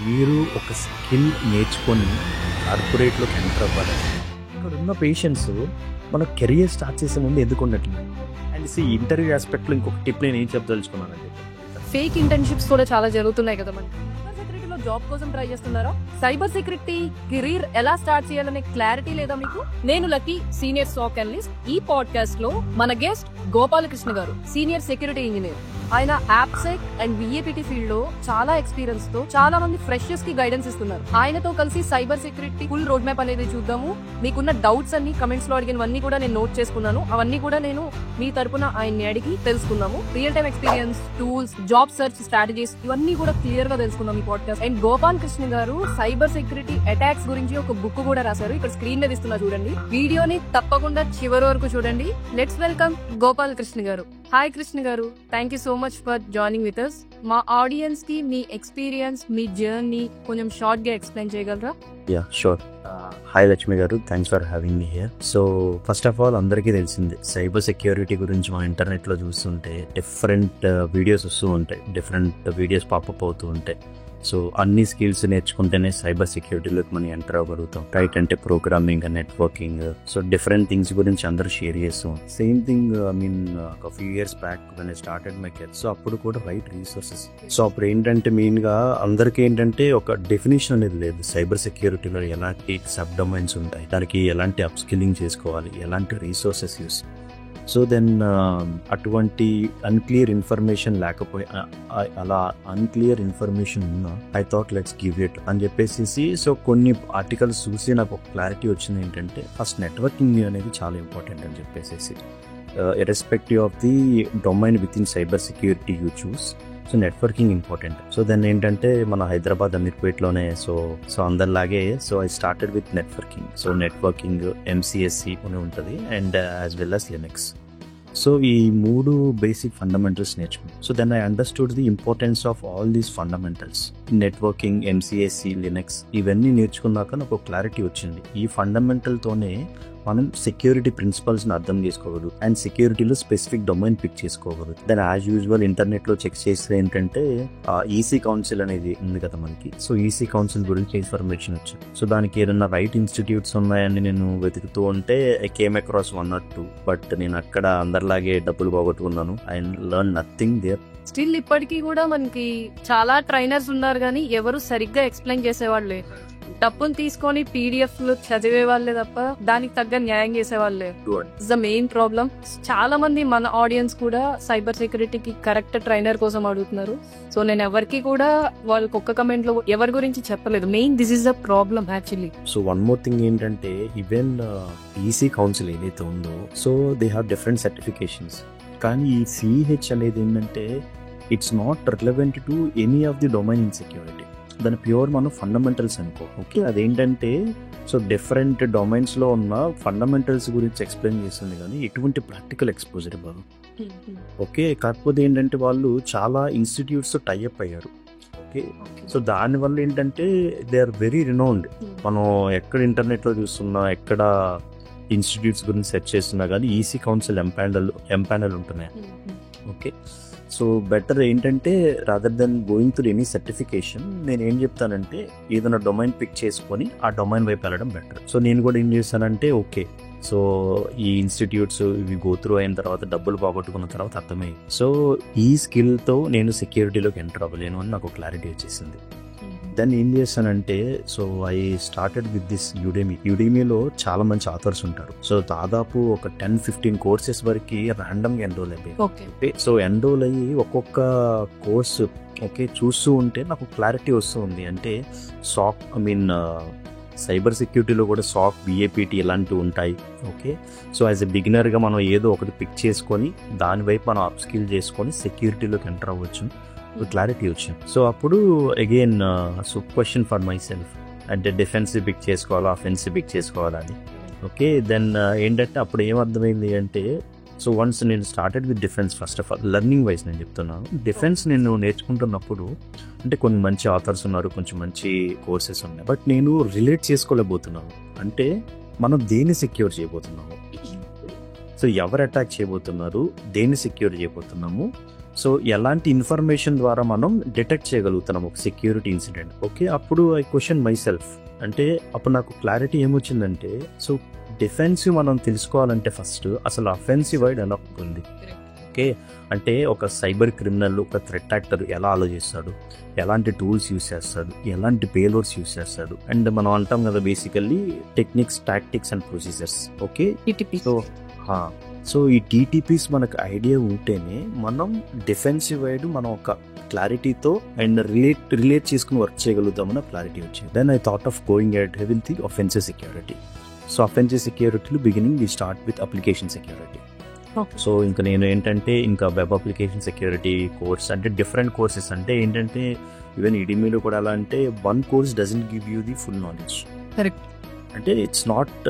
మీరు ఒక స్కిల్ నేర్చుకొని కార్పొరేట్లోకి ఎంటర్ అవ్వాలంటే ఇక్కడ ఉన్న పేషెంట్స్ మన కెరియర్ స్టార్ట్ చేసే ముందు ఎందుకు ఉండట్లేదు. అండ్ ఇంటర్వ్యూ ఆస్పెక్ట్లో ఇంకొక టిప్ నేను ఏం చెప్పదలుచుకున్నానండి, ఫేక్ ఇంటర్న్షిప్స్ కూడా చాలా జరుగుతున్నాయి కదా మనకి. సైబర్ సెక్యూరిటీలో జాబ్ కోసం ట్రై చేస్తున్నారా? సైబర్ సెక్యూరిటీ కెరీర్ ఎలా స్టార్ట్ చేయాలనే క్లారిటీ లేదా మీకు? నేను లక్కీ, సీనియర్ సాక్ అనలిస్ట్. ఈ పాడ్కాస్ట్ లో మన గెస్ట్ గోపాలకృష్ణ గారు, సీనియర్ సెక్యూరిటీ ఇంజనీర్. ఆయన యాప్సెక్ అండ్ విఏపిటి ఫీల్డ్ లో చాలా ఎక్స్పీరియన్స్ తో చాలా మంది ఫ్రెషర్స్ కి గైడెన్స్ ఇస్తున్నారు. ఆయనతో కలిసి cyber security full road map అనేది చూద్దాము. మీకున్న డౌట్స్ అన్ని కమెంట్స్ లో అడిగినవన్నీ కూడా నేను నోట్ చేసుకున్నాను. అవన్నీ కూడా నేను మీ తరపున ఆయన్ని అడిగి తెలుసుకుందాము. Real time experience, tools, job search strategies ఇవన్నీ కూడా క్లియర్ గా తెలుసుకుందాం ఈ పాడ్కాస్ట్. అండ్ గోపాల్ కృష్ణ గారు సైబర్ సెక్యూరిటీ అటాక్స్ గురించి ఒక బుక్ కూడా రాశారు. ఇక్కడ స్క్రీన్ మీద ఇస్తున్నా చూడండి. వీడియోని తప్పకుండా చివరి వరకు చూడండి. లెట్స్ వెల్కమ్ గోపాల్ కృష్ణ గారు. హాయ్ కృష్ణ గారు, thank you so much for joining with us. మా ఆడియన్స్ కి మీ ఎక్స్పీరియన్స్, మీ జర్నీ కొంచెం షార్ట్ గా ఎక్స్ప్లెయిన్ చేయగలరా? Ya sure. హాయ్ లక్ష్మి గారు, thanks for having me here. So first of all అందరికీ తెలిసింది సైబర్ సెక్యూరిటీ గురించి మా ఇంటర్నెట్లో చూస్తుంటే డిఫరెంట్ వీడియోస్ వస్తూ ఉంటాయి, డిఫరెంట్ వీడియోస్ పాపప్ అవుతూ ఉంటాయి. సో అన్ని స్కిల్స్ నేర్చుకుంటేనే సైబర్ సెక్యూరిటీలోకి మనం ఎంటర్ అవ్వగలుగుతాం. రైట్, అంటే programming, networking, so different things గురించి అందరూ షేర్ చేస్తాం. సేమ్ థింగ్ ఒక few years back when I started my career, so అప్పుడు కూడా రైట్ రీసోర్సెస్. సో అప్పుడు ఏంటంటే మెయిన్గా అందరికీ ఏంటంటే ఒక డెఫినేషన్ అనేది లేదు. సైబర్ సెక్యూరిటీలో ఎలాంటి సబ్ డొమైన్స్ ఉంటాయి, దానికి ఎలాంటి అప్ స్కిల్లింగ్ చేసుకోవాలి, ఎలాంటి రీసోర్సెస్ యూస్. సో దెన్ అటువంటి అన్క్లియర్ ఇన్ఫర్మేషన్ అలా అన్క్లియర్ ఇన్ఫర్మేషన్ ఉన్నా I thought let's give it అని చెప్పేసి సో కొన్ని ఆర్టికల్స్ చూసి నాకు ఒక క్లారిటీ వచ్చింది. ఏంటంటే ఫస్ట్ నెట్వర్కింగ్ అనేది చాలా ఇంపార్టెంట్ అని చెప్పేసి, irrespective of the domain within cyber security you choose. So networking important. So దాన్ని ఏంటంటే మన హైదరాబాద్ అమీర్పేట్లోనే సో అందరిలాగే so I started with networking. So networking MCSE అని ఉంటుంది and as well as Linux. So ఈ 3 బేసిక్ ఫండమెంటల్స్ నేర్చుకున్నాను. So then I understood the importance of all these fundamentals. Networking, MCSE, Linux ఇవన్నీ నేర్చుకున్నాక నాకు ఒక క్లారిటీ వచ్చింది. ఈ ఫండమెంటల్తోనే మనం సెక్యూరిటీ ప్రిన్సిపల్స్ని అర్థం చేసుకోగలరు అండ్ సెక్యూరిటీలో స్పెసిఫిక్ డొమైన్ పిక్ చేసుకోగలరు. దెన్ యాజ్ యూజువల్ ఇంటర్నెట్లో చెక్ చేస్తే ఏంటంటే ఈసీ కౌన్సిల్ అనేది ఉంది కదా మనకి. సో ఈసీ కౌన్సిల్ గురించి ఇన్ఫర్మేషన్ వచ్చింది. సో దానికి ఏదైనా రైట్ ఇన్స్టిట్యూట్స్ ఉన్నాయని నేను వెతుకుతూ ఉంటే I came across 1 or 2, but నేను అక్కడ అందరిలాగే డబ్బులు పోగొట్టుకున్నాను. I learn nothing there. Still ఇప్పటికీ కూడా మనకి చాలా ట్రైనర్స్ ఉన్నారు కానీ ఎవరు సరిగ్గా ఎక్స్ప్లెయిన్ చేసేవాళ్ళే. డబ్బును తీసుకొని PDF లో చదివే వాళ్ళే తప్ప దానికి తగ్గ న్యాయం చేసేవాళ్ళే. It's the main problem. చాలా మంది మన ఆడియన్స్ కూడా సైబర్ సెక్యూరిటీకి కరెక్ట్ ట్రైనర్ కోసం అడుగుతున్నారు. సో నేను ఎవరికి కూడా వాళ్ళకి ఒక్క కమెంట్ లో ఎవరి గురించి చెప్పలేదు. Main this is the problem actually. So one more thing ఏంటంటే ఈవెన్ ఈసీ కౌన్సిల్ ఏదైతే ఉందో so they have different certifications. కానీ ఈ CH అనేది ఏంటంటే it's not relevant to any of the domain in security. దాని ప్యూర్ మనం ఫండమెంటల్స్ అనుకో. ఓకే, అదేంటంటే సో డిఫరెంట్ డొమైన్స్లో ఉన్న ఫండమెంటల్స్ గురించి ఎక్స్ప్లెయిన్ చేస్తుంది కానీ ఎటువంటి ప్రాక్టికల్ ఎక్స్పోజర్ ఇవ్వదు. ఓకే, కాకపోతే ఏంటంటే వాళ్ళు చాలా ఇన్స్టిట్యూట్స్తో టైఅప్ అయ్యారు. ఓకే, సో దానివల్ల ఏంటంటే దే ఆర్ వెరీ రినౌండ్. మనం ఎక్కడ ఇంటర్నెట్లో చూస్తున్నా, ఎక్కడ ఇన్స్టిట్యూట్స్ గురించి సెర్చ్ చేస్తున్నా కానీ ఈసీ కౌన్సిల్ ఎంపానల్ ఉంటున్నాయి. ఓకే, సో బెటర్ ఏంటంటే rather than going through any certification నేను ఏం చెప్తానంటే ఏదైనా డొమైన్ పిక్ చేసుకొని ఆ డొమైన్ వైపు వెళ్ళడం బెటర్. సో నేను కూడా ఏం చేస్తానంటే ఓకే, సో ఈ ఇన్స్టిట్యూట్స్ ఇవి గో త్రూ అయిన తర్వాత డబ్బులు పోగొట్టుకున్న తర్వాత అర్థమైంది సో ఈ స్కిల్తో నేను సెక్యూరిటీలోకి ఎంటర్ అవ్వలేను అని నాకు క్లారిటీ వచ్చేసింది. దెన్ ఏం చేస్తానంటే so I started with this యుడెమీలో చాలా మంచి ఆథర్స్ ఉంటారు. సో దాదాపు ఒక 10-15 కోర్సెస్ వరకు ర్యాండమ్గా ఎన్రోల్ అయిపోయి సో ఎన్రోల్ అయ్యి ఒక్కొక్క కోర్సు ఓకే చూస్తూ ఉంటే నాకు క్లారిటీ వస్తూ ఉంది. అంటే సైబర్ సెక్యూరిటీలో కూడా SOC, BAPT ఇలాంటివి ఉంటాయి. ఓకే, సో యాజ్ ఎ బిగినర్గా మనం ఏదో ఒకటి పిక్ చేసుకొని దాని వైపు మనం అప్ స్కిల్ చేసుకొని సెక్యూరిటీలోకి ఎంటర్ అవ్వచ్చు, క్లారిటీ వచ్చింది. సో అప్పుడు again so question for my self అంటే డిఫెన్సివ్ పిక్ చేసుకోవాలా, అఫెన్సివ్ పిక్ చేసుకోవాలా అని. ఓకే, దెన్ ఏంటంటే అప్పుడు ఏమర్థమైంది అంటే సో వన్స్ నేను started with defence. First of all learning wise నేను చెప్తున్నాను. డిఫెన్స్ నేను నేర్చుకుంటున్నప్పుడు అంటే కొన్ని మంచి ఆథర్స్ ఉన్నారు, కొంచెం మంచి కోర్సెస్ ఉన్నాయి, బట్ నేను రిలేట్ చేసుకోలేకపోతున్నాను. అంటే మనం దేన్ని సెక్యూర్ చేయబోతున్నాము, సో ఎవరు అటాక్ చేయబోతున్నారు, దేన్ని సెక్యూర్ చేయబోతున్నాము, సో ఎలాంటి ఇన్ఫర్మేషన్ ద్వారా మనం డిటెక్ట్ చేయగలుగుతున్నాం ఒక సెక్యూరిటీ ఇన్సిడెంట్. ఓకే, అప్పుడు ఐ క్వశ్చన్ మై సెల్ఫ్, అంటే అప్పుడు నాకు క్లారిటీ ఏమొచ్చిందంటే, సో డిఫెన్సివ్ మనం తెలుసుకోవాలంటే ఫస్ట్ అసలు అఫెన్సివ్ వైడ్ ఎలా ఉంది. ఓకే, అంటే ఒక సైబర్ క్రిమినల్, ఒక థ్రెట్ యాక్టర్ ఎలా ఆలోచిస్తాడు, ఎలాంటి టూల్స్ యూస్ చేస్తాడు, ఎలాంటి పేలోడ్స్ యూస్ చేస్తాడు, అండ్ మనం అంటాం కదా basically techniques, tactics and procedures. Okay, so ఈ టీటీపీస్ మనకు ఐడియా ఉంటేనే మనం డిఫెన్సివ్ వైడ్ మనం ఒక క్లారిటీతో అండ్ రిలేట్ చేసుకుని వర్క్ చేయగలుగుతామన్న క్లారిటీ వచ్చింది. Then I thought of going at with the offensive security. So offensive సెక్యూరిటీలో beginning we start with application security. So ఇంకా నేను ఏంటంటే ఇంకా వెబ్ అప్లికేషన్ సెక్యూరిటీ కోర్స్ అంటే డిఫరెంట్ కోర్సెస్, అంటే ఏంటంటే ఈవెన్ ఇడిమీలో కూడా ఎలా అంటే one course doesn't give you the full knowledge. Correct. అంటే ఇట్స్ నాట్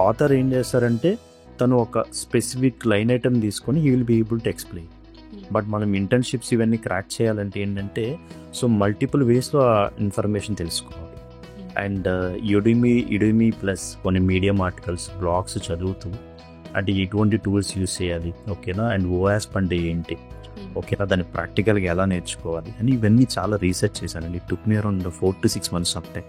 ఆథర్ ఏం చేస్తారంటే తను ఒక స్పెసిఫిక్ లైన్ ఐటమ్ తీసుకొని he will be able to explain. But మనం ఇంటర్న్షిప్స్ ఇవన్నీ క్రాక్ చేయాలంటే ఏంటంటే సో మల్టిపుల్ వేస్లో ఆ ఇన్ఫర్మేషన్ తెలుసుకోవాలి. అండ్ యుడిమీ ప్లస్ కొన్ని మీడియం ఆర్టికల్స్, బ్లాగ్స్ చదువుతూ అంటే ఎటువంటి టూల్స్ యూజ్ చేయాలి, ఓకేనా, అండ్ ఓఎస్ అంటే ఏంటి, ఓకేనా, దాన్ని ప్రాక్టికల్గా ఎలా నేర్చుకోవాలి అని ఇవన్నీ చాలా రీసెర్చ్ చేశానండి. It took me around 4 to 6 months of time.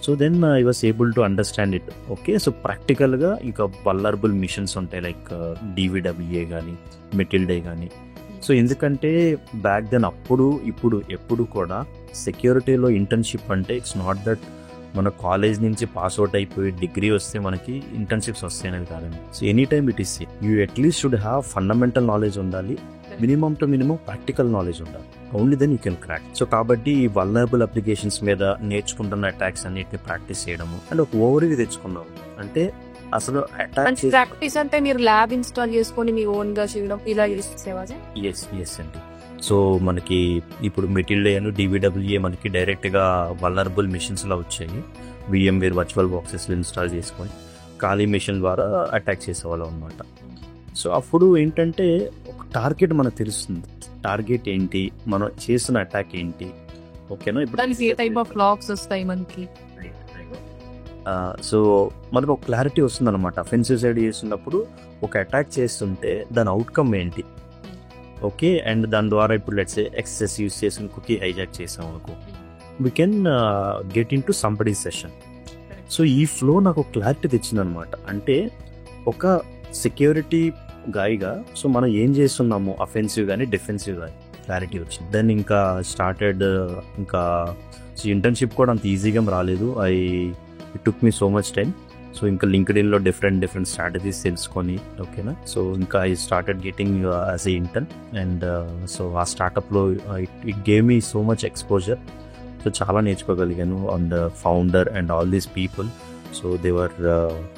So then I was able to understand it. Okay, so ప్రాక్టికల్గా ఇంకా వల్నరబుల్ మిషన్స్ ఉంటాయి లైక్ DVWA కానీ మెటిల్డే కానీ. సో ఎందుకంటే బ్యాక్ దెన్ ఇప్పుడు ఎప్పుడు కూడా సెక్యూరిటీలో ఇంటర్న్షిప్ అంటే ఇట్స్ నాట్ దట్ మన కాలేజ్ నుంచి పాస్అవుట్ అయిపోయి డిగ్రీ వస్తే మనకి ఇంటర్న్షిప్స్ వస్తాయనేది కాదండి. So any time it is you at least should have fundamental knowledge ఉండాలి, minimum to minimum practical knowledge ఉండాలి. Only then you can crack. So కాబట్టి ఈ వల్నరబుల్ అప్లికేషన్స్ మీద నేర్చుకుంటున్న అటాక్స్ అన్నిటిని ప్రాక్టీస్ చేయడము అండ్ ఒక ఓవర్వ్యూ తెచ్చుకున్నాము. అంటే అసలు అటాక్ ప్రాక్టీస్ అంటే మీరు ల్యాబ్ ఇన్స్టాల్ చేసుకొని మీ ఓన్ గా చేయడం ఇలా చేసేవా? ఎస్ అండి. సో మనకి ఇప్పుడు మెటిల్డే అని DVWA మనకి డైరెక్ట్గా వల్నరబుల్ మిషన్స్లో వచ్చాయి. VMware వర్చువల్ బాక్సెస్లో ఇన్స్టాల్ చేసుకొని ఖాళీ మిషన్ ద్వారా అటాక్ చేసేవాళ్ళం అనమాట. సో అప్పుడు ఏంటంటే ఒక టార్గెట్ మనకు తెలుస్తుంది, టార్గెట్ ఏంటి, మనం చేస్తున్న అటాక్ ఏంటి, ఓకేనా. సో మనకు ఒక క్లారిటీ వస్తుంది అనమాట. అఫెన్సివ్ సైడ్ చేస్తున్నప్పుడు ఒక అటాక్ చేస్తుంటే దాని అవుట్కమ్ ఏంటి, ఓకే, అండ్ దాని ద్వారా ఇప్పుడు లెట్స్ ఎక్సెస్ యూస్ చేసిన కుకీ హైజాక్ చేసాం అనుకో, we can get in to somebody session. So ఈ ఫ్లో నాకు క్లారిటీ తెచ్చింది అనమాట. అంటే ఒక సెక్యూరిటీ గాయగా సో మనం ఏం చేస్తున్నాము అఫెన్సివ్ కానీ డిఫెన్సివ్ కానీ క్లారిటీ వచ్చింది. దెన్ ఇంకా స్టార్టెడ్ ఇంకా ఇంటర్న్షిప్ కూడా అంత ఈజీగా రాలేదు. It took me so much time. So ఇంకా లింక్డ్ఇన్లో డిఫరెంట్ స్ట్రాటజీస్ తెలుసుకొని, ఓకేనా. సో ఇంకా I started getting as a intern and so ఆ స్టార్టప్లో it gave me so much exposure. So చాలా నేర్చుకోగలిగాను on the founder and all these people. So they were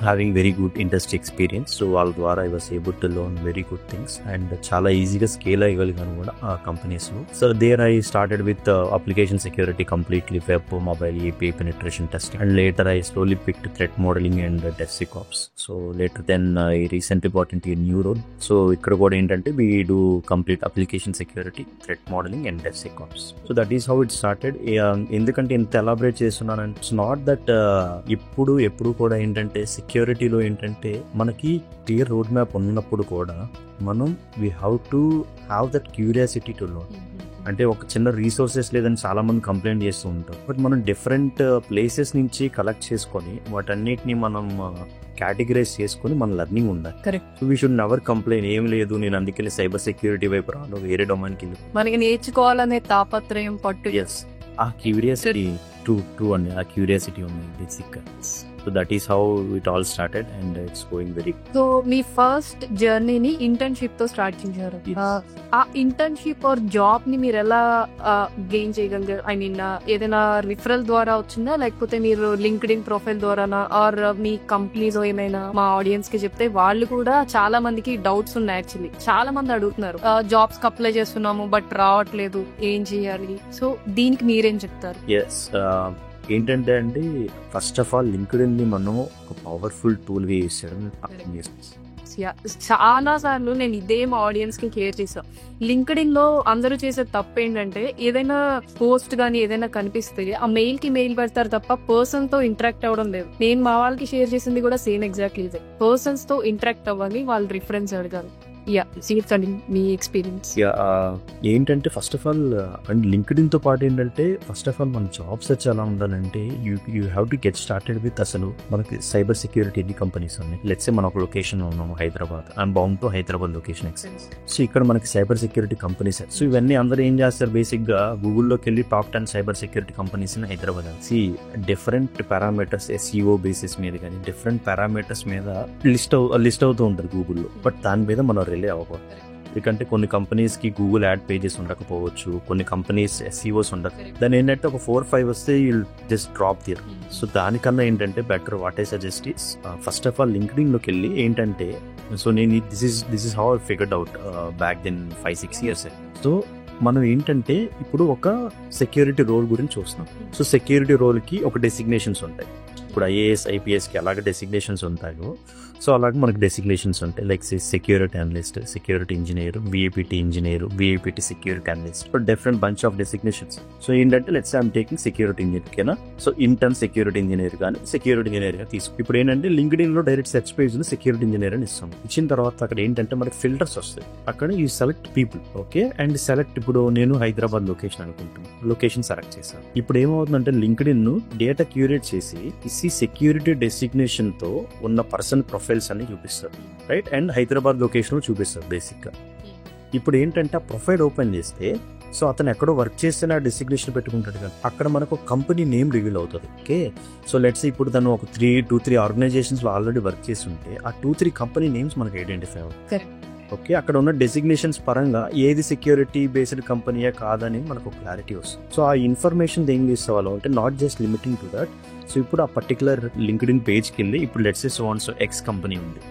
having very good industry experience. So వాళ్ళ ద్వారా I was able to learn very good things and చాలా ఈజీగా scale అయ్యగలిగాను కూడా ఆ కంపెనీస్లో. So there I started with application security completely, web, mobile, API penetration testing, and later I slowly picked threat modeling and DevSecOps. So later then I recently got into a new role. So ఇక్కడ కూడా ఏంటంటే we do complete application security, threat modeling and DevSecOps. So that is how it started. ఎందుకంటే ఇంత elaborate చేస్తున్నానంటే it's not that ఎప్పుడు కూడా ఏంటంటే సెక్యూరిటీలో ఏంటంటే మనకి క్లియర్ రోడ్ మ్యాప్ ఉన్నప్పుడు కూడా మనం we have to have that curiosity to learn. అంటే ఒక చిన్న రీసోర్సెస్ లేదని చాలా మంది కంప్లైంట్ చేస్తూ ఉంటాం. బట్ మనం డిఫరెంట్ ప్లేసెస్ నుంచి కలెక్ట్ చేసుకొని వాటన్నిటిని మనం కేటగిరైజ్ చేసుకొని మన లర్నింగ్ ఉండాలి. Correct. So we should never complain, ఏం లేదు నేను అందుకెళ్ళి సైబర్ సెక్యూరిటీ వైపు రాను, వేరే డొమైన్కి వెళ్ళి మనకి నేర్చుకోవాలనే తాపత్రయం పట్టు. ఎస్, ఆ క్యూరియాసిటీ టూ అండి, ఆ క్యూరియాసిటీ ఉంది బేసిక్గా. So that is how it all started and it's going very. So మీ ఫస్ట్ జర్నీని ఇంటర్న్షిప్ తో స్టార్ట్ చేశారు. ఆ ఇంటర్న్షిప్ ఆర్ జాబ్ ని మీరు ఎలా గెయిన్ చేయగలిగారు? ఐ మీన్ ఏదైనా రిఫరల్ ద్వారా వచ్చిందా, లేకపోతే మీరు లింక్డ్ఇన్ ప్రొఫైల్ ద్వారానా, ఆర్ మీ కంపెనీస్ ఏమైనా మా ఆడియన్స్ కి చెప్తే వాళ్ళు కూడా చాలా మందికి డౌట్స్ ఉన్నాయి. యాక్చువల్లీ చాలా మంది అడుగుతున్నారు, జాబ్స్ కి అప్లై చేస్తున్నాము బట్ రావట్లేదు, ఏం చేయాలి? సో దీనికి మీరేం చెప్తారు? ఎస్, ఏంటంటే అండి ఫస్ట్ ఆఫ్ ఆల్ లింక్డ్ఇన్ ని మనం ఒక పవర్ఫుల్ టూల్ గా యూస్ చేయడం అర్థం చేసుకోవాలి. చాలా సార్లు నేను ఇదే మా ఆడియన్స్ కి కేర్ చేసా. లింక్డ్ఇన్ లో అందరూ చేసే తప్పు ఏంటంటే ఏదైనా పోస్ట్ గానీ ఏదైనా కనిపిస్తే ఆ మెయిల్ కి మెయిల్ పెడతారు తప్ప పర్సన్ తో ఇంటరాక్ట్ అవ్వడం లేదు. నేను మా వాళ్ళకి షేర్ చేసింది కూడా సేమ్ ఎగ్జాక్ట్లీ ఇదే. పర్సన్స్ తో ఇంటరాక్ట్ అవ్వాలి, వాళ్ళు రిఫరెన్స్ అడగాలి. సీట్స్ అండి మీ ఎక్స్పీరియన్స్. ఏంటంటే ఫస్ట్ ఆఫ్ ఆల్ అండ్ లింక్డ్ఇన్తో పాటు ఏంటంటే ఫస్ట్ ఆఫ్ ఆల్ మన జాబ్ సెర్చ్ ఎలా ఉండాలంటే you have to get started with అసలు మనకి సైబర్ సెక్యూరిటీ ఎన్ని కంపెనీస్ ఉన్నాయి. లెట్స్ సే మనం ఒక లొకేషన్లో ఉన్నాము Hyderabad, I'm bound to Hyderabad location ఎక్సెన్స్. సో ఇక్కడ మనకి సైబర్ సెక్యూరిటీ కంపెనీస్. సో ఇవన్నీ అందరూ ఏం చేస్తారు, బేసిక్గా గూగుల్లోకి వెళ్ళి top 10 cyber security companies in Hyderabad అని డిఫరెంట్ పారామీటర్స్ SEO బేసిస్ మీద కానీ డిఫరెంట్ పారామీటర్స్ మీద లిస్ట్ అవుతూ ఉంటారు గూగుల్లో. బట్ దాని మీద మనం రిలే అవ్వకూడదు. ఎందుకంటే కొన్ని కంపెనీస్కి గూగుల్ యాడ్ పేజెస్ ఉండకపోవచ్చు, కొన్ని కంపెనీస్ SEOs ఉండదు. దాని ఏంటంటే ఒక 4-5 వస్తే you'll just drop there. So దానికన్నా ఏంటంటే better what I suggest is first of all లింక్డ్ఇన్లోకి వెళ్ళి ఏంటంటే సో నేను this is how I figured out back then 5-6 years. So మనం ఏంటంటే ఇప్పుడు ఒక సెక్యూరిటీ రోల్ గురించి చూస్తున్నాం. సో సెక్యూరిటీ రోల్కి ఒక డెసిగ్నేషన్స్ ఉంటాయి. ఇప్పుడు IAS IPSకి అలాగే డెసిగ్నేషన్స్ ఉంటాయో సో అలాగే మనకి డెసిగ్నేషన్స్ ఉంటాయి. Like security analyst, security engineer, VAPT engineer, VAPT security analyst, different bunch of designations. So ఏంటంటే let's I'm taking security engineer కేనా. సో ఇంటర్న్ సెక్యూరిటీ ఇంజనీర్ కానీ సెక్యూరిటీ ఇంజనీర్గా తీసుకు. ఇప్పుడు ఏంటంటే లింక్డ్ఇన్లో డైరెక్ట్ సెర్చ్ పేజ్లో సెక్యూరిటీ ఇంజనీర్ అని ఇస్తాం. ఇచ్చిన తర్వాత అక్కడ ఏంటంటే మనకి ఫిల్టర్స్ వస్తాయి. అక్కడ you select people, okay, and select. ఇప్పుడు నేను హైదరాబాద్ లొకేషన్ అనుకుంటున్నాను, లొకేషన్ సెలెక్ట్ చేశాను. ఇప్పుడు ఏమవుతుందంటే లింక్డ్ఇన్ డేటా క్యూరేట్ చేసి సెక్యూరిటీ డెసిగ్నేషన్ తో ఉన్న పర్సన్ ప్రొఫైల్స్ అన్ని చూపిస్తారు, రైట్, అండ్ హైదరాబాద్ లొకేషన్ చూపిస్తారు బేసిక్ గా. ఇప్పుడు ఏంటంటే ఆ ప్రొఫైల్ ఓపెన్ చేస్తే సో అతను ఎక్కడో వర్క్ చేస్తే ఆ డెసిగ్నేషన్ పెట్టుకుంటాడు కదా, అక్కడ మనకు కంపెనీ నేమ్ రివీల్ అవుతుంది. ఓకే, సో లెట్స్ ఇప్పుడు తను ఒక 2-3 ఆర్గనైజేషన్స్ లో ఆల్రెడీ వర్క్ చేసి ఉంటే ఆ 2-3 కంపెనీ నేమ్స్ మనకు ఐడెంటిఫై అవుతాయి. ఓకే, అక్కడ ఉన్న డెసిగ్నేషన్స్ పరంగా ఏది సెక్యూరిటీ బేస్డ్ కంపెనీయా కాదని మనకు క్లారిటీ వస్తుంది. సో ఆ ఇన్ఫర్మేషన్ ఏం తీసుకోవాలో అంటే not just limiting to that. So ఇప్పుడు ఆ పర్టికులర్ లింక్డ్ఇన్ పేజ్కి వెళ్ళి ఇప్పుడు let's say so X company ఉంది.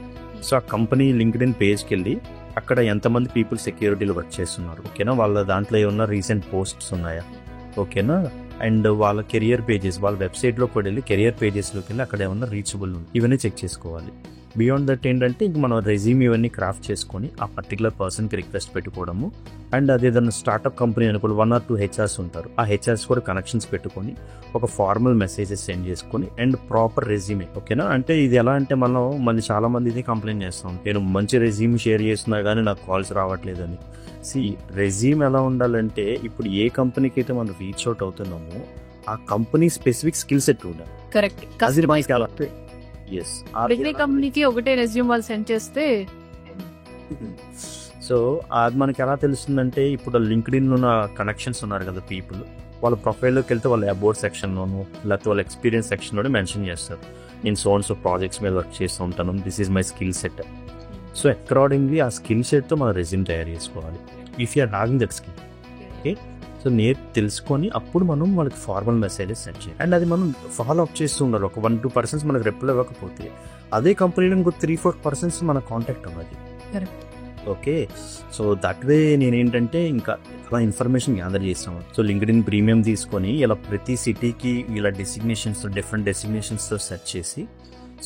సో ఆ కంపెనీ లింక్డ్ఇన్ పేజ్కి వెళ్ళి అక్కడ ఎంతమంది పీపుల్ సెక్యూరిటీలో వర్క్ చేస్తున్నారు, ఓకేనా, వాళ్ళ దాంట్లో ఏమన్నా రీసెంట్ పోస్ట్స్ ఉన్నాయా, ఓకేనా, అండ్ వాళ్ళ కెరియర్ పేజెస్, వాళ్ళ వెబ్సైట్లోకి కూడా వెళ్ళి కెరియర్ పేజెస్లోకి వెళ్ళి అక్కడ ఏమన్నా రీచబుల్ ఉంది ఇవన్నీ చెక్ చేసుకోవాలి. బియాండ్ దట్ ఏంటంటే ఇంక మనం రెజ్యూమ్ ఇవన్నీ క్రాఫ్ట్ చేసుకొని ఆ పర్టికులర్ పర్సన్కి రిక్వెస్ట్ పెట్టుకోవడము. అండ్ అదేదన్నా స్టార్ట్అప్ కంపెనీ అనుకో 1 or 2 HRs ఉంటారు, ఆ HRs కూడా కనెక్షన్స్ పెట్టుకొని ఒక ఫార్మల్ మెసేజెస్ సెండ్ చేసుకొని అండ్ ప్రాపర్ రెజ్యూమే, ఓకేనా. అంటే ఇది ఎలా అంటే మనం మళ్ళీ చాలా మంది ఇదే కంప్లైంట్ చేస్తాం, నేను మంచి రెజ్యూమ్ షేర్ చేస్తున్నా కానీ నాకు కాల్స్ రావట్లేదని. రెజ్యూమ్ ఎలా ఉండాలంటే ఇప్పుడు ఏ కంపెనీకి అయితే మనం రీచ్ అవుట్ అవుతున్నామో ఆ కంపెనీ స్పెసిఫిక్ స్కిల్ సెట్ ఉండాలి. కరెక్ట్. కంపెనీకి ఒకటే రెజ్యూమ్ వాళ్ళు సెండ్ చేస్తే సో అది మనకి ఎలా తెలుస్తుందంటే ఇప్పుడు లింక్డ్ఇన్ ఉన్న కనెక్షన్స్ ఉన్నారు కదా పీపుల్, వాళ్ళ ప్రొఫైల్లోకి వెళ్తే వాళ్ళ అబౌట్ సెక్షన్లోను లేకపోతే వాళ్ళ ఎక్స్పీరియన్స్ సెక్షన్లోనే మెన్షన్ చేస్తారు, నేను సో ప్రాజెక్ట్స్ మీద వర్క్ చేస్తూ ఉంటాను, this is my skill set. So accordingly ఆ స్కిల్ సెట్తో మనం రెజ్యూమ్ తయారు చేసుకోవాలి. If you're having that skill, okay, so తెలుసుకొని అప్పుడు మనం వాళ్ళకి ఫార్మల్ మెసేజెస్ సెండ్ చేయాలి. అండ్ అది మనం ఫాలో అప్ చేస్తూ ఉండాలి. ఒక 1-2% మనకు రిప్లై ఇవ్వకపోతే అదే కంపెనీలో ఇంకో 3-4% మన కాంటాక్ట్ అవ్వాలి. ఓకే, సో దట్ వే నేనేంటంటే ఇంకా అలా ఇన్ఫర్మేషన్ గ్యాదర్ చేస్తాము. సో లింక్డ్ఇన్ ప్రీమియం తీసుకొని ఇలా ప్రతి సిటీకి ఇలా డిఫరెంట్ డెసిగ్నేషన్స్తో సెర్చ్ చేసి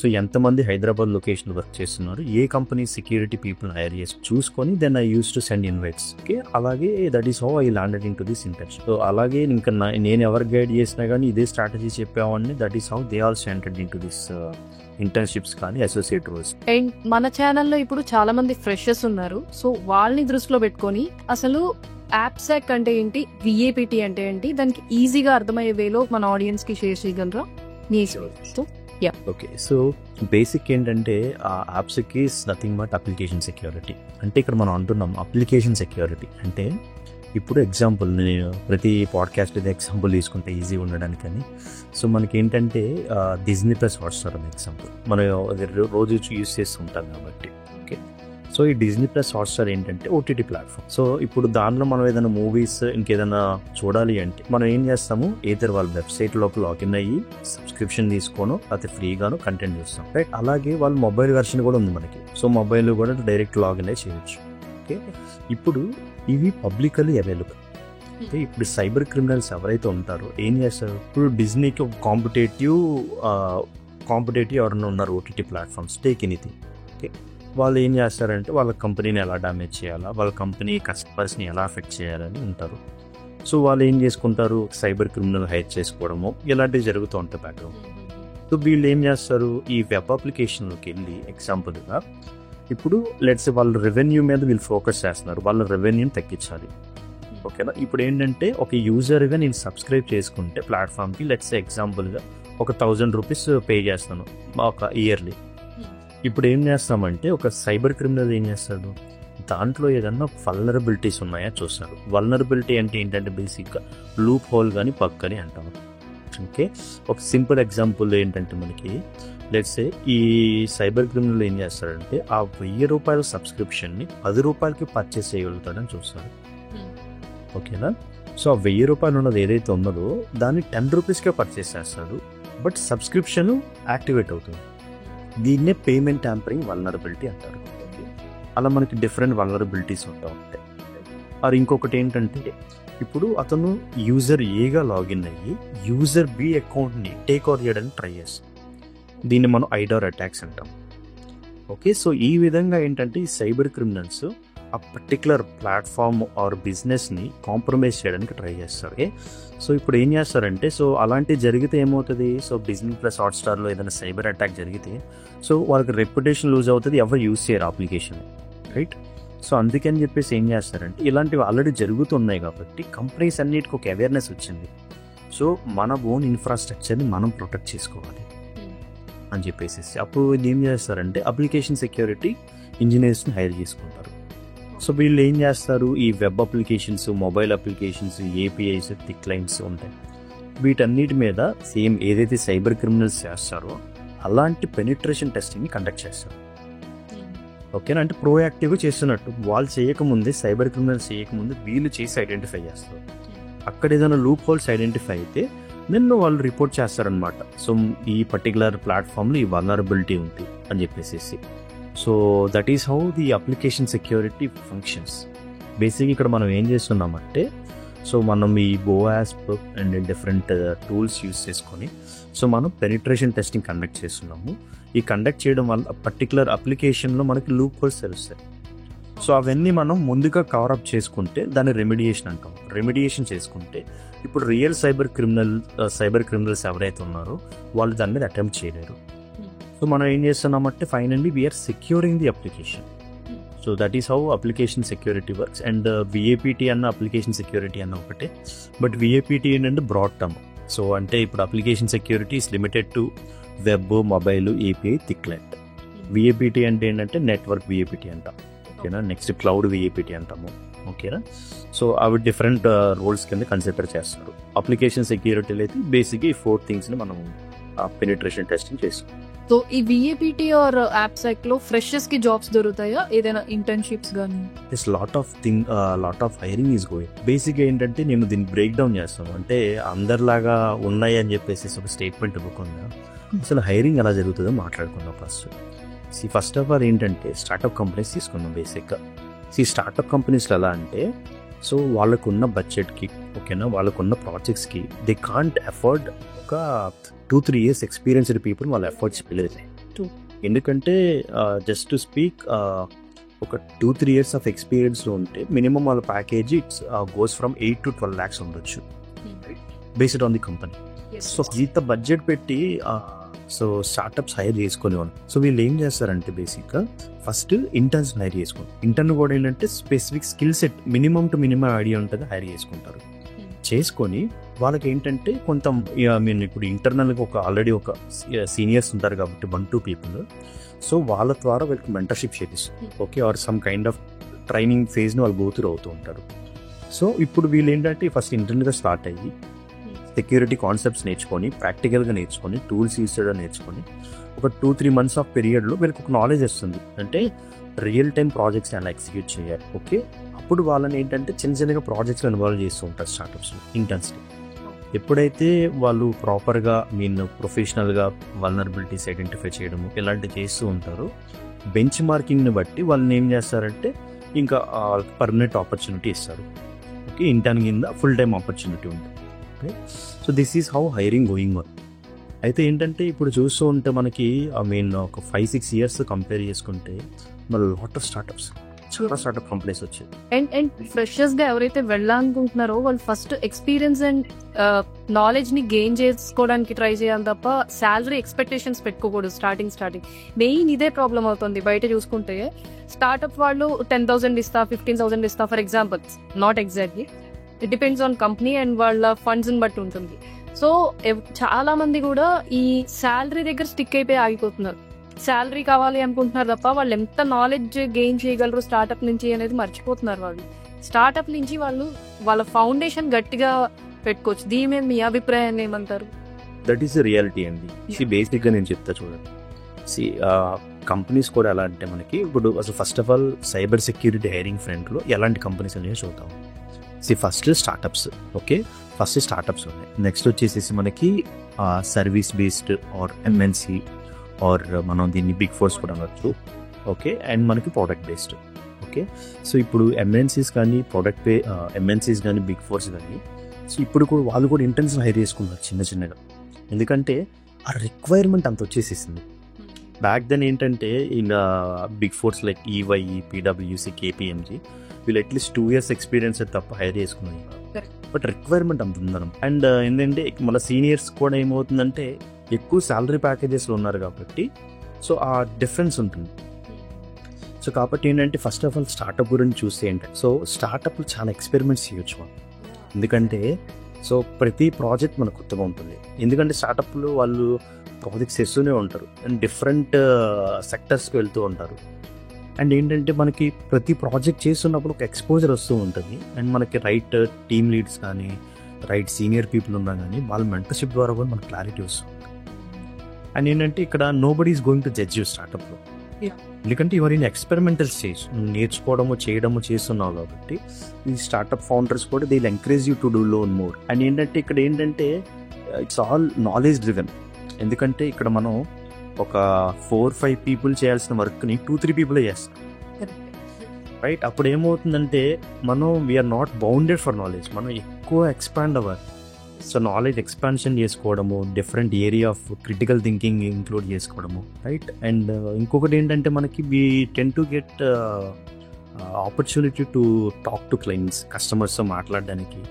సో ఎంతమంది హైదరాబాద్ లొకేషన్ వర్క్ చేస్తున్నారు, ఏ కంపెనీ సెక్యూరిటీ పీపుల్ హైర్ చేసి చూసుకొని then I use to send invites. Okay, అలాగే that is how I landed in to this internship. So అలాగే ఇంకా నేను ఎవరు గైడ్ చేసినా కానీ ఇదే స్ట్రాటజీ చెప్పేవాడిని. That is how they also entered in to this internships కానీ అసోసియేట్ రోల్స్. అండ్ మన ఛానల్లో ఇప్పుడు చాలా మంది ఫ్రెషర్స్ ఉన్నారు. సో వాళ్ళని దృష్టిలో పెట్టుకొని అసలు యాప్సెక్ అంటే ఏంటి, VAPT అంటే ఏంటి, దానికి ఈజీగా అర్థమయ్యే వేలో మన ఆడియన్స్ కి షేర్ చేయగలరా? ఓకే, సో బేసిక్ ఏంటంటే ఆ యాప్స్కి is nothing but application security. అంటే ఇక్కడ మనం అంటున్నాం అప్లికేషన్ సెక్యూరిటీ అంటే ఇప్పుడు ఎగ్జాంపుల్ నేను ప్రతి పాడ్కాస్ట్ ఇది ఎగ్జాంపుల్ తీసుకుంటే ఈజీ ఉండడానికని. సో మనకి ఏంటంటే డిజ్నీ ప్లస్ హాట్స్టార్ అనే ఎగ్జాంపుల్ మనం రోజు యూజ్ చేస్తుంటాం కాబట్టి. ఓకే, సో ఈ డిజ్నీ ప్లస్ హాట్స్టార్ ఏంటంటే OTT ప్లాట్ఫామ్. సో ఇప్పుడు దానిలో మనం ఏదైనా మూవీస్ ఇంకేదైనా చూడాలి అంటే మనం ఏం చేస్తాము, ఏదైనా వాళ్ళ వెబ్సైట్ లోపల లాగిన్ అయ్యి సబ్స్క్రిప్షన్ తీసుకోను లేకపోతే ఫ్రీగాను కంటెంట్ చూస్తాం, రైట్. అలాగే వాళ్ళ మొబైల్ వెర్షన్ కూడా ఉంది మనకి. సో మొబైల్ కూడా డైరెక్ట్ లాగిన్ అయ్యి చేయొచ్చు. ఓకే, ఇప్పుడు ఇవి పబ్లికలీ అవైలబుల్. అంటే ఇప్పుడు సైబర్ క్రిమినల్స్ ఎవరైతే ఉంటారో ఏం చేస్తారు, ఇప్పుడు డిజ్నీకి ఒక కాంపిటేటివ్ ఎవరైనా ఉన్నారు OTT platforms, take anything. Okay, వాళ్ళు ఏం చేస్తారంటే వాళ్ళ కంపెనీని ఎలా డ్యామేజ్ చేయాలా, వాళ్ళ కంపెనీ కస్టమర్స్ని ఎలా అఫెక్ట్ చేయాలని ఉంటారు. సో వాళ్ళు ఏం చేసుకుంటారు, సైబర్ క్రిమినల్ హైర్ చేసుకోవడము ఇలాంటివి జరుగుతూ ఉంటాయి బ్యాక్గ్రౌండ్. సో వీళ్ళు ఏం చేస్తారు, ఈ వెబ్ అప్లికేషన్లోకి వెళ్ళి ఎగ్జాంపుల్గా ఇప్పుడు లెట్స్ వాళ్ళ రెవెన్యూ మీద వీళ్ళు ఫోకస్ చేస్తున్నారు, వాళ్ళ రెవెన్యూని తగ్గించాలి. ఓకేనా, ఇప్పుడు ఏంటంటే ఒక యూజర్గా నేను సబ్స్క్రైబ్ చేసుకుంటే ప్లాట్ఫామ్కి లెట్స్ ఎగ్జాంపుల్గా ఒక 1000 రూపీస్ పే చేస్తాను ఒక ఇయర్లీ. ఇప్పుడు ఏం చేస్తామంటే ఒక సైబర్ క్రిమినల్ ఏం చేస్తాడు, దాంట్లో ఏదన్నా వల్నరబిలిటీస్ ఉన్నాయా చూస్తారు. వల్నరబిలిటీ అంటే ఏంటంటే బేసిక్గా లూప్ హోల్ కానీ పగ్ కానీ అంటాము. ఓకే, ఒక సింపుల్ ఎగ్జాంపుల్ ఏంటంటే మనకి లెట్సే ఈ సైబర్ క్రిమినల్ ఏం చేస్తాడంటే ఆ 1000 రూపాయల సబ్స్క్రిప్షన్ని 10 రూపాయలకి పర్చేస్ చేయగలుగుతాడని చూస్తారు. ఓకేనా, సో ఆ 1000 రూపాయలు ఉన్నది ఏదైతే ఉన్నదో దాన్ని 10 రూపీస్కే పర్చేస్ చేస్తాడు, బట్ సబ్స్క్రిప్షన్ యాక్టివేట్ అవుతుంది. దీన్నే పేమెంట్ ట్యాంపరింగ్ వల్నరబిలిటీ అంటారు. అలా మనకి డిఫరెంట్ వల్నరబిలిటీస్ ఉంటాయి. అది ఇంకొకటి ఏంటంటే ఇప్పుడు అతను యూజర్ ఏగా లాగిన్ అయ్యి యూజర్ బి అకౌంట్ని టేక్ ఓవర్ చేయడానికి ట్రై చేస్తాం. దీన్ని మనం ఐడార్ అటాక్స్ అంటాం. ఓకే, సో ఈ విధంగా ఏంటంటే ఈ సైబర్ క్రిమినల్స్ ఆ పర్టికులర్ ప్లాట్ఫామ్ ఆర్ బిజినెస్ని కాంప్రమైజ్ చేయడానికి ట్రై చేస్తారు. ఓకే, సో ఇప్పుడు ఏం చేస్తారంటే సో అలాంటివి జరిగితే ఏమవుతుంది, సో డిజ్నీ ప్లస్ హాట్స్టార్లో ఏదైనా సైబర్ అటాక్ జరిగితే సో వాళ్ళకి రెప్యుటేషన్ లూజ్ అవుతుంది, ఎవరు యూజ్ చేయరు అప్లికేషన్, రైట్? సో అందుకని చెప్పేసి ఏం చేస్తారంటే ఇలాంటివి ఆల్రెడీ జరుగుతున్నాయి కాబట్టి కంపెనీస్ అన్నిటికి ఒక అవేర్నెస్ వచ్చింది. సో మన ఓన్ ఇన్ఫ్రాస్ట్రక్చర్ని మనం ప్రొటెక్ట్ చేసుకోవాలి అని చెప్పేసి అప్పుడు ఏం చేస్తారంటే అప్లికేషన్ సెక్యూరిటీ ఇంజనీర్స్ని హైర్ చేసుకుంటారు. సో వీళ్ళు ఏం చేస్తారు, ఈ web applications, mobile applications, APIs, thick clients ఉంటాయి, వీటన్నిటి మీద సేమ్ ఏదైతే సైబర్ క్రిమినల్స్ చేస్తారో అలాంటి పెనిట్రేషన్ టెస్టింగ్ని కండక్ట్ చేస్తారు. ఓకేనా, అంటే ప్రోయాక్టివ్గా చేస్తున్నట్టు వాళ్ళు చేయకముందే, సైబర్ క్రిమినల్స్ చేయకముందే వీళ్ళు చేసి ఐడెంటిఫై చేస్తారు. అక్కడ ఏదైనా లూప్ హోల్స్ ఐడెంటిఫై అయితే నిన్ను వాళ్ళు రిపోర్ట్ చేస్తారనమాట. సో ఈ పర్టికులర్ ప్లాట్ఫామ్లో ఈ వల్నరబిలిటీ ఉంది అని చెప్పేసి. So that is how the application security functions. Basic ఇక్కడ మనం ఏం చేస్తున్నామంటే సో మనం ఈ బోయాస్ప్ అండ్ డిఫరెంట్ టూల్స్ యూస్ చేసుకొని సో మనం పెనిట్రేషన్ టెస్టింగ్ కండక్ట్ చేస్తున్నాము. ఈ కండక్ట్ చేయడం వల్ల పర్టికులర్ అప్లికేషన్లో మనకి లూప్ హోల్స్ తెలుస్తాయి. సో అవన్నీ మనం ముందుగా కవరప్ చేసుకుంటే దాన్ని రెమిడియేషన్ అంటాం. రెమిడియేషన్ చేసుకుంటే ఇప్పుడు రియల్ సైబర్ క్రిమినల్స్ ఎవరైతే ఉన్నారో వాళ్ళు దాని మీద అటెంప్ట్ చేయలేరు. సో మనం ఏం చేస్తున్నామంటే finally we are securing the application. So that is how application security works. And VAPT అన్న అప్లికేషన్ సెక్యూరిటీ అన్న ఒకటే, బట్ విఏపిటి ఏంటంటే బ్రాడ్ టర్మ్. సో అంటే ఇప్పుడు application security is limited to web, mobile, API, thick client. VAPT అంటే ఏంటంటే network విఏపిటి అంటాం. ఓకేనా, నెక్స్ట్ క్లౌడ్ విఏపిటి అంటాము. ఓకేనా, సో అవి డిఫరెంట్ రోల్స్ కింద కన్సిడర్ చేస్తారు. అప్లికేషన్ సెక్యూరిటీలో అయితే బేసిక్గా ఈ 4 థింగ్స్ని మనం పెనిట్రేషన్ టెస్టింగ్ చేస్తాం. సో ఈ విఏపిటి ఆర్ యాప్సెక్ లో ఫ్రెషర్స్ కి జాబ్స్ దొరుకుతాయా, ఏదైనా ఇంటర్న్షిప్స్ గానీ? This lot of hiring is going. Basic ఏంటంటే నేను దీన్ని బ్రేక్ డౌన్ చేస్తాను. అంటే అందరిలాగా ఉన్నాయి అని చెప్పేసి ఒక స్టేట్మెంట్ ఇవ్వకుండా అసలు హైరింగ్ ఎలా జరుగుతుందో మాట్లాడుకుందాం. ఫస్ట్ ఆఫ్ ఆల్ ఏంటంటే స్టార్ట్అప్ కంపెనీస్ తీసుకుందాం. బేసిక్గా స్టార్ట్అప్ కంపెనీస్లో ఎలా అంటే సో వాళ్ళకున్న బడ్జెట్కి, ఓకేనా, వాళ్ళకున్న ప్రాజెక్ట్స్కి దే కాంట్ అఫోర్డ్ ఒక 2-3 years ఎక్స్పీరియన్స్డ్ పీపుల్ వాళ్ళు ఎఫర్ట్స్ చేయలేదు. ఎందుకంటే జస్ట్ టు స్పీక్ ఒక 2-3 years ఆఫ్ ఎక్స్పీరియన్స్లో ఉంటే మినిమం వాళ్ళ package it's goes from 8 to 12 lakhs ఉండొచ్చు based on the company. So ఇంత బడ్జెట్ పెట్టి సో స్టార్టప్స్ హైర్ చేసుకునే వాళ్ళు. సో వీళ్ళు ఏం చేస్తారంటే బేసిక్గా ఫస్ట్ ఇంటర్న్స్ హైర్ చేసుకోండి. ఇంటర్న్ కూడా ఏంటంటే specific skill set minimum to minimum idea ఉంటుంది హైర్ చేసుకుంటారు. చేసుకొని వాళ్ళకి ఏంటంటే కొంత మీరు ఇప్పుడు ఇంటర్నల్గా ఆల్రెడీ ఒక సీనియర్స్ ఉంటారు కాబట్టి 1-2 people. సో వాళ్ళ ద్వారా వీళ్ళకి మెంటర్షిప్ చేపిస్తారు. Okay, or some kind of training ఫేజ్ని వాళ్ళు గోత్రూ అవుతూ ఉంటారు. సో ఇప్పుడు వీళ్ళు ఏంటంటే ఫస్ట్ ఇంటర్నల్గా స్టార్ట్ అయ్యి సెక్యూరిటీ కాన్సెప్ట్స్ నేర్చుకొని, ప్రాక్టికల్గా నేర్చుకొని, టూల్స్ యూస్ చేయడం నేర్చుకొని ఒక 2-3 months ఆఫ్ పీరియడ్లో వీళ్ళకి ఒక నాలెడ్జ్ వస్తుంది. అంటే రియల్ టైం ప్రాజెక్ట్స్ ఎలా ఎగ్జిక్యూట్ చేయాలి. ఓకే, అప్పుడు వాళ్ళని ఏంటంటే చిన్నగా ప్రాజెక్ట్స్లో ఇన్వాల్వ్ చేస్తూ ఉంటారు స్టార్టప్స్లో ఇంటర్న్స్ని. ఎప్పుడైతే వాళ్ళు ప్రాపర్గా ప్రొఫెషనల్గా వల్నరబిలిటీస్ ఐడెంటిఫై చేయడము ఇలాంటివి చేస్తూ ఉంటారో బెంచ్ మార్కింగ్ని బట్టి వాళ్ళని ఏం చేస్తారంటే ఇంకా పర్మనెంట్ ఆపర్చునిటీ ఇస్తారు. ఓకే, ఇంటర్న్ కింద ఫుల్ టైం ఆపర్చునిటీ ఉంటుంది. Okay, so this is how hiring going on. అయితే ఏంటంటే ఇప్పుడు చూస్తూ ఉంటే మనకి ఒక 5-6 years కంపేర్ చేసుకుంటే మన లాట్ ఆఫ్ స్టార్టప్స్ చాలా స్టార్ట్అప్ కంపెనీస్ వచ్చాయి. అండ్ ఫ్రెషర్స్ గా ఎవరైతే వెళ్ళాలనుకుంటున్నారో వాళ్ళు ఫస్ట్ ఎక్స్పీరియన్స్ అండ్ నాలెడ్జ్ ని గెయిన్ చేసుకోవడానికి ట్రై చేయాలి తప్ప శాలరీ ఎక్స్పెక్టేషన్స్ పెట్టుకోకూడదు. స్టార్టింగ్ మెయిన్ ఇదే ప్రాబ్లం అవుతుంది. బయట చూసుకుంటే స్టార్ట్అప్ వాళ్ళు 10,000 ఇస్తా, 15,000 ఇస్తా for example, not exactly, it depends on company and వాళ్ళ ఫండ్స్ బట్టి ఉంటుంది. సో చాలా మంది కూడా ఈ శాలరీ దగ్గర స్టిక్ అయిపోయి ఆగిపోతున్నారు. శాలరీ కావాలి అనుకుంటున్నారు తప్ప వాళ్ళు ఎంత నాలెడ్జ్ గెయిన్ చేయగలరు స్టార్ట్అప్ నుంచి అనేది మర్చిపోతున్నారు. వాళ్ళు స్టార్ట్అప్ నుంచి వాళ్ళు వాళ్ళ ఫౌండేషన్ గట్టిగా పెట్టుకోవచ్చు. దీని మీద మీ అభిప్రాయాన్ని ఏమంటారు? దట్ ఈస్ ద రియాలిటీ అండి. బేసిక్ గా నేను చెప్తా చూడండి. కంపెనీస్ కూడా ఎలా అంటే మనకి ఇప్పుడు అసలు first of all cyber security hiring front లో ఎలాంటి కంపెనీస్ అనేవి చూద్దాం. First startups. Okay, first startups ఉన్నాయి. నెక్స్ట్ వచ్చేసి మనకి service based or MNC or మనం దీన్ని బిగ్ ఫోర్స్ కూడా అనొచ్చు. ఓకే, అండ్ మనకి ప్రోడక్ట్ బేస్డ్. ఓకే, సో ఇప్పుడు ఎంఎన్సీస్ కానీ ఎంఎన్సీస్ కానీ బిగ్ ఫోర్స్ కానీ సో ఇప్పుడు కూడా వాళ్ళు కూడా ఇంటెన్షన్ హైర్ చేసుకున్నారు చిన్నగా. ఎందుకంటే ఆ రిక్వైర్మెంట్ అంత వచ్చేసేసింది. బ్యాక్ దెన్ ఏంటంటే in big fours like EY, పిడబ్ల్యూసి, కేపీఎంజీ వీళ్ళు అట్లీస్ట్ 2 years ఎక్స్పీరియన్స్ తప్ప హైర్ చేసుకున్నారు. బట్ రిక్వైర్మెంట్ అంత ఉందనం. అండ్ ఏంటంటే మన సీనియర్స్ కూడా ఏమవుతుందంటే ఎక్కువ శాలరీ ప్యాకేజెస్లో ఉన్నారు కాబట్టి సో ఆ డిఫరెన్స్ ఉంటుంది. సో కాబట్టి ఏంటంటే ఫస్ట్ ఆఫ్ ఆల్ స్టార్ట్అప్ గురించి చూస్తే ఏంటంటే సో స్టార్ట్అప్లు చాలా ఎక్స్పెరిమెంట్స్ చేయొచ్చు మనం. ఎందుకంటే సో ప్రతి ప్రాజెక్ట్ మనకు కొత్తగా ఉంటుంది. ఎందుకంటే స్టార్టప్లు వాళ్ళు ప్రాజెక్ట్స్ చేస్తూనే ఉంటారు అండ్ డిఫరెంట్ సెక్టర్స్కి వెళ్తూ ఉంటారు. అండ్ ఏంటంటే మనకి ప్రతి ప్రాజెక్ట్ చేస్తున్నప్పుడు ఒక ఎక్స్పోజర్ వస్తూ ఉంటుంది. అండ్ మనకి రైట్ టీమ్ లీడ్స్ కానీ రైట్ సీనియర్ పీపుల్ ఉన్నా కానీ వాళ్ళ మెంటర్షిప్ ద్వారా కూడా మనకు క్లారిటీ వస్తుంది. అండ్ ఏంటంటే ఇక్కడ nobody is going to judge you స్టార్టప్లో. ఎందుకంటే యువర్ ఇన్ ఎక్స్పెరిమెంటల్ స్టేజ్, నేర్చుకోవడము చేయడము చేస్తున్నావు కాబట్టి ఈ స్టార్టప్ ఫౌండర్స్ కూడా they will encourage you to do learn more. And ఏంటంటే ఇక్కడ ఏంటంటే ఇట్స్ ఆల్ నాలెడ్జ్ డ్రివెన్. ఎందుకంటే ఇక్కడ మనం ఒక 4-5 people చేయాల్సిన వర్క్ని 2-3 people చేస్తాం, రైట్? అప్పుడు ఏమవుతుందంటే మనం we are not bounded for knowledge. మనం ఎక్కువ ఎక్స్పాండ్ అవ్వాలి. సో నాలెడ్జ్ ఎక్స్పాన్షన్ చేసుకోవడము, different area of critical thinking include చేసుకోవడము, రైట్? అండ్ ఇంకొకటి ఏంటంటే మనకి we tend to get opportunity to talk to clients, కస్టమర్స్తో మాట్లాడడానికి.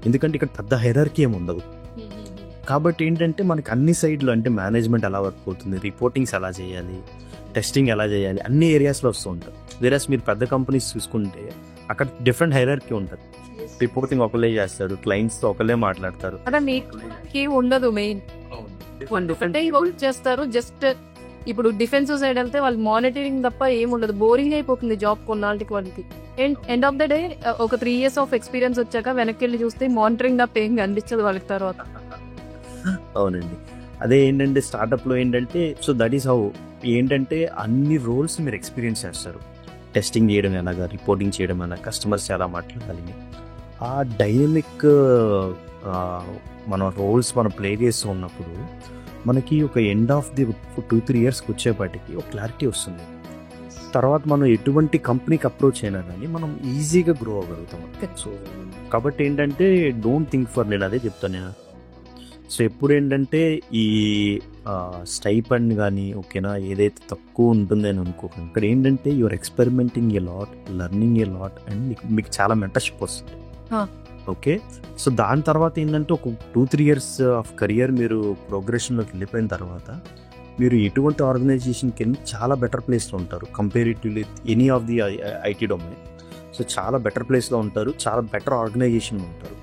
ఎందుకంటే ఇక్కడ పెద్ద హైరార్కీ ఏమి ఉండదు కాబట్టి ఏంటంటే మనకి అన్ని సైడ్లు అంటే మేనేజ్మెంట్ ఎలా వర్క్ అవుతుంది, రిపోర్టింగ్స్ ఎలా చేయాలి, టెస్టింగ్ ఎలా చేయాలి, అన్ని ఏరియాస్లో వస్తూ ఉంటారు. వేరేస్ మీరు పెద్ద కంపెనీస్ చూసుకుంటే అక్కడ డిఫరెంట్ హైరార్కీ ఉంటుంది. రిపోర్టింగ్ ఒకళ్ళే చేస్తారు, క్లయింట్స్తో ఒకళ్ళే మాట్లాడతారు, అక్కడ మీకు ఉండదు. మెయిన్ చేస్తారు. జస్ట్ ఇప్పుడు డిఫెన్స్ సైడ్ వెళ్తే వాళ్ళు మానిటరింగ్ తప్ప ఏమి ఉండదు. బోరింగ్ అయిపోతుంది జాబ్ కొన్నాళ్ళకి వాళ్ళకి. ఎండ్ ఆఫ్ ద డే ఒక 3 years ఆఫ్ ఎక్స్పీరియన్స్ వచ్చాక వెనక్కి వెళ్ళి చూస్తే మానిటరింగ్ తప్ప ఏం కనిపించదు వాళ్ళకి తర్వాత. అవునండి, అదే ఏంటంటే స్టార్టప్లో ఏంటంటే సో దట్ ఈస్ హౌ ఏంటంటే అన్ని రోల్స్ మీరు ఎక్స్పీరియన్స్ చేస్తారు. టెస్టింగ్ చేయడం ఎలాగా, రిపోర్టింగ్ చేయడం ఎలా, కస్టమర్స్ ఎలా మాట్లాడాలి, ఆ డైనమిక్ మన రోల్స్ మనం ప్లే చేస్తూ ఉన్నప్పుడు మనకి ఒక ఎండ్ ఆఫ్ ది 2-3 yearsకి వచ్చేపాటికి ఒక క్లారిటీ వస్తుంది. తర్వాత మనం ఎటువంటి కంపెనీకి అప్రోచ్ అయినా కానీ మనం ఈజీగా గ్రో అవ్వగలుగుతాం. సో కాబట్టి ఏంటంటే డోంట్ థింక్ ఫర్, నేను అదే చెప్తాను. సో ఎప్పుడు ఏంటంటే ఈ స్టైపెండ్ కానీ ఓకేనా ఏదైతే తక్కువ ఉంటుందని అనుకోకండి. ఇక్కడ ఏంటంటే your experimenting a lot, learning a lot and మీకు చాలా మెంటర్షిప్ వస్తుంది. ఓకే, సో దాని తర్వాత ఏంటంటే ఒక 2-3 years ఆఫ్ కెరియర్ మీరు ప్రోగ్రెషన్లోకి వెళ్ళిపోయిన తర్వాత మీరు ఎటువంటి ఆర్గనైజేషన్కి వెళ్ళి చాలా బెటర్ ప్లేస్లో ఉంటారు comparatively any of the IT domain. So చాలా బెటర్ ప్లేస్లో ఉంటారు, చాలా బెటర్ ఆర్గనైజేషన్లో ఉంటారు.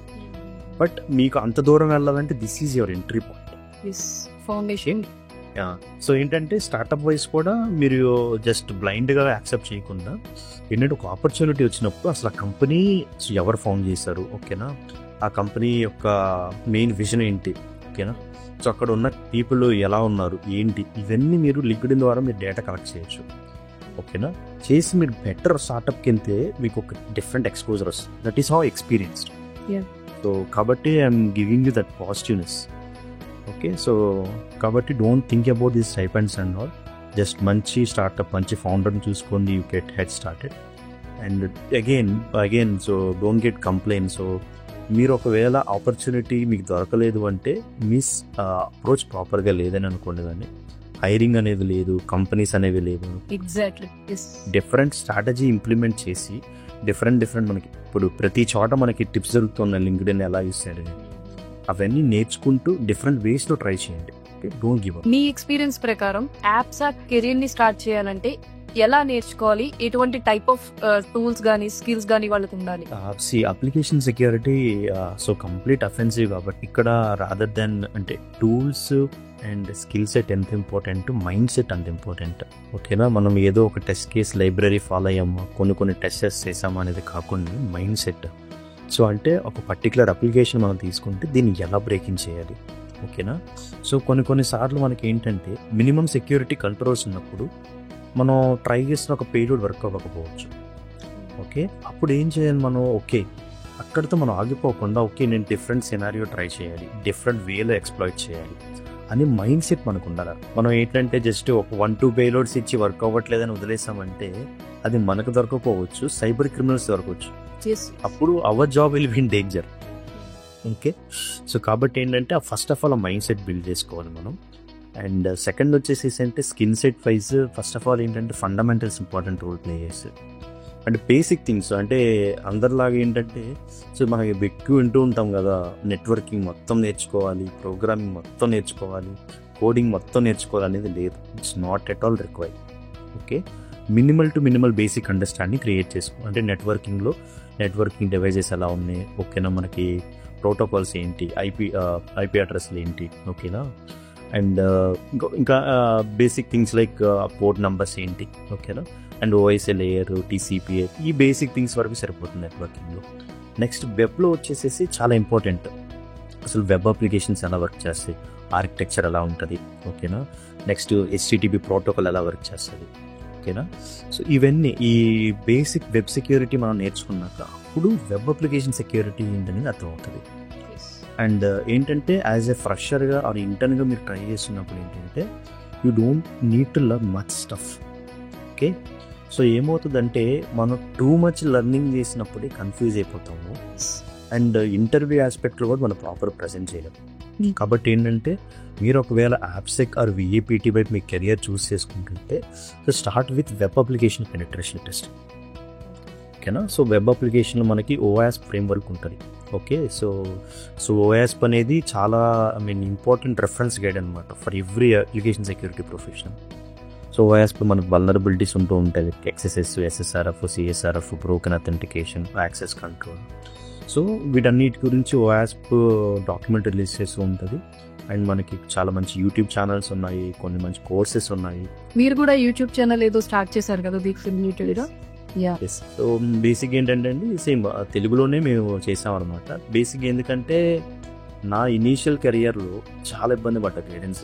బట్ మీకు అంత దూరం వెళ్ళాలంటే this is your entry point, foundation. So ఏంటంటే స్టార్టప్ వైజ్ కూడా మీరు జస్ట్ బ్లైండ్గా యాక్సెప్ట్ చేయకుండా ఏంటంటే ఒక ఆపర్చునిటీ వచ్చినప్పుడు అసలు ఆ కంపెనీ ఎవరు ఫౌండ్ చేశారు, ఓకేనా, ఆ కంపెనీ యొక్క మెయిన్ విజన్ ఏంటి, ఓకేనా, సో అక్కడ ఉన్న పీపుల్ ఎలా ఉన్నారు ఏంటి, ఇవన్నీ మీరు లింక్డ్ఇన్ ద్వారా మీరు డేటా కలెక్ట్ చేయొచ్చు. ఓకేనా, చేసి మీరు బెటర్ స్టార్టప్కి వెళ్తే మీకు ఒక డిఫరెంట్ ఎక్స్పోజర్ వస్తుంది. That is how experienced. So కాబట్టి I'm giving you that positiveness. Okay, so కాబట్టి don't think about this stipends and all. Just మంచి స్టార్టప్, మంచి ఫౌండర్ని చూసుకొని you get head started. And again so don't get complaint. So మీరు ఒకవేళ opportunity మీకు దొరకలేదు అంటే మీ అప్రోచ్ ప్రాపర్గా లేదని అనుకోండి. కానీ హైరింగ్ అనేది లేదు, కంపెనీస్ అనేవి లేవు. ఎగ్జాక్ట్లీ. డిఫరెంట్ స్ట్రాటజీ ఇంప్లిమెంట్ చేసి డిఫరెంట్ మనకి ఇప్పుడు ప్రతి చోట మనకి టిప్స్ దొరుకుతున్నాయి, లింక్డ్ఇన్ ఎలా యూస్ చేయాలి అవన్నీ నేర్చుకుంటూ డిఫరెంట్ వేస్లో ట్రై చేయండి. Okay, don't give up. Me experience ప్రకారం యాప్సాక్ కెరీర్ ని స్టార్ట్ చేయాలంటే ఎలా నేర్చుకోవాలి, ఎటువంటి టైప్ ఆఫ్ టూల్స్ కానీ స్కిల్స్ కానీ వాళ్ళకి ఉండాలి? Application security so complete offensive కాబట్టి ఇక్కడ రాదర్ దెన్ అంటే టూల్స్ అండ్ స్కిల్ సెట్ ఎంత ఇంపార్టెంట్, మైండ్ సెట్ అంత ఇంపార్టెంట్. ఓకేనా, మనం ఏదో ఒక టెస్ట్ కేస్ లైబ్రరీ ఫాలో అయ్యామా, కొన్ని టెస్టెస్ చేసామా అనేది కాకుండా మైండ్ సెట్. సో అంటే ఒక పర్టికులర్ అప్లికేషన్ మనం తీసుకుంటే దీన్ని ఎలా బ్రేకింగ్ చేయాలి. ఓకేనా, సో కొన్నిసార్లు మనకి ఏంటంటే మినిమం సెక్యూరిటీ కంట్రోల్స్ ఉన్నప్పుడు మనం ట్రై చేసిన ఒక పేలోడ్ వర్క్ అవ్వకపోవచ్చు. ఓకే, అప్పుడు ఏం చేయాలి మనం? ఓకే, అక్కడితో మనం ఆగిపోకుండా ఓకే నేను డిఫరెంట్ సినారియో ట్రై చేయాలి, డిఫరెంట్ వేలో ఎక్స్ప్లాయిట్ చేయాలి అని మైండ్ సెట్ మనకు ఉండాలి. మనం ఏంటంటే జస్ట్ ఒక 1-2 పేలోడ్స్ ఇచ్చి వర్క్ అవ్వట్లేదని వదిలేసామంటే అది మనకు దొరకపోవచ్చు, సైబర్ క్రిమినల్స్ దొరకవచ్చు. అప్పుడు our job will be in danger. Okay, so కాబట్టి ఏంటంటే ఫస్ట్ ఆఫ్ ఆల్ ఆ మైండ్ సెట్ బిల్డ్ చేసుకోవాలి మనం. అండ్ సెకండ్ వచ్చేసి అంటే skill set wise first of all ఏంటంటే ఫండమెంటల్స్ ఇంపార్టెంట్ రోల్ ప్లే చేస్తారు. అంటే బేసిక్ థింగ్స్ అంటే అందరిలాగా ఏంటంటే సో మనకి ఎక్కువ వింటూ ఉంటాం కదా, నెట్వర్కింగ్ మొత్తం నేర్చుకోవాలి, ప్రోగ్రామింగ్ మొత్తం నేర్చుకోవాలి, కోడింగ్ మొత్తం నేర్చుకోవాలి అనేది లేదు. It's not at all required. Okay, minimal to minimal basic understanding create చేసుకో. అంటే నెట్వర్కింగ్ డివైజెస్ ఎలా ఉన్నాయి, ఓకేనా, మనకి ప్రోటోకాల్స్ ఏంటి, ఐపీ అడ్రస్లు ఏంటి, ఓకేనా, అండ్ ఇంకా basic things like port numbers ఏంటి, ఓకేనా, అండ్ ఓఎస్ఏ లేయర్, టీసీపీఏ, ఈ బేసిక్ థింగ్స్ వరకు సరిపోతుంది నెట్వర్కింగ్లో. నెక్స్ట్ వెబ్లో వచ్చేసేసి చాలా ఇంపార్టెంట్, అసలు వెబ్ అప్లికేషన్స్ ఎలా వర్క్ చేస్తాయి, ఆర్కిటెక్చర్ ఎలా ఉంటుంది, ఓకేనా, నెక్స్ట్ HTTP ప్రోటోకాల్ ఎలా వర్క్ చేస్తుంది, ఓకేనా. సో ఇవన్నీ ఈ బేసిక్ వెబ్ సెక్యూరిటీ మనం నేర్చుకున్నాక అప్పుడు వెబ్ అప్లికేషన్ సెక్యూరిటీ ఏంటనేది అర్థమవుతుంది. అండ్ ఏంటంటే యాజ్ ఎ ఫ్రెషర్గా ఆర్ ఇంటర్న్గా మీరు ట్రై చేస్తున్నప్పుడు ఏంటంటే you don't need to learn much stuff. Okay, so ఏమవుతుందంటే మనం టూ మచ్ లెర్నింగ్ చేసినప్పుడే కన్ఫ్యూజ్ అయిపోతాము అండ్ ఇంటర్వ్యూ ఆస్పెక్ట్లో కూడా మనం ప్రాపర్ ప్రజెంట్ చేయలేము. కాబట్టి ఏంటంటే మీరు ఒకవేళ యాప్సెక్ ఆర్ VAPT వైపు మీ కెరియర్ చూస్ చేసుకుంటుంటే so start with web application penetration test. ఓకేనా, సో వెబ్ అప్లికేషన్లో మనకి OWASP ఫ్రేమ్వర్క్ ఉంటుంది. ఓకే, సో OWASP అనేది చాలా ఇంపార్టెంట్ రెఫరెన్స్ గైడ్ అనమాట for every application security professional. So OWASP మనకు వల్నరబిలిటీస్ ఉంటూ ఉంటాయి, XSS, SSRF, CSRF, broken authentication, access control. So వీటన్నిటి గురించి OWASP డాక్యుమెంట్ రిలీజ్ చేస్తూ ఉంటుంది. అండ్ మనకి చాలా మంచి యూట్యూబ్ ఛానల్స్ ఉన్నాయి, కొన్ని మంచి కోర్సెస్ ఉన్నాయి. మీరు కూడా యూట్యూబ్ ఛానల్ ఏదో స్టార్ట్ చేశారు కదా యూట్యూబ్లో? సో బేసిక్ ఏంటంటే అండి సేమ్ తెలుగులోనే మేము చేసామన్నమాట. బేసిక్ ఎందుకంటే నా ఇనీషియల్ కెరియర్లో చాలా ఇబ్బంది పడ్డా గైడెన్స్.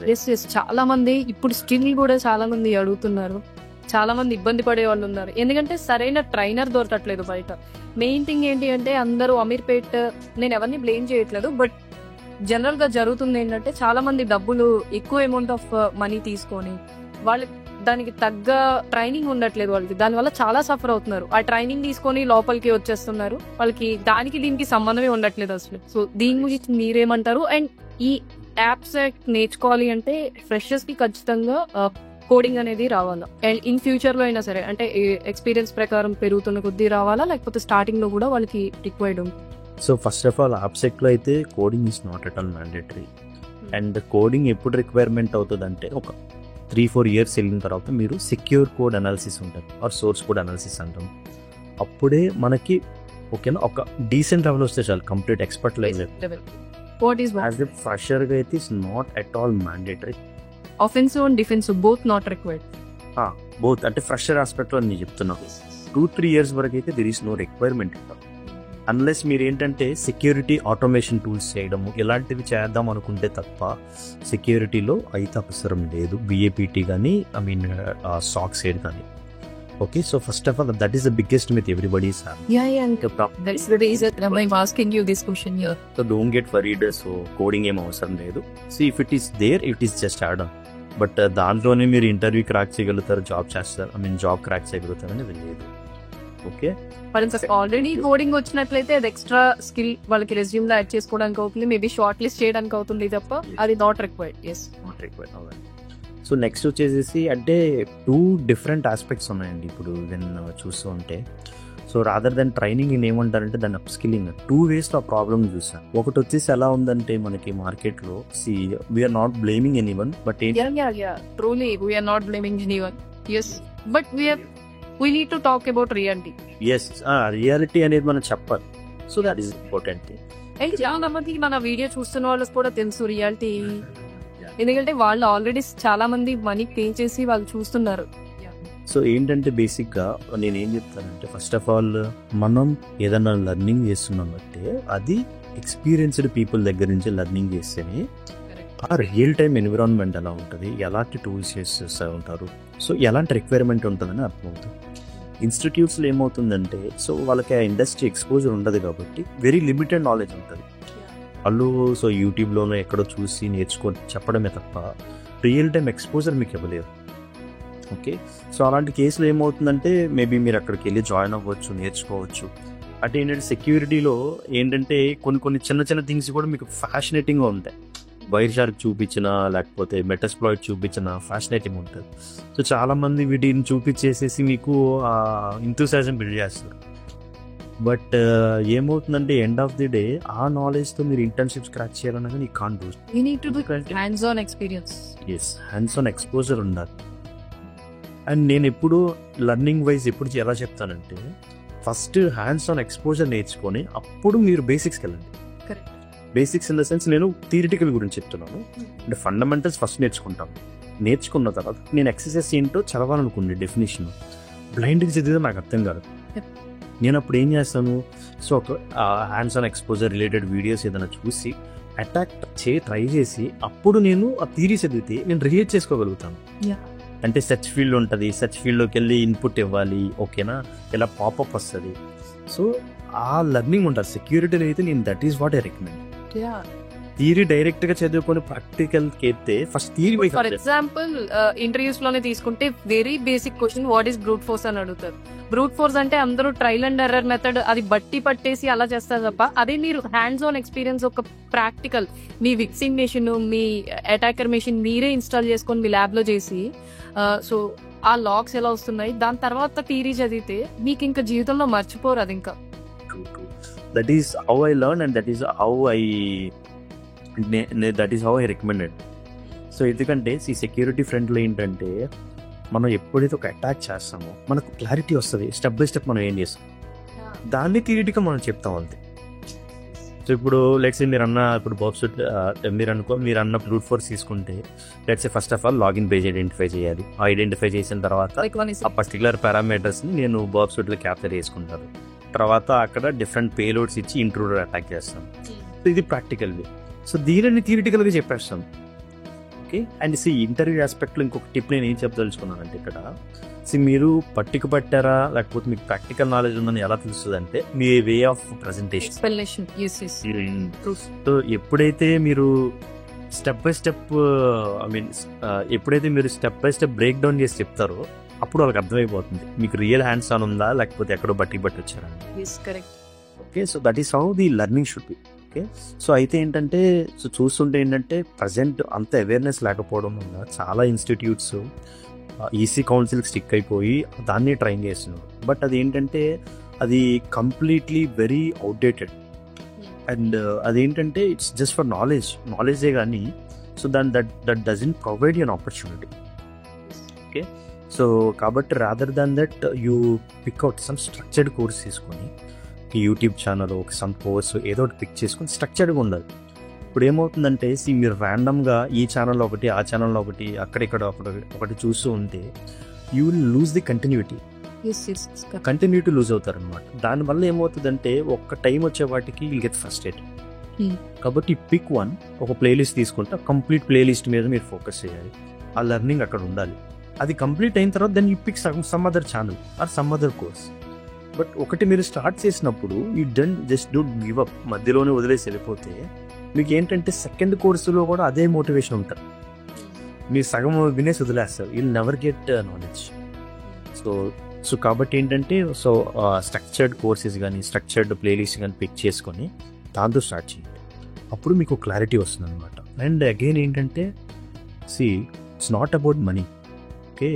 చాలా మంది ఇప్పుడు స్టిల్ కూడా చాలా మంది అడుగుతున్నారు, చాలా మంది ఇబ్బంది పడే వాళ్ళు ఉన్నారు, ఎందుకంటే సరైన ట్రైనర్ దొరకట్లేదు బయట. మెయిన్ థింగ్ ఏంటి అంటే అందరూ అమీర్పేట్, నేను ఎవరిని బ్లేమ్ చేయట్లేదు, బట్ జనరల్ గా జరుగుతుంది ఏంటంటే చాలా మంది డబ్బులు ఎక్కువ అమౌంట్ ఆఫ్ మనీ తీసుకొని వాళ్ళకి దానికి తగ్గ ట్రైనింగ్ ఉండట్లేదు వాళ్ళకి, దానివల్ల చాలా సఫర్ అవుతున్నారు. ఆ ట్రైనింగ్ తీసుకొని లోపలికి వచ్చేస్తున్నారు, వాళ్ళకి దానికి దీనికి సంబంధమే ఉండట్లేదు అసలు. సో దీని గురించి మీరేమంటారు? అండ్ ఈ యాప్స్ నేర్చుకోవాలి అంటే ఫ్రెషర్స్ కి ఖచ్చితంగా కోడింగ్ అనేది రావాలా? అండ్ ఇన్ ఫ్యూచర్ లో అయినా సరే అంటే ఎక్స్పీరియన్స్ ప్రకారం పెరుగుతున్న కొద్దీ రావాలా, లేకపోతే స్టార్టింగ్ లో కూడా వాళ్ళకి రిక్వైర్డ్ ఉంది? సో ఫస్ట్ ఆఫ్ ఆల్ యాప్సెక్లో అయితే coding is not at all mandatory. And coding ఎప్పుడు రిక్వైర్మెంట్ అవుతుంది అంటే ఒక 3-4 years వెళ్ళిన తర్వాత మీరు సెక్యూర్ కోడ్ అనాలిసిస్ ఉంటుంది ఆర్ సోర్స్ కోడ్ అనాలిసిస్ అంటాం. అప్పుడే మనకి ఓకేనా ఒక డీసెంట్ లెవెల్ వస్తే చాలు, complete expert level. As a ఫ్రెషర్గా అయితే it's not at all mandatory. Offensive and defensive both not required. Both అంటే ఫ్రెషర్ ఆస్పెక్ట్లో నేను చెప్తున్నాను. 2-3 years వరకు అయితే there is no requirement. Unless మీరు ఏంటంటే సెక్యూరిటీ ఆటోమేషన్ టూల్స్ చేయడము ఇలాంటివి చేద్దాం అనుకుంటే తప్ప సెక్యూరిటీలో అయితే అవసరం లేదు, VAPT కానీ SOC సైడ్ కానీ. Okay, so first of all that is the biggest myth everybody is having. That's the reason I'm asking you this question here. So don't get worried. So coding ఏం అవసరం లేదు. See, if it is there, it is just add on. But దాంట్లోనే మీరు interview crack చేయగలుగుతారు, job చేస్తారు, job crack చేయగలుగుతారు అనేది లేదు. ఓకే, ఆల్రెడీ కోడింగ్ వచ్చినట్లయితే అది ఎక్స్ట్రా స్కిల్ వాళ్ళకి రెజ్యూమ్ లో యాడ్ చేసుకోవడానికి అవుతుంది, మేబీ షార్ట్ లిస్ట్ చేయడానికి అవుతుంది తప్ప అది not required. Not required. So next వచ్చేసేసి అంటే 2 డిఫరెంట్ ఆస్పెక్ట్స్ ఉన్నాయండి ఇప్పుడు చూస్తూ ఉంటే. సో రాదర్ దెన్ ట్రైనింగ్ నేను ఏమంటారంటే దాన్ని అప్స్కిల్లింగ్ 2 వేస్లో ఆ ప్రాబ్లమ్ చూసాను. ఒకటి వచ్చేసి ఎలా ఉందంటే మనకి మార్కెట్లో we are not blaming anyone but truly we are not blaming anyone. Yes but we need to talk about reality. Yes reality అనేది మనం చెప్పాలి. So that is important. And చాలా మందికి మన వీడియో చూస్తున్న వాళ్ళకి కూడా తెలుసు రియాలిటీ, ఎందుకంటే వాళ్ళు ఆల్రెడీ చాలా మంది మనీ పే చేసి వాళ్ళు చూస్తున్నారు. సో ఏంటంటే బేసిక్గా నేను ఏం చెప్తానంటే ఫస్ట్ ఆఫ్ ఆల్ మనం ఏదైనా లెర్నింగ్ చేస్తున్నాం అంటే అది ఎక్స్పీరియన్స్డ్ పీపుల్ దగ్గర నుంచి లెర్నింగ్ చేస్తేనే ఆ రియల్ టైమ్ ఎన్విరాన్మెంట్ ఎలా ఉంటుంది, ఎలాంటి టూల్స్ చేస్తూ ఉంటారు, సో ఎలాంటి రిక్వైర్మెంట్ ఉంటుందని అర్థమవుతుంది. ఇన్స్టిట్యూట్స్లో ఏమవుతుందంటే సో వాళ్ళకి ఆ ఇండస్ట్రీ ఎక్స్పోజర్ ఉండదు కాబట్టి వెరీ లిమిటెడ్ నాలెడ్జ్ ఉంటుంది. వాళ్ళు సో యూట్యూబ్లోనో ఎక్కడో చూసి నేర్చుకొని చెప్పడమే తప్ప రియల్ టైం ఎక్స్పోజర్ మీకు ఇవ్వలేదు. ఓకే, సో అలాంటి కేసులో ఏమవుతుందంటే మేబీ మీరు అక్కడికి వెళ్ళి జాయిన్ అవ్వచ్చు, నేర్చుకోవచ్చు. అంటే ఏంటంటే సెక్యూరిటీలో ఏంటంటే కొన్ని చిన్న చిన్న థింగ్స్ కూడా మీకు ఫ్యాషనేటింగ్గా ఉంటాయి. వైర్ షార్క్ చూపించిన లేకపోతే మెటాస్ప్లాయిడ్ చూపించిన ఫ్యాషనేటింగ్ ఉంటుంది. సో చాలామంది వీటిని చూపించేసేసి మీకు ఎంతూసియాజం బిల్డ్ చేస్తారు. బట్ ఏమవుతుందంటే ఎండ్ ఆఫ్ ది డే ఆ నాలెడ్జ్తో మీరు ఇంటర్న్షిప్ స్క్రాచ్ చేయాలన్నా కానీ can do. You need to do hands on experience. Yes, hands on exposure ఉండాలి. అండ్ నేను ఎప్పుడు లర్నింగ్ వైజ్ ఎప్పుడు ఎలా చెప్తానంటే ఫస్ట్ హ్యాండ్స్ ఆన్ ఎక్స్పోజర్ నేర్చుకొని అప్పుడు మీరు బేసిక్స్కి వెళ్ళండి. బేసిక్స్ ఇన్ ద సెన్స్ నేను థియరిటికల్ గురించి చెప్తున్నాను. అంటే ఫండమెంటల్స్ ఫస్ట్ నేర్చుకుంటాను. నేర్చుకున్న తర్వాత నేను ఎక్సర్సైజ్ ఏంటో చదవాలనుకుంది డెఫినేషన్. బ్లైండ్గా చదివితే నాకు అర్థం కాదు. నేను అప్పుడు ఏం చేస్తాను, సో ఒక hands on exposure related videos ఏదైనా చూసి అటాక్ ట్రై చేసి అప్పుడు నేను ఆ థియరీ చదివితే నేను రిలేట్ చేసుకోగలుగుతాను. అంటే సెర్చ్ ఫీల్డ్ ఉంటుంది, సెర్చ్ ఫీల్డ్లోకి వెళ్ళి ఇన్పుట్ ఇవ్వాలి, ఓకేనా, ఇలా పాపప్ వస్తుంది. సో ఆ లర్నింగ్ ఉంటుంది. సెక్యూరిటీలో అయితే నేను that is what I recommend. Theory direct గా చదువుకొని ప్రాక్టికల్ కెత్తే first theory. For example interviews లోనే తీసుకుంటే very basic question what is brute force అని అడుగుతారు. బ్రూట్ ఫోర్స్ అంటే అందరూ ట్రయల్ అండ్ ఎర్రర్ మెథడ్ అది బట్టి పట్టేసి అలా చేస్తారు తప్ప అదే మీరు హ్యాండ్స్ ఆన్ ఎక్స్పీరియన్స్ ఒక ప్రాక్టికల్ మీ విక్సింగ్ మెషిన్ మీ అటాకర్ మెషిన్ మీరే ఇన్స్టాల్ చేసుకొని మీ ల్యాబ్ లో చేసి సో ఆ లాక్స్ ఎలా వస్తున్నాయి దాని తర్వాత థియరీ చదివితే మీకు ఇంకా జీవితంలో మర్చిపోరు అది. ఇంకా that is how I learned and that is how I recommended. So ఎందుకంటే ఈ సెక్యూరిటీ ఫ్రంట్లో ఏంటంటే మనం ఎప్పుడైతే ఒక అటాక్ చేస్తామో మనకు క్లారిటీ వస్తుంది, స్టెప్ బై స్టెప్ మనం ఏం చేస్తాం దాన్ని థియరిటిగా మనం చెప్తాం అంతే. సో ఇప్పుడు లెట్స్ మీరు బాబ్సూట్ మీరు అన్న బ్రూట్ ఫోర్స్ తీసుకుంటే let's first of all login page identify చేయాలి. ఐడెంటిఫై చేసిన తర్వాత ఆ పర్టికులర్ పారామీటర్స్ని నేను బాబ్సూట్లో క్యాప్చర్ చేసుకుంటాను. తర్వాత అక్కడ డిఫరెంట్ పేలోడ్స్ ఇచ్చి ఇంట్రూడర్ అటాక్ చేస్తాం. సో ఇది ప్రాక్టికల్ వే. సో దీనిని థియరిటికల్గా చెప్పేస్తాం. ఓకే, అండ్ ఇంటర్వ్యూ ఆస్పెక్ట్లో ఇంకొక టిప్ నేను ఏం చెప్పదలుచుకున్నానంటే ఇక్కడ మీరు పట్టారా లేకపోతే మీకు ప్రాక్టికల్ నాలెడ్జ్ ఉందని ఎలా తెలుస్తుంది అంటే మీ వే ఆఫ్ ప్రజెంటేషన్. సో ఎప్పుడైతే మీరు step by step break down చేసి చెప్తారో అప్పుడు వాళ్ళకి అర్థమైపోతుంది మీకు రియల్ హ్యాండ్స్ ఆన్ ఉందా లేకపోతే ఎక్కడో బట్టి వచ్చారని. Okay, so that is how the learning should be. Okay, so అయితే ఏంటంటే సో చూస్తుంటే ఏంటంటే ప్రజెంట్ అంత అవేర్నెస్ లేకపోవడం వల్ల చాలా ఇన్స్టిట్యూట్స్ ఈసీ కౌన్సిల్కి స్టిక్ అయిపోయి దాన్ని ట్రైన్ చేస్తున్నారు. బట్ అది ఏంటంటే అది కంప్లీట్లీ వెరీ అవుట్డేటెడ్. అండ్ అదేంటంటే ఇట్స్ జస్ట్ ఫర్ నాలెడ్జే కానీ so that doesn't provide you an opportunity. Okay, so కాబట్టి rather than that you pick out some structured course తీసుకొని యూట్యూబ్ ఛానల్ ఒక సమ్ కోర్స్ ఏదో ఒకటి పిక్ చేసుకొని స్ట్రక్చర్డ్గా ఉండాలి. ఇప్పుడు ఏమవుతుందంటే మీరు ర్యాండమ్గా ఈ ఛానల్లో ఒకటి ఆ ఛానల్లో ఒకటి అక్కడిక్కడ ఒకటి చూస్తూ ఉంటే you will lose the continuity lose అవుతారనమాట. దానివల్ల ఏమవుతుందంటే ఒక్క టైం వచ్చే వాటికి విల్ గెట్ ఫ్రస్ట్రేటెడ్. కాబట్టి పిక్ వన్, ఒక ప్లేలిస్ట్ తీసుకుంటే కంప్లీట్ ప్లేలిస్ట్ మీద మీరు ఫోకస్ చేయాలి. ఆ లెర్నింగ్ అక్కడ ఉండాలి. అది కంప్లీట్ అయిన తర్వాత then you pick some other channel or some other course. But ఒకటి మీరు స్టార్ట్ చేసినప్పుడు you just don't give up, మధ్యలోనే వదిలేసి వెళ్ళిపోతే మీకు ఏంటంటే సెకండ్ కోర్సులో కూడా అదే మోటివేషన్ ఉంటుంది. మీరు సగం వినేసి వదిలేస్తారు, will never get knowledge. So కాబట్టి ఏంటంటే స్ట్రక్చర్డ్ కోర్సెస్ కానీ స్ట్రక్చర్డ్ ప్లేలిస్ట్ కానీ పిక్ చేసుకొని దాంతో స్టార్ట్ చేయండి. అప్పుడు మీకు క్లారిటీ వస్తుంది అనమాట. అండ్ అగైన్ ఏంటంటే it's not about money. Okay,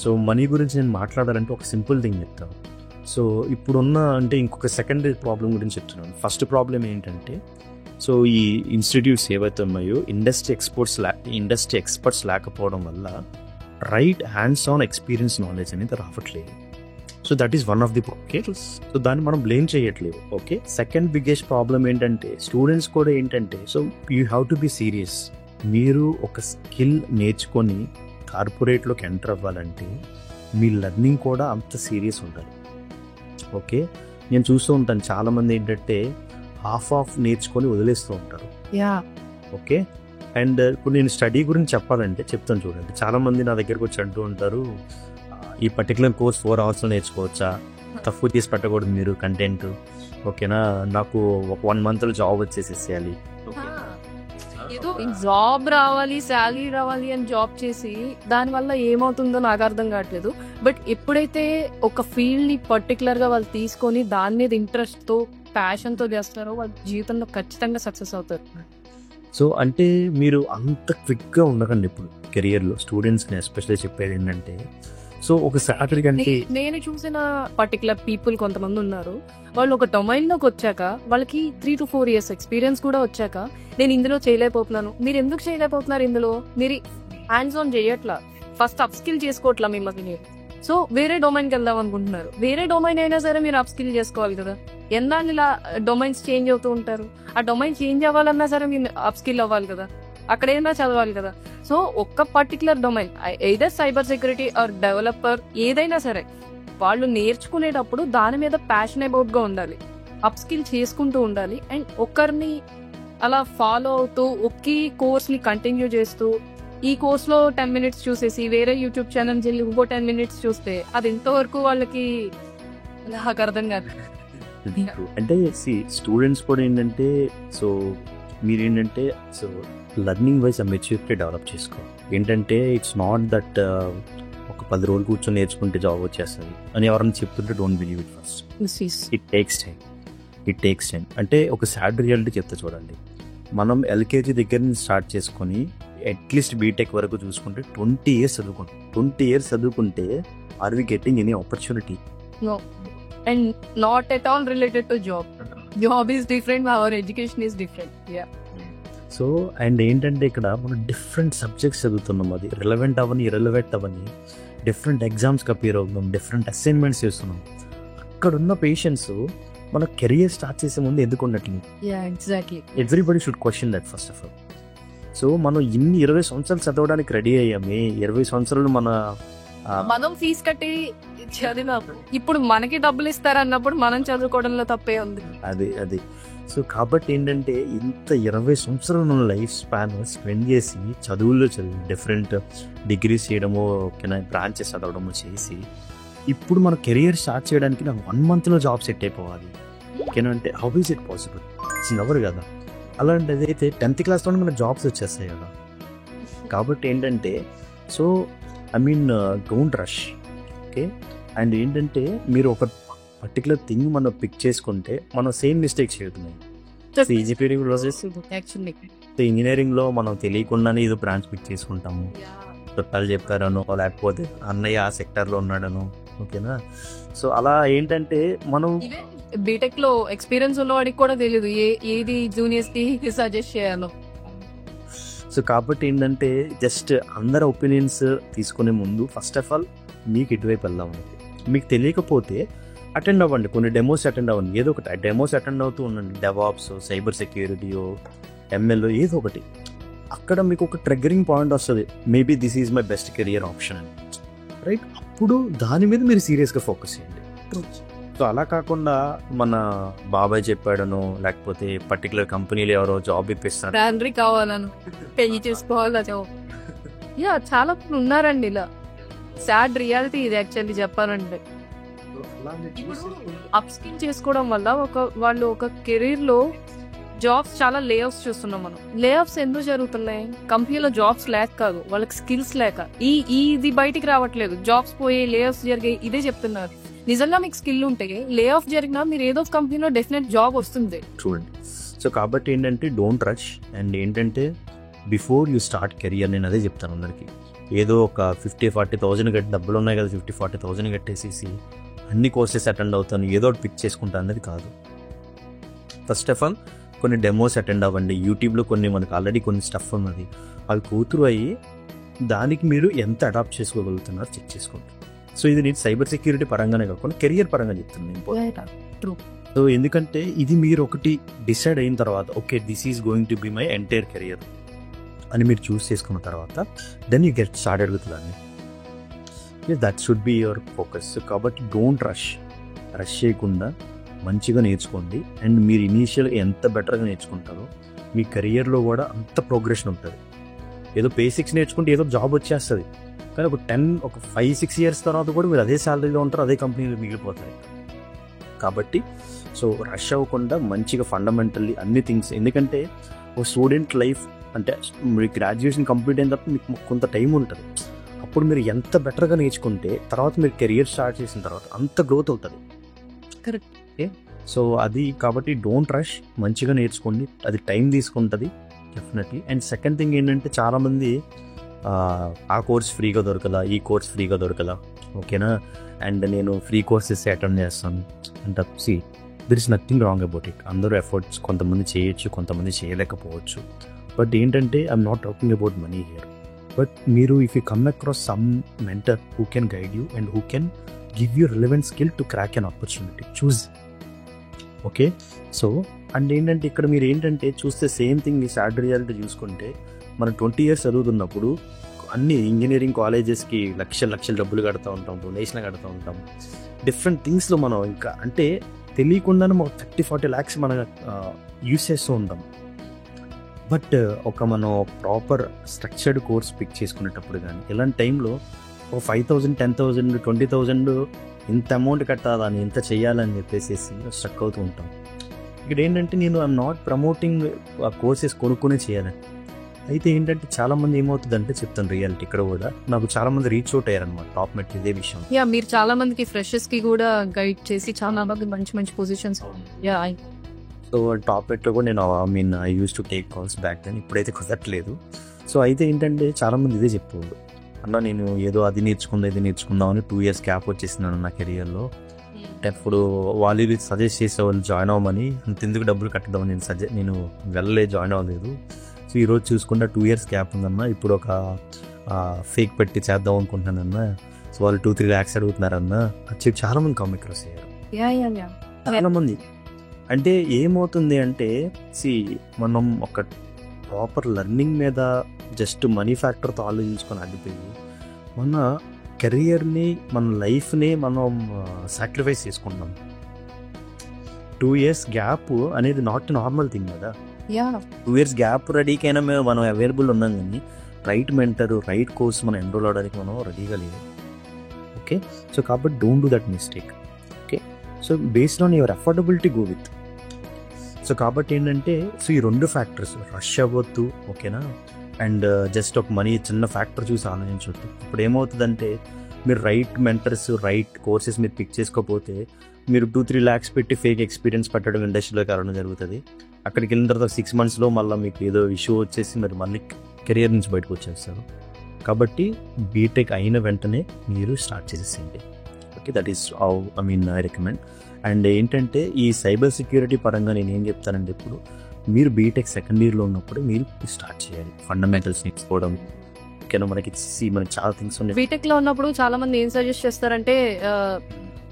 so money గురించి నేను మాట్లాడాలంటే ఒక సింపుల్ థింగ్ చెప్తాను. సో ఇప్పుడున్న అంటే ఇంకొక సెకండరీ ప్రాబ్లం గురించి చెప్తున్నాను. ఫస్ట్ ప్రాబ్లం ఏంటంటే, సో ఈ ఇన్స్టిట్యూట్స్ ఏవైతే ఉన్నాయో ఇండస్ట్రీ ఎక్స్పర్ట్స్ లేకపోవడం వల్ల right hands on experience knowledge అనేది రావట్లేదు. So that is one of the cases. So దాన్ని మనం బ్లేమ్ చేయట్లేదు. ఓకే, సెకండ్ బిగ్గెస్ట్ ప్రాబ్లం ఏంటంటే స్టూడెంట్స్ కూడా ఏంటంటే, so you have to be serious. మీరు ఒక స్కిల్ నేర్చుకొని కార్పొరేట్లోకి ఎంటర్ అవ్వాలంటే మీ లెర్నింగ్ కూడా అంత సీరియస్ ఉండాలి. ఓకే, నేను చూస్తూ ఉంటాను చాలామంది ఏంటంటే హాఫ్ నేర్చుకొని వదిలేస్తూ ఉంటారు. ఓకే, అండ్ ఇప్పుడు నేను స్టడీ గురించి చెప్పాలంటే చెప్తాను చూడండి. చాలామంది నా దగ్గరకు వచ్చి అంటూ ఉంటారు, ఈ పర్టికులర్ కోర్స్ 4 hours నేర్చుకోవచ్చా, తక్కువ తీసి పెట్టకూడదు మీరు కంటెంట్, ఓకేనా, నాకు ఒక 1 month జాబ్ వచ్చేసేయాలి. ఏదో జాబ్ రావాలి, శాలరీ రావాలి అని జాబ్ చేసి దానివల్ల ఏమవుతుందో నాకు అర్థం కావట్లేదు. బట్ ఎప్పుడైతే ఒక ఫీల్డ్ ని పర్టికులర్ గా వాళ్ళు తీసుకొని దాని మీద ఇంట్రెస్ట్ తో ప్యాషన్ తో చేస్తారో వాళ్ళ జీవితంలో ఖచ్చితంగా సక్సెస్ అవుతారు. సో అంటే మీరు అంత క్విక్గా ఉండకండి ఇప్పుడు కెరియర్లో. స్టూడెంట్స్ని ఎస్పెషల్లీ చెప్పేది ఏంటంటే, సో ఒక సాటర్డే కంటే నేను చూసిన పర్టికులర్ పీపుల్ కొంతమంది ఉన్నారు, వాళ్ళు ఒక డొమైన్ లోకి వచ్చాక వాళ్ళకి 3 to 4 years ఎక్స్పీరియన్స్ కూడా వచ్చాక నేను ఇందులో చేయలేకపోతున్నాను. మీరు ఎందుకు చేయలేకపోతున్నారు? ఇందులో మీరు హ్యాండ్స్ ఆన్ చేయట్లా, ఫస్ట్ అప్ స్కిల్ చేసుకోవట్లా మిమ్మల్ని మీరు. సో వేరే డొమైన్కి వెళ్దాం అనుకుంటున్నారు. వేరే డొమైన్ అయినా సరే మీరు అప్ స్కిల్ చేసుకోవాలి కదా. ఎన్నాళ్ళు ఇలా డొమైన్స్ చేంజ్ అవుతూ ఉంటారు? ఆ డొమైన్ చేంజ్ అవ్వాలన్నా సరే మీరు అప్ స్కిల్ అవ్వాలి కదా, అక్కడైనా చదవాలి కదా. సో ఒక్క particular domain, either cyber security or developer, ఏదైనా సరే వాళ్ళు నేర్చుకునేటప్పుడు దాని మీద ప్యాషన్ అబౌట్ గా ఉండాలి, అప్ స్కిల్ చేసుకుంటూ ఉండాలి. అండ్ ఒకరిని అలా ఫాలో అవుతూ ఒకే కోర్స్ ని కంటిన్యూ చేస్తూ ఈ కోర్స్ లో 10 minutes చూసేసి వేరే యూట్యూబ్ ఛానల్ వెళ్ళి ఇంకో 10 minutes చూస్తే అది ఎంతవరకు వాళ్ళకి నాకు అర్థం కాదు. అంటే స్టూడెంట్స్ కూడా ఏంటంటే, సో మీరేంటంటే సో లర్నింగ్ వైజ్ ఆ మెచ్యూరిటీ డెవలప్ చేసుకో. ఏంటంటే ఇట్స్ నాట్ దట్ ఒక 10 రోజులు కూర్చొని నేర్చుకుంటే జాబ్ వచ్చేస్తుంది అని ఎవరైనా చెప్తుంటే don't believe it. First it takes time. అంటే ఒక సాడ్ రియాలిటీ చెప్తే చూడండి, మనం ఎల్కేజీ దగ్గర నుంచి స్టార్ట్ చేసుకొని అట్లీస్ట్ బీటెక్ వరకు చూసుకుంటే 20 years చదువుకుంటాం. 20 years చదువుకుంటే are we getting any opportunity? No. And not at all related to job. Job is different, our education is different. Yeah. So and ఏంటంటే ఇక్కడ మనం డిఫరెంట్ సబ్జెక్ట్స్ చదువుతున్నాం, అది రిలవెంట్ అవని ఇర్రెలవెంట్ అవని, different ఎగ్జామ్స్కి అపీర్ అవుతున్నాం, different assignments చేస్తున్నాం. అక్కడ ఉన్న పేషెంట్స్ మన కెరియర్ స్టార్ట్ చేసే ముందు ఎందుకు ఉండట్లేదు? Everybody should question that first of all. So మనం ఇన్ని 20 సంవత్సరాలు చదవడానికి రెడీ అయ్యామే, 20 సంవత్సరాలు మనం ఫీజు కట్టి చదివినప్పుడు ఇప్పుడు మనకి డబ్బులు ఇస్తారన్నప్పుడు మనం చదువుకోవడంలో తప్పే ఉంది. అది సో కాబట్టి ఏంటంటే ఇంత 20 సంవత్సరాలు లైఫ్ స్పాన్ స్పెండ్ చేసి చదువుల్లో చదివి డిఫరెంట్ డిగ్రీస్ చేయడమో, బ్రాంచెస్ చదవడమో చేసి ఇప్పుడు మన కెరియర్ స్టార్ట్ చేయడానికి నాకు 1 month జాబ్ సెట్ అయిపోవాలి అంటే హౌ ఈజ్ ఇట్ పాసిబుల్? ఎవరు కదా. అలాంటిది అయితే 10th class మనకు జాబ్స్ వచ్చేస్తాయి కదా. కాబట్టి ఏంటంటే so don't rush. Okay, and ఏంటంటే మీరు ఒక పర్టికులర్ థింగ్ మనం పిక్ చేసుకుంటే మనం సేమ్ మిస్టేక్స్ చేస్తున్నాం. ఇంజనీరింగ్ ప్రాసెస్, ఇంజనీరింగ్లో మనం తెలియకుండానే ఏదో బ్రాంచ్ పిక్ చేసుకుంటాము, చుట్టాలు చెప్పారనో లేకపోతే అన్నయ్య ఆ సెక్టర్లో ఉన్నాడనో. ఓకేనా, సో అలా ఏంటంటే మనం బీటెక్ లో ఎక్స్పీరియన్స్ ఉన్న వాడికి కూడా తెలియదు ఏది జూనియర్స్ కి సజెస్ట్ చేయాలో. సో కాబట్టి ఏంటంటే జస్ట్ అందరి ఒపీనియన్స్ తీసుకునే ముందు ఫస్ట్ ఆఫ్ ఆల్ మీకు ఇటువైపు వెళ్దాం. మీకు తెలియకపోతే అటెండ్ అవ్వండి, కొన్ని డెమోస్ అటెండ్ అవ్వండి, ఏదో ఒకటి డెమోస్ అటెండ్ అవుతూ ఉండండి. డెవాప్స్, సైబర్ సెక్యూరిటీయో, ఎంఎల్, ఏదో ఒకటి. అక్కడ మీకు ఒక ట్రిగ్గరింగ్ పాయింట్ వస్తుంది, maybe this is my best career option అని, రైట్? అప్పుడు దాని మీద మీరు సీరియస్గా ఫోకస్ చేయండి. సో అలా కాకుండా మన బాబాయ్ చెప్పాడనో లేకపోతే పర్టికులర్ కంపెనీలో ఎవరో జాబ్ ఇప్పిస్తారు శాలరీ కావాలను పెళ్లి చేసుకోవాలా చాలా ఉన్నారండి ఇలా. సాడ్ రియాలిటీ ఇది యాక్చువల్లీ చెప్పాలంటే. అప్ స్కిల్ చేసుకోవడం వల్ల వాళ్ళు ఒక కెరీర్ లో జాబ్స్ చాలా లే ఆఫ్స్ చూస్తున్నాం మనం. లే ఆఫ్స్ ఎందుకు జరుగుతున్నాయి? కంపెనీలో జాబ్స్ లేక కాదు, వాళ్ళకి స్కిల్స్ లేక. ఇది బయటికి రావట్లేదు. జాబ్స్ పోయి లే ఆఫ్స్ జరిగాయి, ఇదే చెప్తున్నారు. నిజంగా మీకు స్కిల్ ఉంటే లే ఆఫ్ జరిగినా మీరు ఏదో కంపెనీలో డెఫినెట్ జాబ్ వస్తుంది. చూడండి, సో కాబట్టి ఏంటంటే డోంట్ రష్. అండ్ ఏంటంటే బిఫోర్ యూ స్టార్ట్ కెరియర్, నేను అదే చెప్తాను అందరికి, ఏదో ఒక 50-40,000 డబ్బులు ఉన్నాయి కదా 50-40,000 కట్టేసేసి అన్ని కోర్సెస్ అటెండ్ అవుతాను, ఏదో ఒకటి పిక్ చేసుకుంటా అనేది కాదు. ఫస్ట్ ఆఫ్ ఆల్ కొన్ని డెమోస్ అటెండ్ అవ్వండి. యూట్యూబ్లో కొన్ని మనకు ఆల్రెడీ కొన్ని స్టఫ్ ఉన్నది, అవి కూతురు అయ్యి దానికి మీరు ఎంత అడాప్ట్ చేసుకోగలుగుతున్నారో చెక్ చేసుకోండి. సో ఇది నేను సైబర్ సెక్యూరిటీ పరంగానే కాకుండా కెరియర్ పరంగా చెప్తున్నాను. సో ఎందుకంటే ఇది మీరు ఒకటి డిసైడ్ అయిన తర్వాత, okay this is going to be my entire career అని మీరు చూస్ చేసుకున్న తర్వాత then you get started with learning. That should be your focus. కాబట్టి డోంట్ రష్ చేయకుండా మంచిగా నేర్చుకోండి. అండ్ మీరు ఇనీషియల్గా ఎంత బెటర్గా నేర్చుకుంటారో మీ కెరియర్లో కూడా అంత ప్రోగ్రెషన్ ఉంటుంది. ఏదో బేసిక్స్ నేర్చుకుంటే ఏదో జాబ్ వచ్చేస్తుంది, కానీ ఒక 5-6 ఇయర్స్ తర్వాత కూడా మీరు అదే శాలరీలో ఉంటారు, అదే కంపెనీలో మిగిలిపోతారు. కాబట్టి సో రష్ అవ్వకుండా మంచిగా ఫండమెంటల్లీ అన్ని థింగ్స్, ఎందుకంటే ఒక స్టూడెంట్ లైఫ్ అంటే మీరు గ్రాడ్యుయేషన్ కంప్లీట్ అయిన తర్వాత మీకు కొంత టైం ఉంటుంది. అప్పుడు మీరు ఎంత బెటర్గా నేర్చుకుంటే తర్వాత మీరు కెరియర్ స్టార్ట్ చేసిన తర్వాత అంత గ్రోత్ అవుతుంది. కరెక్ట్. ఓకే, సో అది కాబట్టి డోంట్ రష్, మంచిగా నేర్చుకోండి, అది టైం తీసుకుంటుంది డెఫినెట్లీ. అండ్ సెకండ్ థింగ్ ఏంటంటే చాలామంది ఆ కోర్స్ ఫ్రీగా దొరకదా, ఈ కోర్స్ ఫ్రీగా దొరకదా, ఓకేనా, అండ్ నేను ఫ్రీ కోర్సెస్ అటెండ్ చేస్తాను అంటే there is nothing wrong about it. అందరూ ఎఫర్ట్స్ కొంతమంది చేయొచ్చు, కొంతమంది చేయలేకపోవచ్చు. బట్ ఏంటంటే I'm not talking about money here. But మీరు if you come across some mentor who can guide you and who can give you relevant skill to crack an opportunity, choose. Okay, so and ఏంటంటే ఇక్కడ మీరు ఏంటంటే చూస్తే same thing ఈ sad reality చూసుకుంటే మనం 20 years చదువుతున్నప్పుడు అన్ని ఇంజనీరింగ్ కాలేజెస్కి లక్షల డబ్బులు కడుతూ ఉంటాం, డొనేషన్ కడుతూ ఉంటాం, డిఫరెంట్ థింగ్స్లో మనం ఇంకా అంటే తెలియకుండానే ఒక 30-40 lakhs మనం యూస్ చేస్తూ ఉంటాం. బట్ ఒక మనం ప్రాపర్ స్ట్రక్చర్డ్ కోర్స్ పిక్ చేసుకునేటప్పుడు కానీ ఇలాంటి టైంలో ఒక 5,000, 10,000, 20,000 ఇంత అమౌంట్ కట్టాలని, ఇంత చేయాలని చెప్పేసి స్ట్రక్ అవుతూ ఉంటాం. ఇక్కడ ఏంటంటే నేను ఐఎమ్ నాట్ ప్రమోటింగ్ ఆ కోర్సెస్ కొనుక్కునే చేయాలని. అయితే ఏంటంటే చాలామంది ఏమవుతుందంటే చెప్తాను రియాలిటీ, ఇక్కడ కూడా నాకు చాలామంది రీచ్ అవుట్ అయ్యారనమాట టాప్ మెట్ ఇదే విషయం. మీరు చాలా మందికి ఫ్రెషర్స్ కి కూడా గైడ్ చేసి చాలా మంది మంచి పొజిషన్స్. సో టాప్ మెట్లో కూడా నేను I use to take calls back then, ఇప్పుడైతే కుదరట్లేదు. సో అయితే ఏంటంటే చాలామంది ఇదే చెప్పేవాళ్ళు, అన్న నేను ఏదో అది నేర్చుకుందామని 2 years గ్యాప్ వచ్చేసినాను నా కెరియర్లో. అప్పుడు వాళ్ళు సజెస్ట్ చేసేవాళ్ళు జాయిన్ అవ్వమని, అంతెందుకు డబ్బులు కట్టదామని నేను జాయిన్ అవ్వలేదు. సో ఈరోజు చూసుకుంటే 2 years గ్యాప్ ఉందన్న, ఇప్పుడు ఒక ఫేక్ పెట్టి చేద్దాం అనుకుంటున్నానన్న. సో వాళ్ళు 2-3 lakhs అడుగుతున్నారన్న అని చెప్పి చాలామంది కామెంట్ క్రాస్ అయ్యారు. చాలామంది అంటే ఏమవుతుంది అంటే మనం ఒక ప్రాపర్ లెర్నింగ్ మీద జస్ట్ మనీ ఫ్యాక్టర్తో ఆలోచించుకొని ఆగిపోయి మన కెరియర్ని, మన లైఫ్ని మనం సాక్రిఫైస్ చేసుకుంటాం. 2 years గ్యాప్ అనేది నాట్ నార్మల్ థింగ్ కదా. 2 years గ్యాప్ రెడీకైనా మనం అవైలబుల్ ఉన్నాం, కానీ రైట్ మెంటర్, రైట్ కోర్స్ మనం ఎన్రోల్ అవడానికి మనం రెడీగా లేదు. ఓకే, సో కాబట్టి don't do that mistake. Okay, so based on your affordability go with. So కాబట్టి ఏంటంటే సో ఈ 2 factors రష్ అవ్వద్దు, ఓకేనా, అండ్ జస్ట్ ఒక మనీ చిన్న ఫ్యాక్టర్ చూసి ఆలోచించవద్దు. ఇప్పుడు ఏమవుతుందంటే మీరు రైట్ మెంటర్స్, రైట్ కోర్సెస్ మీరు పిక్ చేసుకోకపోతే మీరు 2-3 lakhs పెట్టి ఫేక్ ఎక్స్పీరియన్స్ పెట్టడం ఇండస్ట్రీలో కారణం జరుగుతుంది. అక్కడికి వెళ్ళిన తర్వాత 6 monthsలో మళ్ళీ మీకు ఏదో ఇష్యూ వచ్చేసి మీరు మళ్ళీ కెరియర్ నుంచి బయటకు వచ్చేస్తారు. కాబట్టి బీటెక్ అయిన వెంటనే మీరు స్టార్ట్ చేసేసేయండి. Okay, that is I recommend. And ఏంటంటే ఈ సైబర్ సెక్యూరిటీ పరంగా నేను ఏం చెప్తానంటే, ఇప్పుడు మీరు బీటెక్ సెకండ్ ఇయర్లో ఉన్నప్పుడు మీరు స్టార్ట్ చేయాలి ఫండమెంటల్స్ నేర్చుకోవడం. ఓకేనా, మనకి చాలా థింగ్స్ ఉన్నాయి. బీటెక్ లో ఉన్నప్పుడు చాలా మంది ఏం సజెస్ట్ చేస్తారంటే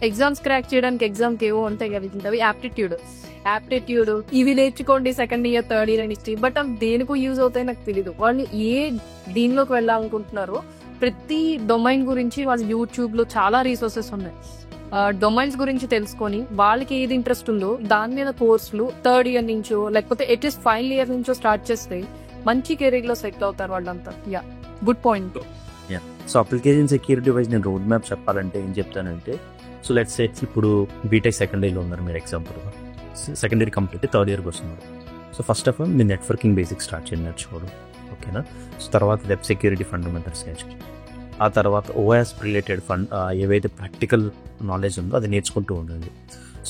ఎగ్జామ్స్ క్రాక్ చేయడానికి ఎగ్జామ్కి ఏవో ఉంటాయి కదా, యాప్టిట్యూడ్ ఇవి నేర్చుకోండి సెకండ్ ఇయర్, థర్డ్ ఇయర్ అని. బట్ అవి దేనికో యూజ్ అవుతాయి నాకు తెలీదు. వాళ్ళు ఏ దీనిలోకి వెళ్ళాలనుకుంటున్నారో ప్రతి డొమైన్ గురించి వాళ్ళు యూట్యూబ్ లో చాలా రీసోర్సెస్ ఉన్నాయి. డొమైన్స్ గురించి తెలుసుకొని వాళ్ళకి ఏది ఇంట్రెస్ట్ ఉందో దాని మీద కోర్సులు 3rd year నుంచో లేకపోతే అట్లీస్ట్ 5th year నుంచో స్టార్ట్ చేస్తే మంచి కెరీర్ లో సెటిల్ అవుతారు వాళ్ళంతా. Good point. So application security wise నేను రోడ్ మ్యాప్ చెప్పాలంటే ఏం చెప్తానంటే, సో లెట్స్ సే ఇప్పుడు బీటెక్ సెకండ్ ఇయర్లో ఉన్నారు మీరు, ఎగ్జాంపుల్గా సెకండ్ ఇయర్ కంప్లీట్ 3rd yearకి వస్తున్నారు. సో ఫస్ట్ ఆఫ్ ఆల్ మీరు నెట్వర్కింగ్ బేసిక్స్ స్టార్ట్ చేయండి నేర్చుకోవడం, ఓకేనా. సో తర్వాత వెబ్ సెక్యూరిటీ ఫండమెంటల్స్ నేర్చుకోండి. ఆ తర్వాత ఓఎస్ రిలేటెడ్ ఏవైతే ప్రాక్టికల్ నాలెడ్జ్ ఉందో అది నేర్చుకుంటూ ఉండండి.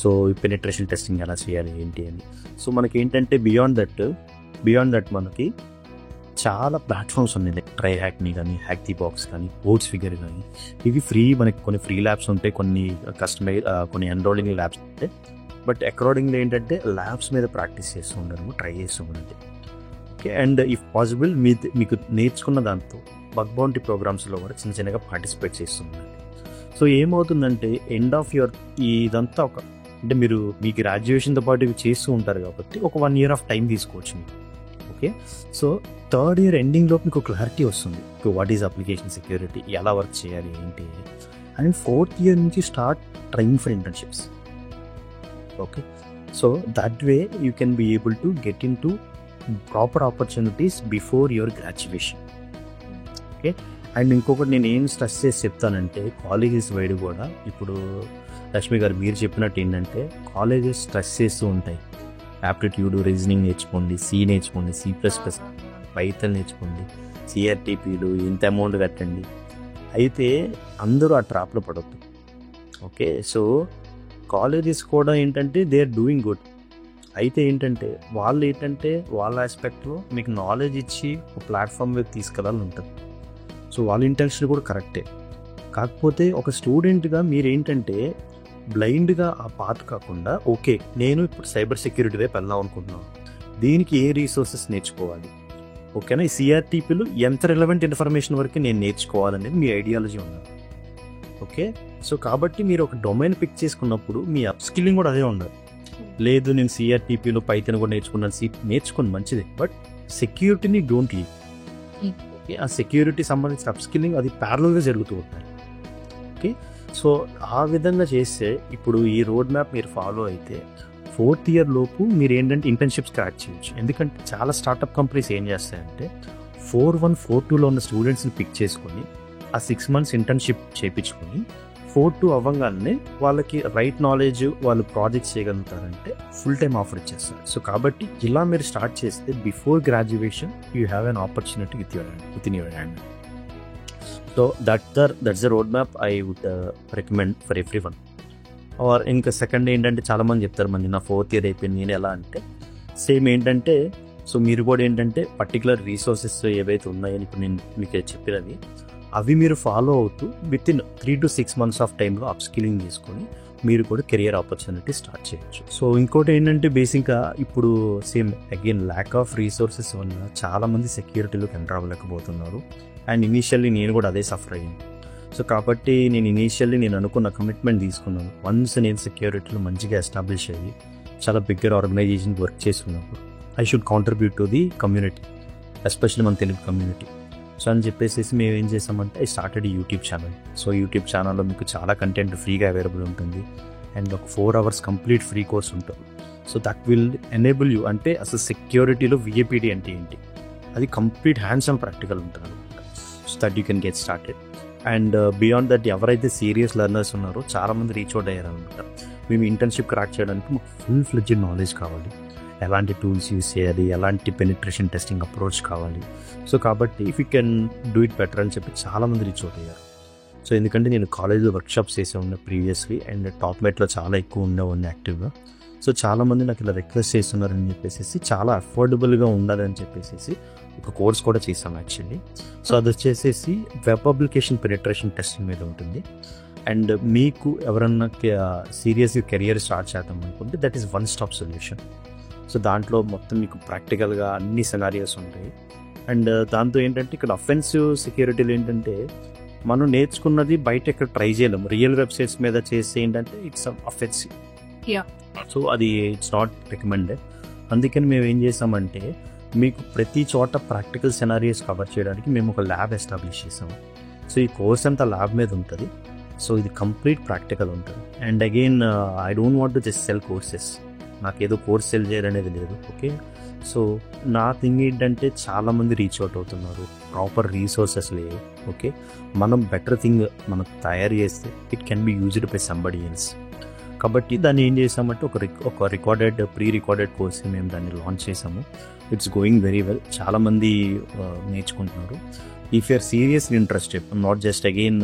సో పెనిట్రేషన్ టెస్టింగ్ ఎలా చేయాలి ఏంటి అని. సో మనకి ఏంటంటే బియాండ్ దట్ మనకి చాలా ప్లాట్ఫామ్స్ ఉన్నాయి, లైక్ ట్రై హ్యాక్ని కానీ, హ్యాక్ ది బాక్స్ కానీ, ఓట్స్ ఫిగర్ కానీ. ఇవి ఫ్రీ, మనకి కొన్ని ఫ్రీ ల్యాబ్స్ ఉంటాయి, కొన్ని కస్టమైజ్, కొన్ని ఎన్రోలింగ్ ల్యాబ్స్ ఉంటాయి. బట్ అకార్డింగ్లీ ఏంటంటే ల్యాబ్స్ మీద ప్రాక్టీస్ చేస్తూ ఉండడం, ట్రై చేస్తూ ఉండండి. ఓకే, అండ్ ఇఫ్ పాసిబుల్ మీకు నేర్చుకున్న దాంతో బగ్ బౌంటీ ప్రోగ్రామ్స్లో కూడా చిన్న చిన్నగా పార్టిసిపేట్ చేస్తుందండి. సో ఏమవుతుందంటే ఎండ్ ఆఫ్ యువర్ ఇదంతా అంటే మీ గ్రాడ్యుయేషన్తో పాటు ఇవి చేస్తూ ఉంటారు కాబట్టి ఒక 1 year ఆఫ్ టైం తీసుకోవచ్చు మీరు. ఓకే, సో 3rd year ఎండింగ్లో మీకు క్లారిటీ వస్తుంది, వాట్ ఈజ్ అప్లికేషన్ సెక్యూరిటీ, ఎలా వర్క్ చేయాలి ఏంటి. అండ్ 4th year నుంచి start training for internships. Okay, so that way you can be able to get in to proper opportunities before your graduation. Okay, and ఇంకొకటి నేను ఏం stress చేసి చెప్తానంటే, colleges wide కూడా ఇప్పుడు లక్ష్మి గారు మీరు చెప్పినట్టు ఏంటంటే కాలేజెస్ స్ట్రెస్ చేస్తూ ఉంటాయి, యాప్టిట్యూడ్, రీజనింగ్ నేర్చుకోండి, సి నేర్చుకోండి, C++, పైథాన్ నేర్చుకోండి, CRTPలు ఇంత అమౌంట్ కట్టండి. అయితే అందరూ ఆ ట్రాప్లో పడవద్దు. ఓకే, సో కాలేజెస్ కూడా ఏంటంటే దే ఆర్ డూయింగ్ గుడ్. అయితే ఏంటంటే వాళ్ళ ఆస్పెక్ట్లో మీకు నాలెడ్జ్ ఇచ్చి ఒక ప్లాట్ఫామ్ మీద తీసుకెళ్ళాలని ఉంటుంది. సో వాళ్ళ ఇంటెన్షన్ కూడా కరెక్టే. కాకపోతే ఒక స్టూడెంట్గా మీరేంటంటే బ్లైండ్గా ఆ పాత్ కాకుండా, ఓకే నేను ఇప్పుడు సైబర్ సెక్యూరిటీ వైపు వెళ్దాం అనుకుంటున్నాను, దీనికి ఏ రీసోర్సెస్ నేర్చుకోవాలి, ఓకేనా, ఈ CRTPలు ఎంత రిలవెంట్ ఇన్ఫర్మేషన్ వరకు నేను నేర్చుకోవాలనేది మీ ఐడియాలజీ ఉండాలి. ఓకే, సో కాబట్టి మీరు ఒక డొమైన్ పిక్ చేసుకున్నప్పుడు మీ అప్ స్కిల్లింగ్ కూడా అదే ఉండాలి. లేదు నేను CRTPలు, పైథాన్ కూడా నేర్చుకుని మంచిది, బట్ సెక్యూరిటీని డోంట్ లీవ్. ఓకే, ఆ సెక్యూరిటీ సంబంధించిన అప్ స్కిల్లింగ్ అది ప్యారలల్గా జరుగుతూ ఉంటాయి. ఓకే, సో ఆ విధంగా చేస్తే ఇప్పుడు ఈ రోడ్ మ్యాప్ మీరు ఫాలో అయితే 4th year లోపు మీరు ఏంటంటే ఇంటర్న్షిప్స్ క్రాక్ చేయొచ్చు. ఎందుకంటే చాలా స్టార్టప్ కంపెనీస్ ఏం చేస్తాయంటే 4-1, 4-2లో ఉన్న స్టూడెంట్స్ని పిక్ చేసుకొని ఆ 6 months ఇంటర్న్షిప్ చేయించుకొని 4-2 అవ్వగానే వాళ్ళకి రైట్ నాలెడ్జ్, వాళ్ళు ప్రాజెక్ట్స్ చేయగలుగుతారంటే ఫుల్ టైం ఆఫర్ ఇచ్చేస్తారు. సో కాబట్టి ఇలా మీరు స్టార్ట్ చేస్తే before graduation you have an opportunity within your hand. So that's the road map I would recommend for everyone. Or ఇంకా సెకండ్ ఏంటంటే చాలామంది చెప్తారు, మంది నా 4th year అయిపోయింది, నేను ఎలా అంటే సేమ్ ఏంటంటే, సో మీరు కూడా ఏంటంటే పర్టికులర్ రీసోర్సెస్ ఏవైతే ఉన్నాయని ఇప్పుడు నేను మీకు చెప్పినవి అవి మీరు ఫాలో అవుతూ with in 3 to 6 months of టైంలో అప్ స్కిల్లింగ్ తీసుకొని మీరు కూడా కెరియర్ ఆపర్చునిటీ స్టార్ట్ చేయొచ్చు. సో ఇంకోటి ఏంటంటే బేసిక్గా ఇప్పుడు same again lack of resources వల్ల చాలామంది సెక్యూరిటీలోకి ఎంటర్ అవ్వలేకపోతున్నారు. అండ్ ఇనీషియల్లీ నేను కూడా అదే సఫర్ అయ్యాను. సో కాబట్టి నేను అనుకున్న కమిట్మెంట్ తీసుకున్నాను, వన్స్ నేను సెక్యూరిటీలో మంచిగా ఎస్టాబ్లిష్ అయ్యి చాలా బిగ్గర్ ఆర్గనైజేషన్ వర్క్ చేస్తున్నప్పుడు I should contribute to the community, especially మన తెలుగు కమ్యూనిటీ. సో అని చెప్పేసి మేము ఏం చేసామంటే I started YouTube channel. So YouTube ఛానల్లో మీకు చాలా కంటెంట్ ఫ్రీగా అవైలబుల్ ఉంటుంది అండ్ ఒక 4 hours కంప్లీట్ ఫ్రీ కోర్స్ ఉంటుంది. So that will enable you, అంటే అసలు సెక్యూరిటీలో VAPD అంటే ఏంటి అది కంప్లీట్ హ్యాండ్స్ ఆన్ ప్రాక్టికల్ ఉంటుంది అనమాట. So that you can get started. And beyond that ఎవరైతే సీరియస్ లెర్నర్స్ ఉన్నారో చాలామంది రీచ్ అవుట్ అయ్యారనమాట. మేము ఇంటర్న్షిప్ క్రాక్ చేయడానికి మాకు ఫుల్ ఫ్లెడ్జ్డ్ నాలెడ్జ్ కావాలి, ఎలాంటి టూల్స్ యూస్ చేయాలి, ఎలాంటి పెనిట్రేషన్ టెస్టింగ్ అప్రోచ్ కావాలి. సో కాబట్టి if you can do it better అని చెప్పి చాలామంది రీచ్ అవుట్ అయ్యారు. సో ఎందుకంటే నేను కాలేజ్లో వర్క్షాప్స్ చేసే ఉన్నా ప్రీవియస్లీ, అండ్ టాప్ మెట్లో చాలా ఎక్కువ ఉండేవాడిని యాక్టివ్గా. సో చాలామంది నాకు ఇలా రిక్వెస్ట్ చేస్తున్నారని చెప్పేసి, చాలా అఫోర్డబుల్గా ఉండాలని చెప్పేసి ఒక కోర్స్ కూడా చేసాం యాక్చువల్లీ. సో అది వచ్చేసేసి వెబ్ అప్లికేషన్ పెనిట్రేషన్ టెస్టింగ్ మీద ఉంటుంది. అండ్ మీకు ఎవరన్నా సీరియస్గా కెరియర్ స్టార్ట్ చేద్దాం అనుకుంటే that is one stop solution. So దాంట్లో మొత్తం మీకు ప్రాక్టికల్గా అన్ని సినారియోస్ ఉంటాయి. అండ్ దాంతో ఏంటంటే ఇక్కడ అఫెన్సివ్ సెక్యూరిటీలు ఏంటంటే మనం నేర్చుకున్నది బయట ఎక్కడ ట్రై చేయలేము, రియల్ వెబ్సైట్స్ మీద చేస్తే ఏంటంటే ఇట్స్ అఫెన్సివ్. సో అది ఇట్స్ నాట్ రికమెండెడ్. అందుకని మేము ఏం చేసామంటే మీకు ప్రతి చోట ప్రాక్టికల్ సినారియోస్ కవర్ చేయడానికి మేము ఒక ల్యాబ్ ఎస్టాబ్లిష్ చేసాము. సో ఈ కోర్స్ అంతా ల్యాబ్ మీద ఉంటుంది. సో ఇది కంప్లీట్ ప్రాక్టికల్ ఉంటుంది. And again I don't want to just cell courses, నాకు ఏదో కోర్స్ సెల్ చేయాలనేది లేదు. ఓకే, సో నా థింగ్ ఏంటంటే చాలామంది రీచ్ అవుట్ అవుతున్నారు, ప్రాపర్ రీసోర్సెస్ లేవు. ఓకే, మనం బెటర్ థింగ్ మనం తయారు చేస్తే it can be used by somebody else. కాబట్టి దాన్ని ఏం చేసామంటే ఒక ప్రీ రికార్డెడ్ కోర్స్ మేము దాన్ని లాంచ్ చేసాము. ఇట్స్ గోయింగ్ వెరీ వెల్, చాలామంది నేర్చుకుంటున్నారు. If you're seriously interested, not just again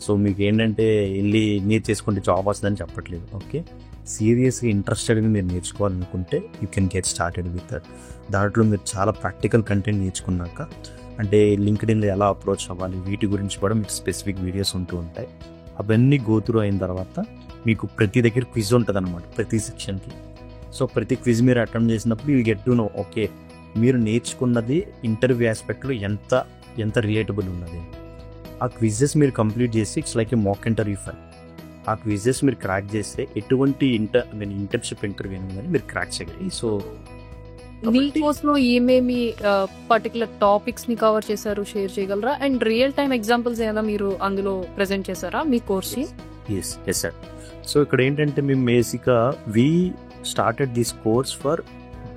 so మీకు ఏంటంటే వెళ్ళి నేర్చేసుకుంటే జాబ్ వస్తుందని చెప్పట్లేదు. ఓకే, సీరియస్గా ఇంట్రెస్టెడ్గా మీరు నేర్చుకోవాలనుకుంటే you can get started with that. దాంట్లో మీరు చాలా ప్రాక్టికల్ కంటెంట్ నేర్చుకున్నాక, అంటే లింక్డ్ఇన్లో ఎలా అప్రోచ్ అవ్వాలి వీటి గురించి కూడా మీకు స్పెసిఫిక్ వీడియోస్ ఉంటూ ఉంటాయి. అవన్నీ గోత్రూ అయిన తర్వాత మీకు ప్రతి దగ్గర క్విజ్ ఉంటుంది అనమాట, ప్రతి సెక్షన్కి. సో ప్రతి క్విజ్ మీరు అటెంప్ట్ చేసినప్పుడు you get to know, okay మీరు నేర్చుకున్నది ఇంటర్వ్యూ ఆస్పెక్ట్లో ఎంత రిలేటబుల్ ఉన్నది. ఆ క్విజెస్ మీరు కంప్లీట్ చేసి it's like A mock interview file. ఆ క్విజెస్ మీరు క్రాక్ చేస్తే ఎటువంటి ఇంటర్న్షిప్ ఇంటర్వ్యూ అనేది మీరు క్రాక్ చేయగలి. సో మీ కోర్స్లో ఏమేమి పర్టికులర్ టాపిక్స్ ని కవర్ చేశారు షేర్ చేయగలరా? అండ్ రియల్ టైమ్ ఎగ్జాంపుల్స్ ఏమైనా మీరు అందులో ప్రెజెంట్ చేశారా మీ కోర్స్ ని? Yes sir. సో ఇక్కడ ఏంటంటే మేము బేసిక్గా we started this course for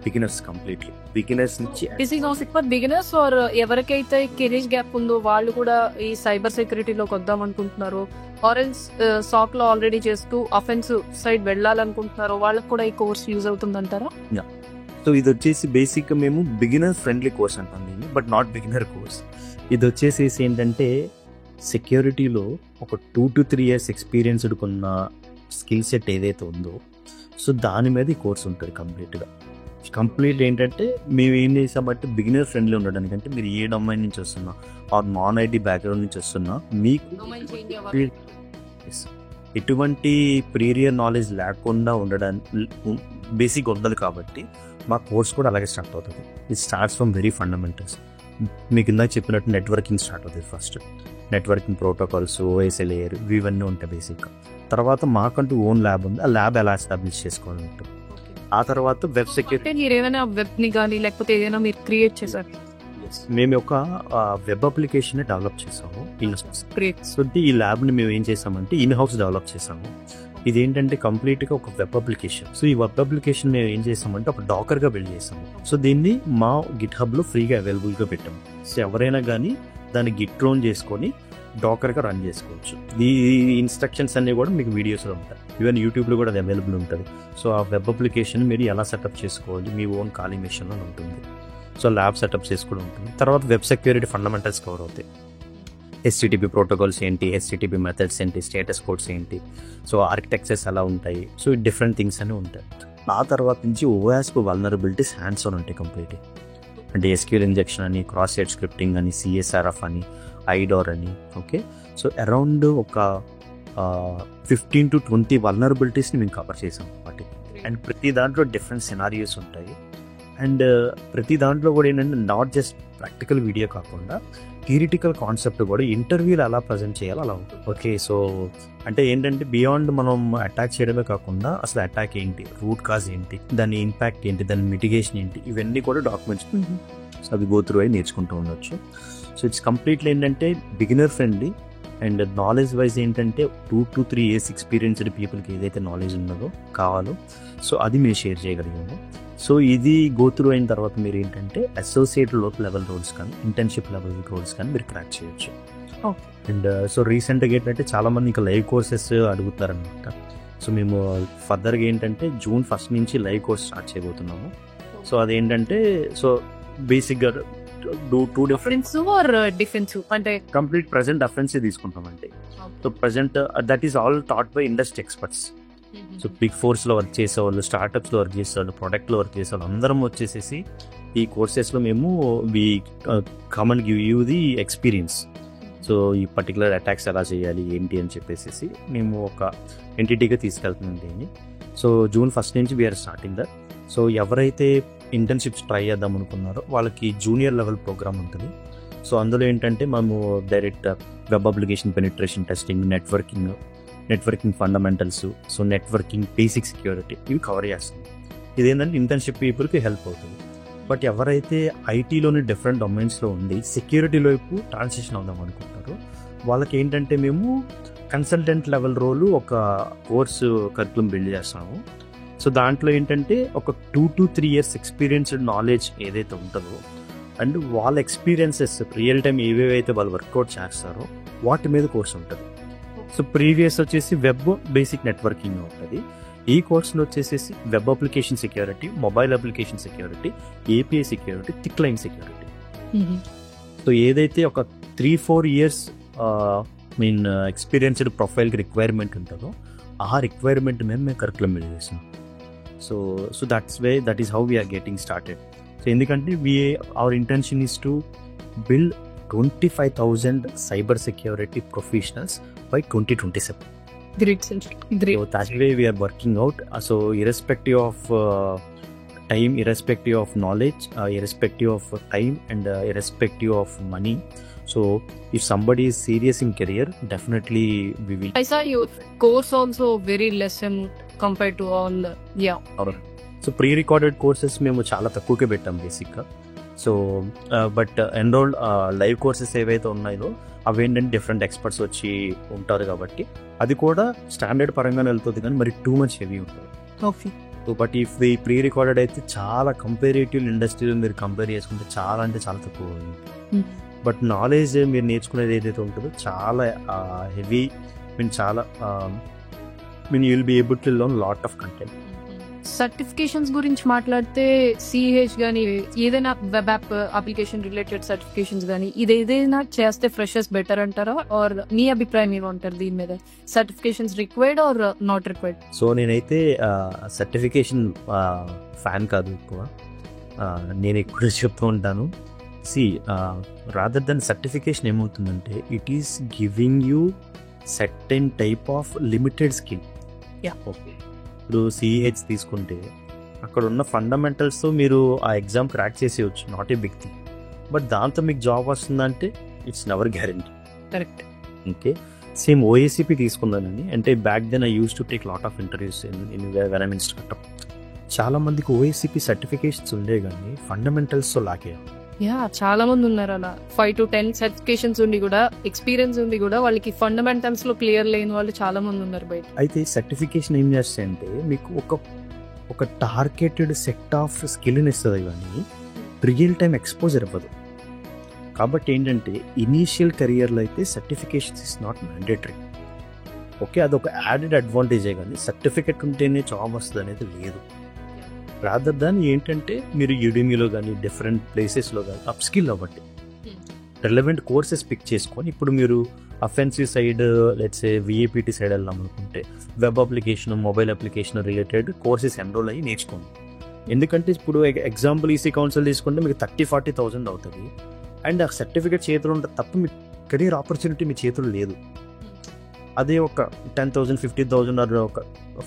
beginners, completely beginners నుంచి. This is also for beginners or ఎవరికైతే కెరీర్ గ్యాప్ ఉందో వాళ్ళు కూడా ఈ సైబర్ సెక్యూరిటీలోకి వద్దాం అనుకుంటున్నారు, ఆర్ ఎల్స్ సాక్ లో ఆల్రెడీ చేస్తూ అఫెన్సివ్ సైడ్ వెళ్ళాలనుకుంటున్నారో వాళ్ళకి కూడా ఈ కోర్స్ యూజ్ అవుతుంది అంటారా? సో ఇది వచ్చేసి బేసిక్గా మేము బిగినర్ ఫ్రెండ్లీ కోర్స్ అంటాం దీన్ని, బట్ నాట్ బిగినర్ కోర్స్. ఇది వచ్చేసేసి ఏంటంటే సెక్యూరిటీలో ఒక 2 to 3 years ఎక్స్పీరియన్స్డ్ కొన్న స్కిల్ సెట్ ఏదైతే ఉందో, సో దాని మీద ఈ కోర్స్ ఉంటుంది కంప్లీట్. ఏంటంటే మేము ఏం చేసామంటే బిగినర్ ఫ్రెండ్లీ ఉండడానికి, అంటే మీరు ఏ డొమైన్ నుంచి వస్తున్నా ఆర్ నాన్ ఐటీ బ్యాక్గ్రౌండ్ నుంచి వస్తున్నా మీకు ఎటువంటి ప్రీరియర్ నాలెడ్జ్ లేకుండా ఉండడానికి బేసిక్ ఉండదు. కాబట్టి మా కోర్స్ కూడా అలాగే స్టార్ట్ అవుతుంది. It starts from very fundamentals. మీకు ఇందాక చెప్పినట్టు నెట్వర్కింగ్ స్టార్ట్ అవుతుంది. First networking protocols, OSA layer, ఇవన్నీ ఉంటాయి బేసిక్గా. తర్వాత మాకంటూ ఓన్ ల్యాబ్ ఉంది, ఆ ల్యాబ్ ఎలా ఎస్టాబ్లిష్ చేసుకోవాలి ఉంటుంది. ఆ తర్వాత వెబ్ సెక్యూరిటీ. మీరు ఏమైనా వెబ్ ని కానీ లేకపోతే ఏదైనా మీరు క్రియేట్ చేశారు? మేము ఒక వెబ్ అప్లికేషన్ డెవలప్ చేసాము. సో ఈ ల్యాబ్ని మేము ఏం చేసామంటే ఇన్ హౌస్ డెవలప్ చేసాము. ఇది ఏంటంటే కంప్లీట్గా ఒక వెబ్ అప్లికేషన్. సో ఈ వెబ్ అప్లికేషన్ మేము ఏం చేసామంటే ఒక డాకర్గా బిల్డ్ చేసాము. సో దీన్ని మా గిట్ హబ్లో ఫ్రీగా అవైలబుల్గా పెట్టాము. సో ఎవరైనా కానీ దాన్ని గిట్ క్లోన్ చేసుకొని డాకర్గా రన్ చేసుకోవచ్చు. ఈ ఇన్స్ట్రక్షన్స్ అన్నీ కూడా మీకు వీడియోస్లో ఉంటాయి, ఈవెన్ యూట్యూబ్లో కూడా అది అవైలబుల్ ఉంటుంది. సో ఆ వెబ్ అప్లికేషన్ మీరు ఎలా సెటప్ చేసుకోవాలి మీ ఓన్ ఖాళీ మెషిన్లో ఉంటుంది. సో ల్యాబ్ సెటప్ చేసి కూడా ఉంటుంది. తర్వాత వెబ్ సెక్యూరిటీ ఫండమెంటల్స్ కవర్ అవుతాయి. HTTP ప్రోటోకాల్స్ ఏంటి, HTTP మెథడ్స్ ఏంటి, స్టేటస్ కోడ్స్ ఏంటి, సో ఆర్కిటెక్చర్స్ ఎలా ఉంటాయి, సో డిఫరెంట్ థింగ్స్ అన్నీ ఉంటాయి. ఆ తర్వాత నుంచి OWASP వల్నరబిలిటీస్ హ్యాండ్స్ ఆన్ ఉంటాయి కంప్లీట్లీ. అంటే SQL ఇంజెక్షన్ అని, క్రాస్ సైట్ స్క్రిప్టింగ్ అని, CSRF అని, IDOR అని. ఓకే, సో అరౌండ్ ఒక 15 to 20 వల్నరబిలిటీస్ని మేము కవర్ చేసాం వాటి. అండ్ ప్రతి దాంట్లో డిఫరెంట్ సినారియోస్ ఉంటాయి. అండ్ ప్రతి దాంట్లో కూడా ఏంటంటే నాట్ జస్ట్ ప్రాక్టికల్ వీడియో కాకుండా థియరిటికల్ కాన్సెప్ట్ కూడా ఇంటర్వ్యూలో ఎలా ప్రజెంట్ చేయాలో అలా ఉంటుంది. ఓకే, సో అంటే ఏంటంటే బియాండ్ మనం అటాక్ చేయడమే కాకుండా అసలు అటాక్ ఏంటి, రూట్ కాజ్ ఏంటి, దాని ఇంపాక్ట్ ఏంటి, దాని మిటిగేషన్ ఏంటి, ఇవన్నీ కూడా డాక్యుమెంట్స్ సో అవి గో త్రూ అయి నేర్చుకుంటూ ఉండొచ్చు. సో ఇట్స్ కంప్లీట్లీ ఏంటంటే beginner friendly. And knowledge wise ఏంటంటే 2 to 3 years ఎక్స్పీరియన్స్డ్ పీపుల్కి ఏదైతే నాలెడ్జ్ ఉన్నదో కావాలో సో అది మేము షేర్ చేయగలిగాము. సో ఇది గో త్రూ అయిన తర్వాత మీరు ఏంటంటే అసోసియేట్ లెవెల్ రోల్స్ కానీ ఇంటర్న్షిప్ లెవెల్ రోల్స్ కానీ మీరు క్రాక్ చేయొచ్చు. అండ్ సో రీసెంట్గా ఏంటంటే చాలామంది ఇంకా లైవ్ కోర్సెస్ అడుగుతారనమాట. సో మేము ఫర్దర్గా ఏంటంటే June 1st నుంచి లైవ్ కోర్స్ స్టార్ట్ చేయబోతున్నాము. సో అదేంటంటే సో బేసిక్గా టూ డిఫరెన్స్ అంటే కంప్లీట్ ప్రెజెంట్ అఫెన్స్ తీసుకుంటామంటే. So present that is all taught by industry experts. So big ఫోర్స్లో వర్క్ చేసేవాళ్ళు, స్టార్టప్స్లో వర్క్ చేసేవాళ్ళు, ప్రొడక్ట్లో వర్క్ చేసేవాళ్ళు అందరం వచ్చేసేసి ఈ కోర్సెస్లో మేము we come and give you the experience. So ఈ పర్టికులర్ అటాక్స్ ఎలా చేయాలి ఏంటి అని చెప్పేసి మేము ఒక ఎంటిటీగా తీసుకెళ్తున్నాం దీన్ని. సో June 1st నుంచి వీఆర్ స్టార్టింగ్ దట్. సో ఎవరైతే ఇంటర్న్షిప్స్ ట్రై చేద్దాం అనుకున్నారో వాళ్ళకి జూనియర్ లెవెల్ ప్రోగ్రామ్ ఉంటుంది. సో అందులో ఏంటంటే మేము direct web application penetration testing, networking fundamentals, so networking basic security ఇవి కవర్ చేస్తాం. ఇదేంటంటే ఇంటర్న్షిప్ పీపుల్కి హెల్ప్ అవుతుంది. బట్ ఎవరైతే ఐటీలోని డిఫరెంట్ డొమైన్స్లో ఉండి సెక్యూరిటీ వైపు ట్రాన్సిషన్ అవుదాం అనుకుంటారో వాళ్ళకి ఏంటంటే మేము కన్సల్టెంట్ లెవెల్ రోలు ఒక కోర్సు కరికులం బిల్డ్ చేస్తాము. సో దాంట్లో ఏంటంటే ఒక 2 to 3 years ఎక్స్పీరియన్స్డ్ నాలెడ్జ్ ఏదైతే ఉంటుందో అండ్ వాళ్ళ ఎక్స్పీరియన్సెస్ రియల్ టైం ఏవేవైతే వాళ్ళు వర్కౌట్ చేస్తారో వాటి మీద కోర్స్ ఉంటుంది. సో ప్రీవియస్ వచ్చేసి వెబ్ బేసిక్ నెట్వర్కింగ్ ఉంటుంది. ఈ కోర్సులో వచ్చేసేసి web application security, mobile application security, API security, thick line security. So ఏదైతే ఒక 3-4 years ఎక్స్పీరియన్స్డ్ ప్రొఫైల్కి రిక్వైర్మెంట్ ఉంటుందో ఆ రిక్వైర్మెంట్ మీద మేము కరికులం బిల్డ్ చేస్తున్నాం. So that is how we're getting started. So ఎందుకంటే our intention is to build 25,000 cyber security professionals by 2027. Great. So that's the way we are working out. So irrespective of time, irrespective of knowledge, irrespective of time, and irrespective of money. So if somebody is serious in career, definitely we will. I saw your course also very less compared to all. So pre-recorded courses మేము చాలా తక్కువకే పెట్టాం బేసిక్గా. So but enrolled live courses ఏవైతే ఉన్నాయో అవి ఏంటంటే different experts వచ్చి ఉంటారు కాబట్టి అది కూడా స్టాండర్డ్ పరంగానే వెళ్తుంది, కానీ మరి టూ మచ్ హెవీ ఉంటుంది. So but if the pre recorded అయితే చాలా కంపారిటివ్ ఇండస్ట్రీలో మీరు కంపేర్ చేసుకుంటే చాలా అంటే చాలా తక్కువ ఉంది. బట్ నాలెడ్జ్ మీరు నేర్చుకునేది ఏదైతే ఉంటుందో చాలా హెవీ, చాలా you will be able to learn lot of content. Certifications గురించి మాట్లాడితే సిహెచ్ కానీ ఏదైనా web app application related certifications కానీ ఇది ఏదైనా చేస్తే ఫ్రెషర్స్ బెటర్ అంటారా? ఆర్ మీ అభిప్రాయం ఏమంటారు దీని మీద? Certifications required or not required? So నేనైతే సర్టిఫికేషన్ ఫ్యాన్ కాదు ఎక్కువ. నేను ఎక్కువ చెప్తూ ఉంటాను, రాదర్ దెన్ సర్టిఫికేషన్ ఏమవుతుందంటే it is giving you certain type of limited skill. Okay, ఇప్పుడు సిహెచ్ తీసుకుంటే అక్కడ ఉన్న ఫండమెంటల్స్తో మీరు ఆ ఎగ్జామ్ క్రాక్ చేసేయచ్చు, not a big thing. But దాంతో మీకు జాబ్ వస్తుందంటే it's never guarantee. Correct. Okay, same OACP తీసుకుందానండి. అంటే back then I use to take lot of interviews in when I'm instructor. చాలా మందికి ఓఏసీపీ సర్టిఫికేషన్స్ ఉండే కానీ ఫండమెంటల్స్తో లాకే. చాలా మంది ఉన్నారు అలా 5 to 10 సర్టిఫికేషన్స్ ఉండి కూడా, ఎక్స్పీరియన్స్ ఉంది కూడా, వాళ్ళకి ఫండమెంటల్స్ లో క్లియర్ లేని వాళ్ళు చాలా మంది ఉన్నారు బయట. అయితే సర్టిఫికేషన్ ఏం చేస్తాయంటే మీకు ఒక టార్గెటెడ్ సెట్ ఆఫ్ స్కిల్ని ఇస్తుంది, కానీ రియల్ టైం ఎక్స్పోజర్ ఇవ్వదు. కాబట్టి ఏంటంటే ఇనీషియల్ కెరియర్లో అయితే certifications is not mandatory. Okay, అదొక యాడెడ్ అడ్వాంటేజే, కానీ సర్టిఫికెట్ ఉంటేనే జాబ్ వస్తుంది అనేది లేదు. రాదర్ దాన్ ఏంటంటే మీరు యుడిమిలో కానీ డిఫరెంట్ ప్లేసెస్లో కానీ అప్ స్కిల్ అవ్వండి, రిలవెంట్ కోర్సెస్ పిక్ చేసుకొని. ఇప్పుడు మీరు అఫెన్సివ్ సైడ్ లెట్స్ విఏపిటి సైడ్ వెళ్దాం అనుకుంటే web application, mobile application related courses enrol అయ్యి నేర్చుకోండి. ఎందుకంటే ఇప్పుడు ఎగ్జాంపుల్ ఈసీ కౌన్సిల్ తీసుకుంటే మీకు 30,000-40,000 అవుతుంది, అండ్ ఆ సర్టిఫికేట్ చేతిలో ఉంటుంది తప్ప మీ కెరీర్ ఆపర్చునిటీ మీ చేతుల్లో లేదు. అదే ఒక 10,000, 50,000 ఒక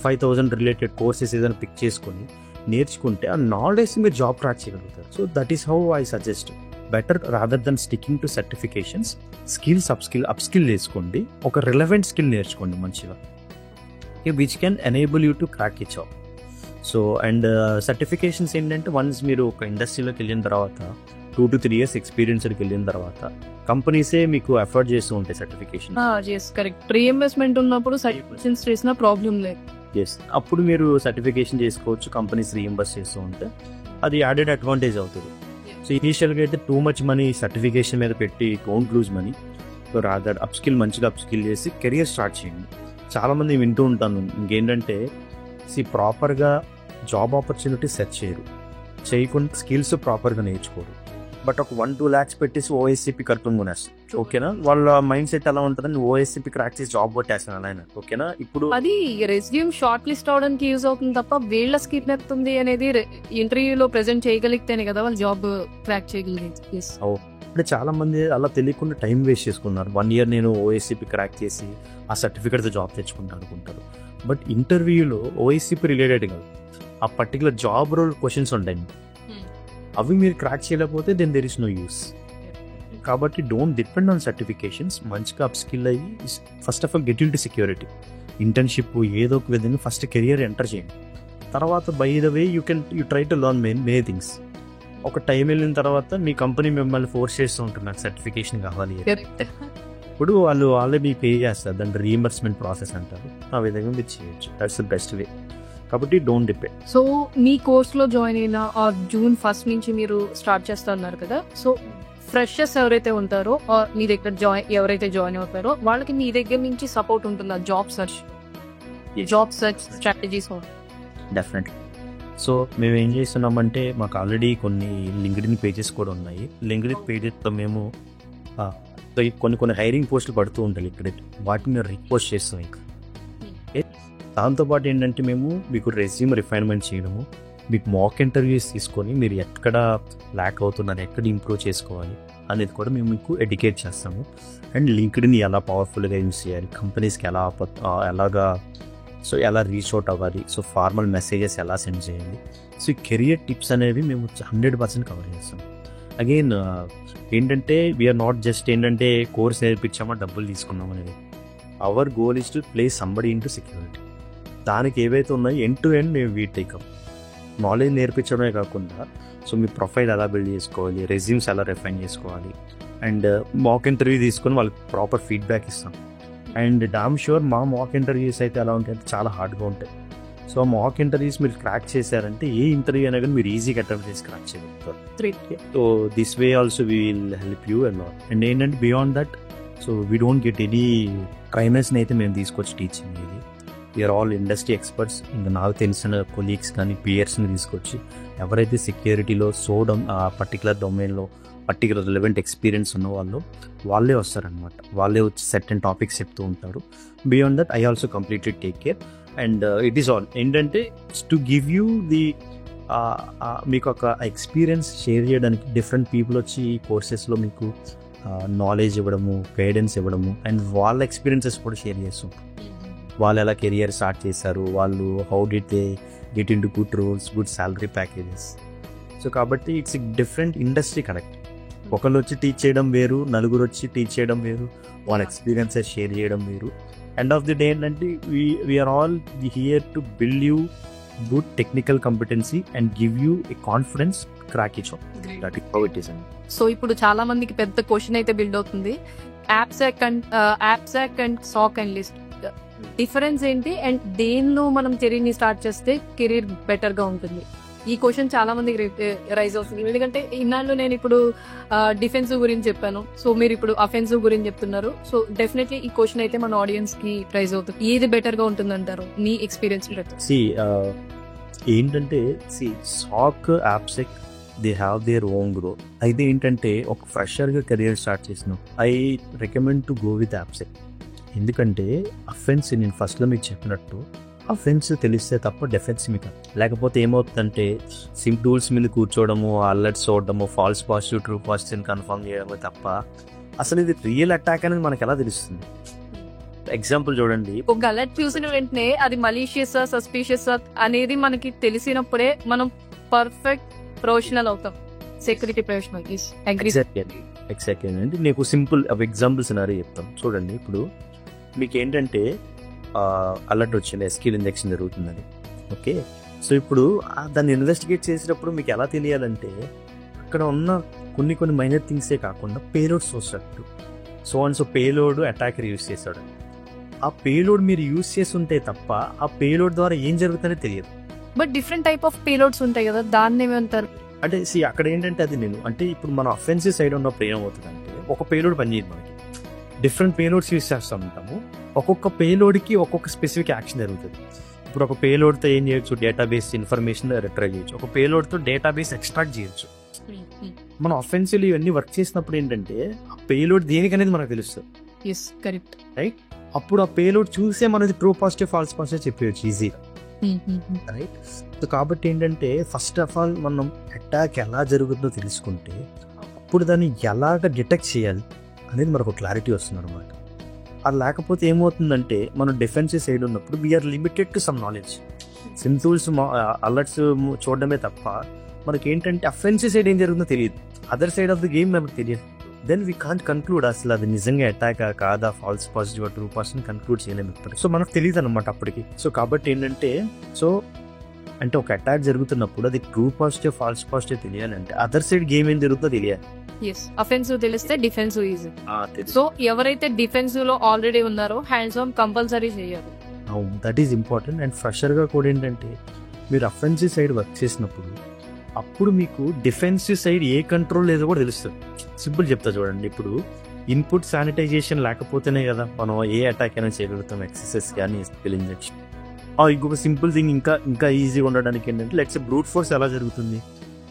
5,000 రిలేటెడ్ కోర్సెస్ ఏదైనా పిక్ చేసుకొని నేర్చుకుంటే ఆ నాలెడ్జ్ మీరు జాబ్ క్రాక్ చేయగలుగుతారు. So that is how I suggest better rather than sticking to certifications. Skills upskill చేసుకోండి, ఒక రిలవెంట్ స్కిల్ నేర్చుకోండి మంచిగా, which can enable you to crack a job. So and certifications ఏంటంటే once మీరు ఒక ఇండస్ట్రీలోకి వెళ్ళిన తర్వాత 2 to 3 years ఎక్స్పీరియన్స్కి వెళ్ళిన తర్వాత కంపెనీసే మీకు ఎఫర్ట్ చేస్తూ ఉంటాయి సర్టిఫికేషన్. కరెక్ట్. రీఇన్వెస్ట్మెంట్ ఉన్నప్పుడు సర్టిఫికేషన్స్ చేసిన ప్రాబ్లం లేదు. అప్పుడు మీరు సర్టిఫికేషన్ చేసుకోవచ్చు, కంపెనీస్ రీఇంబర్స్ చేస్తూ ఉంటే అది యాడెడ్ అడ్వాంటేజ్ అవుతుంది. సో ఇనీషియల్గా అయితే టూ మచ్ మనీ సర్టిఫికేషన్ మీద పెట్టి don't lose money. So rather మంచిగా అప్ స్కిల్ చేసి కెరియర్ స్టార్ట్ చేయండి. చాలామంది వింటూ ఉంటాను ఇంకేంటంటే ప్రాపర్గా జాబ్ ఆపర్చునిటీ సెర్చ్ చేయకుండా స్కిల్స్ ప్రాపర్గా నేర్చుకోరు. బట్ ఒక 1-2 lakhs పెట్టేసి ఓఎస్సీపీ కట్టుకుని కొనేస్తారు. ఓకేనా, వాళ్ళ మైండ్ సెట్ ఎలా ఉంటుందని ఓఎస్సీపీ క్రాక్ చేసి జాబ్ కొట్టేస్తాను అలా. ఓకేనా, ఇప్పుడు అది రెజ్యూమ్ షార్ట్ లిస్ట్ అవడానికి యూజ్ అవుతుంది తప్ప వీళ్ళ స్కిల్ ఎత్తుంది అనేది ఇంటర్వ్యూలో ప్రెజెంట్ చేయగలిగితేనే కదా వాళ్ళు జాబ్ క్రాక్ చేయగలిగేది. అంటే చాలా మంది అలా తెలియకుండా టైం వేస్ట్ చేసుకున్నారు. 1 year నేను ఓఎస్సీపీ క్రాక్ చేసి ఆ సర్టిఫికేట్తో జాబ్ తెచ్చుకుంటాను అనుకుంటారు. బట్ ఇంటర్వ్యూలో ఓఎస్సీపీ రిలేటెడ్ కాదు, ఆ పర్టికులర్ జాబ్ రోల్ క్వశ్చన్స్ ఉంటాయి, అవి మీరు క్రాక్ చేయలేకపోతే then there is no use. కాబట్టి డోంట్ డిపెండ్ ఆన్ సర్టిఫికేషన్స్. మంచిగా అప్ స్కిల్ అయ్యి first of all get in to security, internship ఏదో ఒక విధంగా ఫస్ట్ కెరియర్ ఎంటర్ చేయండి. తర్వాత by the way you try to learn many things. ఒక time వెళ్ళిన తర్వాత మీ కంపెనీ మిమ్మల్ని ఫోర్స్ చేస్తూ ఉంటుంది నాకు సర్టిఫికేషన్ కావాలి. ఇప్పుడు వాళ్ళు ఆల్రెడీ పే చేస్తారు, దాని రీఎంబర్స్మెంట్ ప్రాసెస్ అంటారు. ఆ విధంగా మీరు చేయొచ్చు. That's the best way. కాబట్టి డోంట్ డిపెండ్. సో మీ కోర్స్లో జాయిన్ అయిన June 1st నుంచి మీరు స్టార్ట్ చేస్తున్నారు కదా, సో ఫ్రెషర్స్ ఎవరైతే ఉంటారో మీ దగ్గర ఎవరైతే జాయిన్ అవుతారో వాళ్ళకి మీ దగ్గర నుంచి సపోర్ట్ ఉంటుందా job search strategies? Definitely. So మేము ఏం చేస్తున్నామంటే మాకు ఆల్రెడీ కొన్ని లింక్డ్ఇన్ పేజెస్ కూడా ఉన్నాయి. లింక్డ్ఇన్ పేజెస్తో మేము కొన్ని హైరింగ్ పోస్టులు పడుతూ ఉంటాయి ఇక్కడ, వాటిని మేము రీపోస్ట్ చేస్తాం. ఇంకా దాంతోపాటు ఏంటంటే మేము మీకు రెజ్యూమ్ రిఫైన్మెంట్ చేయడము, మీకు మాక్ ఇంటర్వ్యూస్ తీసుకొని మీరు ఎక్కడ ల్యాక్ అవుతున్నారు, ఎక్కడ ఇంప్రూవ్ చేసుకోవాలి అనేది కూడా మేము మీకు ఎడ్యుకేట్ చేస్తాము. అండ్ లింక్డ్ఇన్ ఎలా పవర్ఫుల్గా యూజ్ చేయాలి, కంపెనీస్కి ఎలా రీచ్ అవుట్ అవ్వాలి, సో ఫార్మల్ మెసేజెస్ ఎలా సెండ్ చేయాలి, సో ఈ కెరియర్ టిప్స్ అనేవి మేము 100% కవర్ చేస్తాం. అగైన్ ఏంటంటే వీఆర్ నాట్ జస్ట్ ఏంటంటే కోర్స్ నేర్పించామా డబ్బులు తీసుకున్నాం అనేది. Hour goal is to place somebody into security. దానికి ఏవైతే ఉన్నాయో ఎండ్ టు ఎండ్ మేము టేకప్ నాలెడ్జ్ నేర్పించడమే కాకుండా సో మీ ప్రొఫైల్ ఎలా బిల్డ్ చేసుకోవాలి, రెజ్యూమ్స్ ఎలా రిఫైన్ చేసుకోవాలి, అండ్ మాక్ ఇంటర్వ్యూ తీసుకొని వాళ్ళకి ప్రాపర్ ఫీడ్బ్యాక్ ఇస్తాం. అండ్ డామ్ షూర్ మా మాక్ ఇంటర్వ్యూస్ అయితే ఎలా ఉంటాయంటే చాలా హార్డ్గా ఉంటాయి. సో మాక్ ఇంటర్వ్యూస్ మీరు క్రాక్ చేశారంటే ఏ ఇంటర్వ్యూ అయినా కానీ మీరు ఈజీగా అటెంప్ట్ చేసి క్రాక్ చేయగలుగుతారు. So this way also we will help you and all. And ఏంటంటే beyond that so we don't get any ట్రైనర్స్ని అయితే మేము తీసుకొచ్చి టీచింగ్ ఇది. We're all industry experts. ఇంకా నాకు తెలిసిన కొలీగ్స్ కానీ పియర్స్ని తీసుకొచ్చి ఎవరైతే సెక్యూరిటీలో ఆ పర్టికులర్ డొమైన్లో పర్టికులర్ రిలవెంట్ ఎక్స్పీరియన్స్ ఉన్న వాళ్ళే వస్తారనమాట. వాళ్ళే వచ్చి సెట్ అండ్ టాపిక్స్ చెప్తూ ఉంటారు. Beyond that I also completely take care. And it is all ఏంటంటే టు గివ్ యూ ది మీకు ఒక ఎక్స్పీరియన్స్ షేర్ చేయడానికి డిఫరెంట్ పీపుల్ వచ్చి ఈ కోర్సెస్లో మీకు నాలెడ్జ్ ఇవ్వడము, గైడెన్స్ ఇవ్వడము, అండ్ వాళ్ళ ఎక్స్పీరియన్సెస్ కూడా షేర్ చేస్తాం. వాళ్ళు ఎలా కెరియర్ స్టార్ట్ చేశారు, వాళ్ళు how did they get in to good roles, good salary packages. So కాబట్టి it's a different industry connect. ఒకళ్ళు వచ్చి టీచ్ చేయడం వేరు, నలుగురు వచ్చి టీచ్ చేయడం వేరు, వాళ్ళ ఎక్స్పీరియన్సెస్ షేర్ చేయడం వేరు. ఎండ్ ఆఫ్ ది డే ఏంటంటే we're all here to build you good technical competency and give you a confidence crack it off. That is how it is. So ఇప్పుడు చాలా మందికి పెద్ద క్వశ్చన్ అయితే బిల్డ్ అవుతుంది, AppSec and SOC analyst difference ఏంటి, and దేనిలో మనం career ని స్టార్ట్ చేస్తే కెరీర్ బెటర్ గా ఉంటుంది? ఈ క్వశ్చన్ చాలా మందికి రైజ్ అవుతుంది. ఎందుకంటే ఇన్నాళ్ళు నేను ఇప్పుడు డిఫెన్సివ్ గురించి చెప్పాను, సో మీరు ఇప్పుడు అఫెన్సివ్ గురించి చెప్తున్నారు. సో డెఫినెట్లీ ఈ క్వశ్చన్ అయితే మన ఆడియన్స్ కి రైజ్ అవుతుంది. ఏది బెటర్ గా ఉంటుంది అంటారు మీ ఎక్స్పీరియన్స్? ఏంటంటే SOC, appsec they have their own growth. అయితే ఏంటంటే ఒక ఫ్రెషర్గా కెరియర్ స్టార్ట్ చేసిన I recommend to go with appsec. ఎందుకంటే అఫెన్స్ నేను ఫస్ట్లో మీకు చెప్పినట్టు అఫెన్స్ తెలిస్తే తప్ప డిఫెన్స్ మీకు లేకపోతే ఏమవుతుందంటే సిమ్ టూల్స్ మీద కూర్చోవడము, అలర్ట్స్ చూడడము, falls positive true positive confirm చేయడమే తప్ప అసలు ఇది రియల్ అటాక్ అనేది మనకు ఎలా తెలుస్తుంది? ఎగ్జాంపుల్ చూడండి, ఒక అలర్ట్ చూసిన వెంటనే అది మలీషియస్ సస్పిషియస్ అనేది మనకి తెలిసినప్పుడే మనం పర్ఫెక్ట్ ప్రొఫెషనల్ అవుతాం, సెక్యూరిటీ ప్రొఫెషనల్. ఎగ్జాక్ట్లీ అండి. నీకు సింపుల్ ఎగ్జాంపుల్ సినారీ చెప్తాం చూడండి. ఇప్పుడు మీకు ఏంటంటే అలర్ట్ వచ్చింది, ఎస్క్యూఎల్ ఇంజెక్షన్ జరుగుతుందని. ఓకే, సో ఇప్పుడు దాన్ని ఇన్వెస్టిగేట్ చేసేటప్పుడు మీకు ఎలా తెలియాలంటే అక్కడ ఉన్న కొన్ని మైనర్ థింగ్సే కాకుండా పేలోడ్స్ వస్తట్టు సో పేలోడ్ అటాకర్ యూజ్ చేశాడు. ఆ పేలోడ్ మీరు యూజ్ చేస్తుంటే తప్ప ఆ పేలోడ్ ద్వారా ఏం జరుగుతుందో తెలియదు. But different type of payloads ఉంటాయి కదా, దాన్ని ఏమంటారు అంటే అక్కడ ఏంటంటే అది అంటే ఇప్పుడు మన అఫెన్సివ్ సైడ్ ఉన్నప్పుడు ఏమవుతుందంటే ఒక పేలోడ్ పనిచేయదు, మనకి డిఫరెంట్ పేలోడ్స్ యూజ్ చేస్తూ ఉంటాము. ఒక్కొక్క పేలోడ్కి ఒక్కొక్క స్పెసిఫిక్ యాక్షన్ జరుగుతుంది. ఇప్పుడు ఒక పేలోడ్తో ఏం చేయొచ్చు, డేటాబేస్ ఇన్ఫర్మేషన్ రిట్రైవ్ చేయొచ్చు, ఒక పేలోడ్తో డేటాబేస్ ఎక్స్ట్రాక్ట్ చేయొచ్చు. మనం అఫెన్సివ్ ఇవన్నీ వర్క్ చేసినప్పుడు ఏంటంటే ఆ పేలోడ్ దేనికనేది మనకు తెలుస్తుంది. రైట్, అప్పుడు ఆ పేలోడ్ చూసే మనది ట్రూ పాజిటివ్ ఫాల్స్ పాజిటివ్ చెప్పవచ్చు ఈజీగా. రైట్, సో కాబట్టి ఏంటంటే ఫస్ట్ ఆఫ్ ఆల్ మనం అటాక్ ఎలా జరుగుతుందో తెలుసుకుంటే అప్పుడు దాన్ని ఎలాగ డిటెక్ట్ చేయాలి అనేది మనకు క్లారిటీ వస్తుంది అనమాట. అది లేకపోతే ఏమవుతుందంటే మనం డిఫెన్సివ్ సైడ్ ఉన్నప్పుడు we're limited to some knowledge. SIEM tools alerts చూడడమే తప్ప మనకి ఏంటంటే అఫెన్సివ్ సైడ్ ఏం జరుగుతుందో తెలియదు, other side of the game మనకు తెలియదు. దెన్ వీ కాంట్ కన్క్లూడ్ అసలు అది నిజంగా అటాక్ కాదా, falls positive true positive conclude చేయలేము. సో మనకు తెలియదు అనమాట అప్పటికి. సో కాబట్టి ఏంటంటే అంటే ఒక అటాక్ జరుగుతున్నప్పుడు అది ట్రూ పాజిటివ్ ఫాల్స్ పాజిటివ్ తెలియాలంటే అదర్ సైడ్ గేమ్ ఏం జరుగుతుందో తెలియాలి. అఫెన్సివ్ తెలిస్తే డిఫెన్సివ్ ఈజీ. సో ఎవరైతే డిఫెన్సివ్ లో ఆల్రెడీ ఉన్నారో హ్యాండ్స్ ఆన్ కంపల్సరీ చేయాలి. That is important. And fresher గా కూడా ఏంటంటే మీరు అఫెన్సివ్ సైడ్ వర్క్ చేసినప్పుడు అప్పుడు మీకు డిఫెన్సివ్ సైడ్ ఏ కంట్రోల్ లేదో కూడా తెలుస్తుంది. సింపుల్ చెప్తా చూడండి, ఇప్పుడు ఇన్పుట్ శానిటైజేషన్ లేకపోతేనే కదా మనం ఏ అటాక్ అయినా చేయగలుగుతాం, ఎక్సెసెస్ కానీ ఎస్క్యూఎల్ ఇంజెక్షన్. ఇంకొక సింపుల్ థింగ్ ఇంకా ఈజీగా ఉండడానికి ఏంటంటే లెట్స్ బ్రూట్ ఫోర్స్ ఎలా జరుగుతుంది,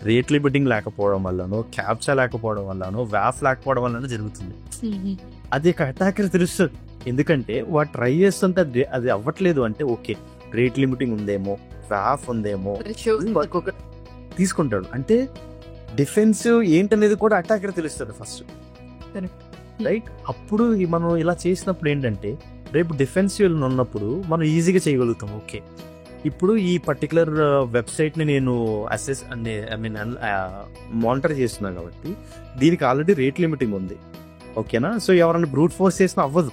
రేట్ లిమిటింగ్ లేకపోవడం వల్లనో, క్యాప్చా లేకపోవడం వల్లనో, వ్యాఫ్ లేకపోవడం వల్లనో జరుగుతుంది. అది ఒక అటాకర్ తెలుస్తుంది. ఎందుకంటే వాడు ట్రై చేస్తుంటే అది అవ్వట్లేదు అంటే ఓకే రేట్ లిమిటింగ్ ఉందేమో, వ్యాఫ్ ఉందేమో, ఒక్కొక్క తీసుకుంటాడు. అంటే డిఫెన్స్ ఏంటనేది కూడా అటాకర్ తెలుస్తుంది ఫస్ట్, రైట్? అప్పుడు మనం ఇలా చేసినప్పుడు ఏంటంటే రేపు డిఫెన్సివ్ ఉన్నప్పుడు మనం ఈజీగా చేయగలుగుతాం. ఓకే, ఇప్పుడు ఈ పర్టికులర్ వెబ్సైట్ని నేను మానిటర్ చేస్తున్నాను కాబట్టి దీనికి ఆల్రెడీ రేట్ లిమిటింగ్ ఉంది, ఓకేనా? సో ఎవరైనా బ్రూట్ ఫోర్స్ చేసినా అవ్వదు,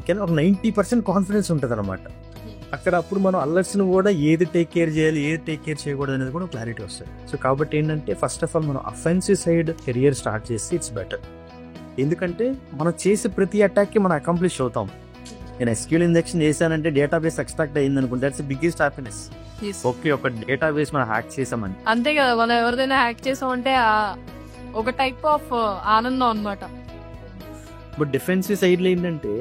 ఓకేనా? ఒక 90% కాన్ఫిడెన్స్ ఉంటుంది అనమాట అక్కడ. అప్పుడు మనం అలర్ట్స్ని కూడా ఏది టేక్ కేర్ చేయాలి, ఏది టేక్ కేర్ చేయకూడదు అనేది కూడా క్లారిటీ వస్తుంది. సో కాబట్టి ఏంటంటే ఫస్ట్ ఆఫ్ ఆల్ మనం అఫెన్సివ్ సైడ్ కెరియర్ స్టార్ట్ చేస్తే ఇట్స్ బెటర్. ఎందుకంటే మనం చేసే ప్రతి అటాక్కి మనం అకాంప్లిష్ అవుతాం. నేను ఎస్క్యూఎల్ ఇంజెక్షన్ చేశానంటే డేటాబేస్ ఎక్స్ట్రాక్ట్ అయ్యింది అనుకుంటే దట్స్ బిగ్గెస్ట్ హ్యాపీనెస్. ఓకే, ఒక డేటాబేస్ మనం హ్యాక్ చేసామని, అంతే కదా. మనం ఎవరిదైనా హ్యాక్ చేసామంటే ఒక టైప్ ఆఫ్ ఆనందం అన్నమాట. బట్ డిఫెన్సివ్ సైడ్లో ఏంటంటే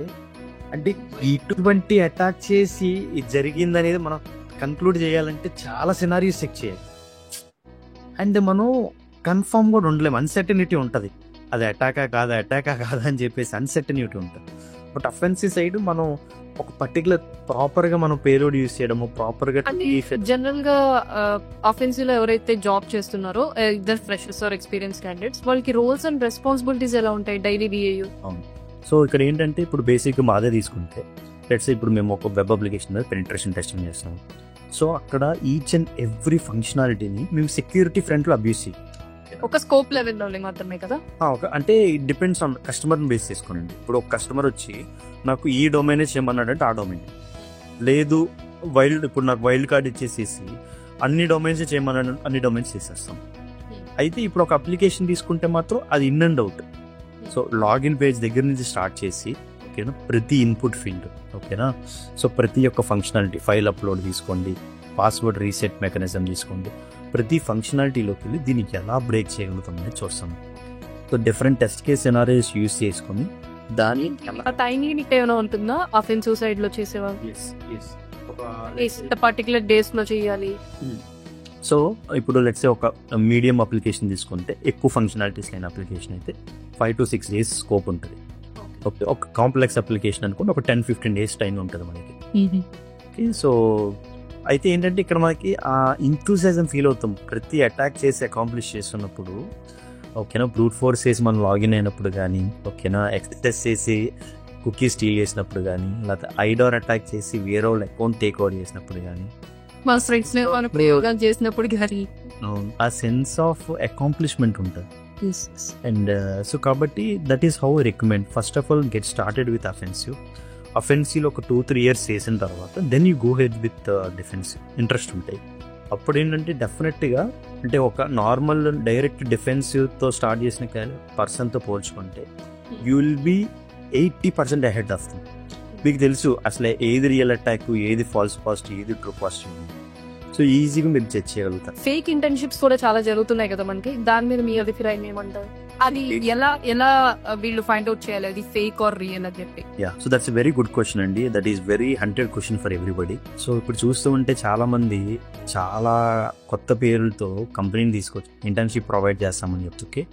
అంటే ఇటువంటి అటాక్ చేసి ఇది జరిగింది అనేది మనం కన్క్లూడ్ చేయాలంటే చాలా సినారియోస్ చెక్ చేయాలి. అండ్ మనం కన్ఫర్మ్ కూడా ఉండలేము, అన్సర్టనిటీ ఉంటుంది. అది అటాకా కాదా అని చెప్పేసి అన్సర్టనిటీ ఉంటుంది. బట్ అఫెన్సివ్ సైడ్ మనం ఒక పర్టికులర్ ప్రాపర్గా మనం పేలోడ్ యూజ్ చేయడము, ప్రాపర్గా జనరల్ గా అఫెన్సివ్ లో ఎవరైతే జాబ్ చేస్తున్నారో ఇద్దరు ఫ్రెషర్స్ ఆర్ ఎక్స్పీరియన్స్ క్యాండిడేట్స్, వాళ్ళకి రోల్స్ అండ్ రెస్పాన్సిబిలిటీస్ ఎలా ఉంటాయి డైలీ బిహేవియర్? అవును. సో ఇక్కడ ఏంటంటే ఇప్పుడు బేసిక్గా మాదే తీసుకుంటే లెట్స్ ఇప్పుడు మేము ఒక వెబ్ అప్లికేషన్ మీద పెనిట్రేషన్ టెస్టింగ్ చేస్తాం. సో అక్కడ ఈచ్ అండ్ ఎవ్రీ ఫంక్షనాలిటీని మేము సెక్యూరిటీ ఫ్రంట్లో అబ్యూస్ చేయాలి. ఒక స్కోప్ లెవెల్లో మాత్రమే కదా? అంటే ఇట్ డిపెండ్స్ ఆన్ కస్టమర్ని బేస్ చేసుకోండి. ఇప్పుడు ఒక కస్టమర్ వచ్చి నాకు ఈ డొమైనే చేయమన్నాడంటే ఆ డొమైన్ లేదు, ఇప్పుడు నాకు వైల్డ్ కార్డ్ ఇచ్చేసేసి అన్ని డొమైన్స్ చేయమన్నాడు, అన్ని డొమైన్స్ చేసేస్తాం. అయితే ఇప్పుడు ఒక అప్లికేషన్ తీసుకుంటే మాత్రం అది in and out. So login page దగ్గర నుంచి స్టార్ట్ చేసి, ఓకేనా, ప్రతి ఇన్పుట్ ఫీల్డ్, ఓకేనా, సో ప్రతి ఒక్క ఫంక్షనాలిటీ, ఫైల్ అప్లోడ్ తీసుకోండి, పాస్వర్డ్ రీసెట్ మెకానిజం తీసుకోండి, ప్రతి ఫంక్షనాలిటీలోకి వెళ్ళి దీనికి ఎలా బ్రేక్ చేయగలుగుతాం అనేది చూస్తాం. So different test case scenarios use చేసుకొని దాని టైం లిమిట్ ఏమైనా ఉంటుందా అఫెన్సివ్ సైడ్ లో చేసేవాళ్ళు? పర్టికులర్ డేస్ లో చేయాలి. సో ఇప్పుడు లెట్స్ సే ఒక మీడియం అప్లికేషన్ తీసుకుంటే, ఎక్కువ ఫంక్షనాలిటీస్ లేని అప్లికేషన్ అయితే 5 to 6 days స్కోప్ ఉంటుంది. ఓకే, ఒక కాంప్లెక్స్ అప్లికేషన్ అనుకుంటే ఒక 10-15 days టైం ఉంటుంది మనకి. ఓకే, సో అయితే ఏంటంటే ఇక్కడ మనకి ఆ ఇంథూసియాజం ఫీల్ అవుతాం ప్రతి అటాక్ చేసి అకాంప్లిష్ చేస్తున్నప్పుడు. ఓకేనా, బ్రూట్ ఫోర్స్ చేసి మనం లాగిన్ అయినప్పుడు కానీ, ఓకేనా, ఎక్సెస్ చేసి కుకీ స్టీల్ చేసినప్పుడు కానీ, లేకపోతే ఐడార్ అటాక్ చేసి వేరే వాళ్ళ అకౌంట్ టేక్ ఓవర్ చేసినప్పుడు కానీ, మా ఫ్రెండ్స్ ప్రయోగం చేసినప్పుడు కానీ ఆ సెన్స్ ఆఫ్ అకాంప్లిష్మెంట్ ఉంటుంది. అండ్ సో కాబట్టి that is how recommend first of all get started with offensive. అఫెన్సివ్లో ఒక 2-3 years చేసిన తర్వాత then you go head with defensive. Interest ఉంటాయి అప్పుడు ఏంటంటే డెఫినెట్గా, అంటే ఒక నార్మల్ డైరెక్ట్ డిఫెన్సివ్తో స్టార్ట్ చేసిన పర్సన్తో పోల్చుకుంటే you will be 80% ahead of them. మీకు తెలుసు అసలు ఏది రియల్ అటాక్, ఏది ఫాల్స్ పాజిటివ్, ఏది ట్రూ పాజిటివ్. సో ఈజీగా మీరు జడ్జ్ చేయగలుగుతారు. ఫేక్ ఇంటర్న్షిప్స్ కూడా చాలా జరుగుతున్నాయి కదా మనకి, దాని మీద మీ అభిప్రాయం ఏమంటారు? అది ఎలా వీళ్ళు ఫైండ్ అవుట్ చేయాలి అది ఫేక్ ఆర్ రియల్ అని చెప్పి? So that's a very good question అండి. That is very hunted question for everybody. So ఇప్పుడు చూస్తూ ఉంటే చాలా మంది చాలా కొత్త పేర్లతో కంపెనీని తీసుకొచ్చి ఇంటర్న్షిప్ ప్రొవైడ్ చేస్తామని చెప్తే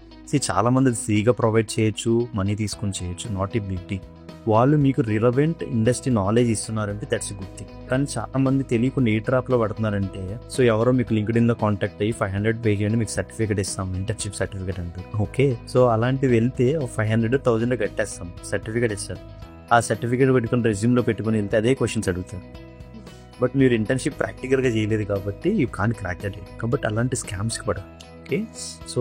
చాలా మంది ఫ్రీగా ప్రొవైడ్ చేయొచ్చు, మనీ తీసుకొని చేయొచ్చు, నాట్ ఏ బిగ్ డీల్. వాళ్ళు మీకు రిలవెంట్ ఇండస్ట్రీ నాలెడ్జ్ ఇస్తున్నారంటే దట్స్ గుడ్ థింగ్. కానీ చాలా మంది తెలియకుండా ఏ ట్రాప్లో పడుతున్నారంటే, సో ఎవరో మీకు లింక్డ్ఇన్లో కాంటాక్ట్ అయ్యి 500 పే చేయండి మీకు సర్టిఫికేట్ ఇస్తాం, ఇంటర్న్షిప్ సర్టిఫికేట్ అంటారు. ఓకే, సో అలాంటివి వెళ్తే 500-1000 కట్టేస్తాం, సర్టిఫికేట్ ఇస్తారు. ఆ సర్టిఫికేట్ పెట్టుకుని రెజ్యూమ్లో పెట్టుకుని వెళ్తే అదే క్వశ్చన్స్ అడుగుతారు. బట్ మీరు ఇంటర్న్షిప్ ప్రాక్టికల్గా చేయలేదు కాబట్టి యూ కాన్ క్రాక్ దట్. కాబట్టి అలాంటి స్కామ్స్కి పడాలి. ఓకే, సో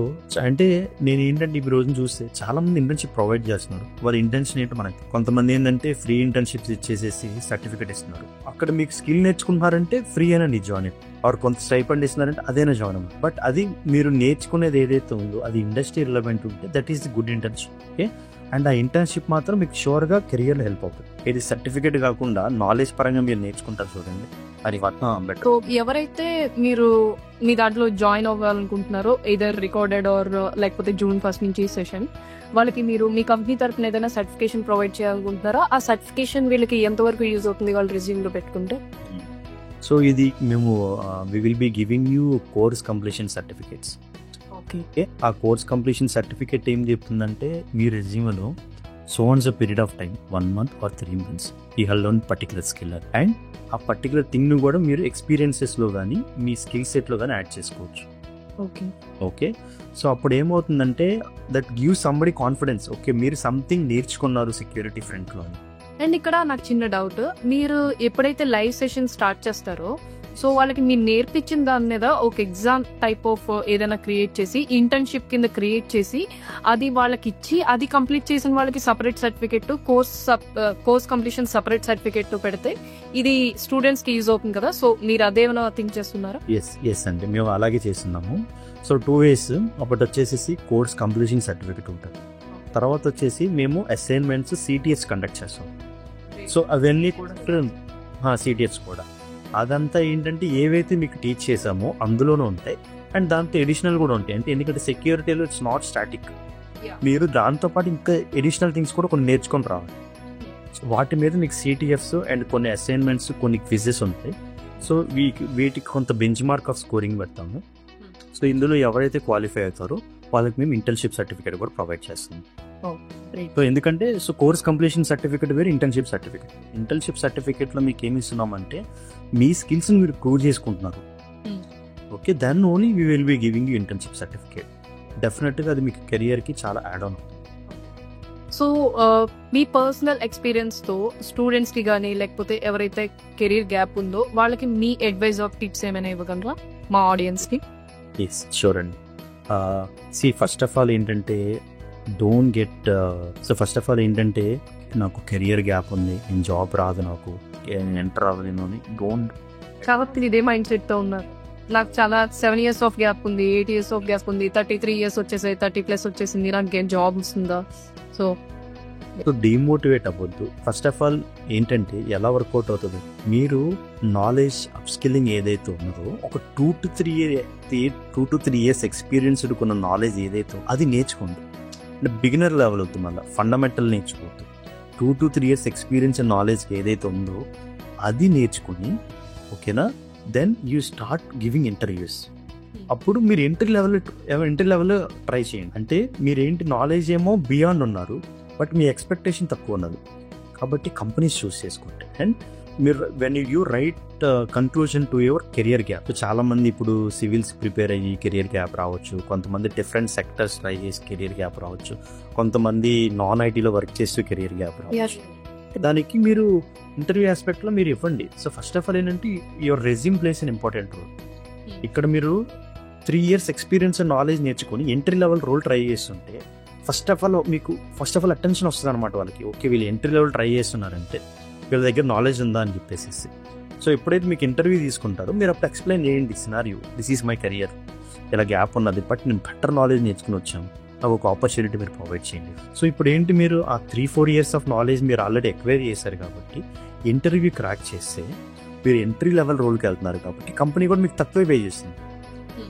అంటే నేను ఏంటంటే ఈ రోజున చూస్తే చాలా మంది ఇంటర్న్షిప్ ప్రొవైడ్ చేస్తున్నారు. వాళ్ళ ఇంటర్న్షిప్ ఏంటో మనకి కొంతమంది ఏంటంటే ఫ్రీ ఇంటర్న్షిప్స్ ఇచ్చేసేసి సర్టిఫికేట్ ఇస్తున్నారు. అక్కడ మీకు స్కిల్ నేర్చుకున్నారంటే ఫ్రీ అయినా నీ జాయిన్ ఆర్ కొంత స్టైపెండ్ ఇస్తున్నారంటే అదేనా జాయిన్ అవ్వాలి. బట్ అది మీరు నేర్చుకునేది ఏదైతే ఉందో అది ఇండస్ట్రీ రిలవెంట్ ఉంటే that is the good internship. Okay, and ఆ ఇంటర్న్షిప్ మాత్రం మీకు షూర్గా కెరియర్లో హెల్ప్ అవుతుంది. ఇది సర్టిఫికేట్ కాకుండా నాలెడ్జ్ పరంగా మీరు నేర్చుకుంటారు చూడండి, అది బెటర్. సో ఎవరైతే మీరు మీ దాంట్లో జాయిన్ అవ్వాలనుకుంటున్నారో ఎయిదర్ రికార్డెడ్ ఆర్ లేకపోతే June 1st నుంచి సెషన్, వాళ్ళకి మీరు మీ కంపెనీ తరఫున ఏదైనా సర్టిఫికేషన్ ప్రొవైడ్ చేయాలనుకుంటున్నారా? ఆ సర్టిఫికేషన్ వీళ్ళకి ఎంతవరకు యూజ్ అవుతుంది వాళ్ళు రెజ్యూమ్లో పెట్టుకుంటే? సో ఇది మేము we will be giving you course completion certificates. Okay, ఆ కోర్స్ కంప్లీషన్ సర్టిఫికేట్ ఏం చెప్తుందంటే మీ రెజ్యూమ్లో so once a period of time 1 month or 3 months you have learn particular skill and ఆ పర్టికులర్ థింగ్ను కూడా మీరు ఎక్స్పీరియన్సెస్లో కానీ మీ స్కిల్ సెట్లో కానీ యాడ్ చేసుకోవచ్చు. ఓకే సో అప్పుడు ఏమవుతుందంటే that give somebody confidence, okay మీరు సంథింగ్ నేర్చుకున్నారు సెక్యూరిటీ ఫ్రంట్లో అని. అండ్ ఇక్కడ నాకు చిన్న డౌట్, మీరు ఎప్పుడైతే లైవ్ సెషన్ స్టార్ట్ చేస్తారో సో వాళ్ళకి మీరు నేర్పించిన దాని మీద ఒక ఎగ్జామ్ టైప్ ఆఫ్ ఏదైనా క్రియేట్ చేసి ఇంటర్న్షిప్ కింద క్రియేట్ చేసి అది వాళ్ళకి ఇచ్చి అది కంప్లీట్ చేసిన వాళ్ళకి separate certificate, course completion separate certificate పెడితే ఇది స్టూడెంట్స్ కి యూజ్ అవుతుంది కదా. సో మీరు అదేమైనా థింక్ చేస్తున్నారా? ఎస్ అంటే మేము అలాగే చేస్తున్నాము. So 2 ways. ఒకటి వచ్చేసి కోర్స్ కంప్లీషన్ సర్టిఫికెట్ ఉంటుంది, తర్వాత వచ్చేసి మేము అసైన్మెంట్స్ CTS కండక్ట్ చేస్తాం. సో అవన్నీ కూడా CTS కూడా అదంతా ఏంటంటే ఏవైతే మీకు టీచ్ చేసామో అందులోనే ఉంటాయి అండ్ దాంతో ఎడిషనల్ కూడా ఉంటాయి. అంటే ఎందుకంటే సెక్యూరిటీలో ఇట్స్ నాట్ స్టాటిక్, మీరు దాంతోపాటు ఇంకా ఎడిషనల్ థింగ్స్ కూడా కొన్ని నేర్చుకొని రావాలి. వాటి మీద మీకు CTFs అండ్ కొన్ని అసైన్మెంట్స్, కొన్ని క్విజెస్ ఉంటాయి. సో వీటికి కొంత బెంచ్ మార్క్ ఆఫ్ స్కోరింగ్ పెడతాము. సో ఇందులో ఎవరైతే క్వాలిఫై అవుతారో వాళ్ళకి మేము ఇంటర్న్షిప్ సర్టిఫికేట్ కూడా ప్రొవైడ్ చేస్తాం. సో ఎందుకంటే సో కోర్స్ కంప్లీషన్ సర్టిఫికేట్ వేరు, ఇంటర్న్షిప్ సర్టిఫికేట్లో మీకు ఏమి ఇస్తున్నామంటే మీ స్కిల్స్ మీరు ప్రూవ్ చేసుకుంటున్నారు. Okay then only we will be giving you internship certificate. డెఫినెట్గా అది మీకు కెరియర్కి చాలా యాడ్ ఆన్. సో మీ పర్సనల్ ఎక్స్పీరియన్స్తో స్టూడెంట్స్కి కానీ లేకపోతే ఎవరైతే కెరీర్ గ్యాప్ ఉందో వాళ్ళకి మీ అడ్వైజ్ ఆఫ్ టిప్స్ ఏమైనా ఇవ్వగలరా మా ఆడియన్స్కి? ఎస్ షూర్ అండి. ఫస్ట్ ఆఫ్ ఆల్ ఏంటంటే ఏంటంటే నాకు కెరియర్ గ్యాప్ ఉంది, నేను జాబ్ రాదు, నాకు ఎంటర్ అవ్వలేను అని కాబట్టి ఇదే మైండ్ సెట్తో ఉన్నారు. నాకు చాలా 7 years ఆఫ్ గ్యాప్ ఉంది, 8 years ఆఫ్ గ్యాప్ ఉంది, 33 years వచ్చేసాయి, 30+ వచ్చేసింది, నాకు ఏం జాబ్ వస్తుందా? సో డిమోటివేట్ అవ్వద్దు. ఫస్ట్ ఆఫ్ ఆల్ ఏంటంటే ఎలా వర్కౌట్ అవుతుంది, మీరు నాలెడ్జ్ అప్స్కిల్లింగ్ ఏదైతే ఉన్నదో ఒక 2 to 3 years ఎక్స్పీరియన్స్డ్ కొన్న నాలెడ్జ్ ఏదైతే అది నేర్చుకోండి. అంటే బిగినర్ లెవెల్ అవుతుంది, మళ్ళీ ఫండమెంటల్ నేర్చుకోవద్దు. 2 to 3 years ఎక్స్పీరియన్స్ నాలెడ్జ్ ఏదైతే ఉందో అది నేర్చుకుని ఓకేనా then you start giving interviews. అప్పుడు మీరు ఎంట్రీ లెవెల్ ట్రై చేయండి. అంటే మీరేంటి నాలెడ్జ్ ఏమో బియాండ్ ఉన్నారు బట్ మీ ఎక్స్పెక్టేషన్ తక్కువ ఉన్నది కాబట్టి కంపెనీస్ చూస్ చేసుకోండి. అండ్ మీరు when you right conclusion to your career gap. చాలా మంది ఇప్పుడు సివిల్స్ ప్రిపేర్ అయ్యి కెరియర్ గ్యాప్ రావచ్చు, కొంతమంది డిఫరెంట్ సెక్టర్స్ ట్రై చేసి కెరియర్ గ్యాప్ రావచ్చు, కొంతమంది నాన్ ఐటీలో వర్క్ చేస్తూ కెరియర్ గ్యాప్ రావచ్చు. దానికి మీరు ఇంటర్వ్యూ ఆస్పెక్ట్లో మీరు ఇవ్వండి. సో ఫస్ట్ ఆఫ్ ఆల్ ఏంటంటే your resume plays an important role. ఇక్కడ మీరు 3 years ఎక్స్పీరియన్స్ అండ్ నాలెడ్జ్ నేర్చుకొని ఎంట్రీ లెవెల్ రోల్ ట్రై చేస్తుంటే ఫస్ట్ ఆఫ్ ఆల్ అటెన్షన్ వస్తుంది అనమాట వాళ్ళకి. ఓకే వీళ్ళు ఎంట్రీ లెవెల్ ట్రై చేస్తున్నారంటే వీళ్ళ దగ్గర నాలెడ్జ్ ఉందా అని చెప్పేసి. సో ఎప్పుడైతే మీకు ఇంటర్వ్యూ తీసుకుంటారో మీరు అప్పుడు ఎక్స్ప్లెయిన్ చేయండి, scenario this is my career, ఇలా గ్యాప్ ఉన్నది బట్ నేను బెటర్ నాలెడ్జ్ నేర్చుకుని వచ్చాను, నాకు ఒక ఆపర్చునిటీ మీరు ప్రొవైడ్ చేయండి. సో ఇప్పుడు ఏంటి మీరు ఆ 3-4 years ఆఫ్ నాలెడ్జ్ మీరు ఆల్రెడీ ఎక్వైర్ చేశారు కాబట్టి ఇంటర్వ్యూ క్రాక్ చేస్తే మీరు ఎంట్రీ లెవెల్ రోల్కి వెళ్తున్నారు కాబట్టి కంపెనీ కూడా మీకు తక్కువ పే చేస్తుంది,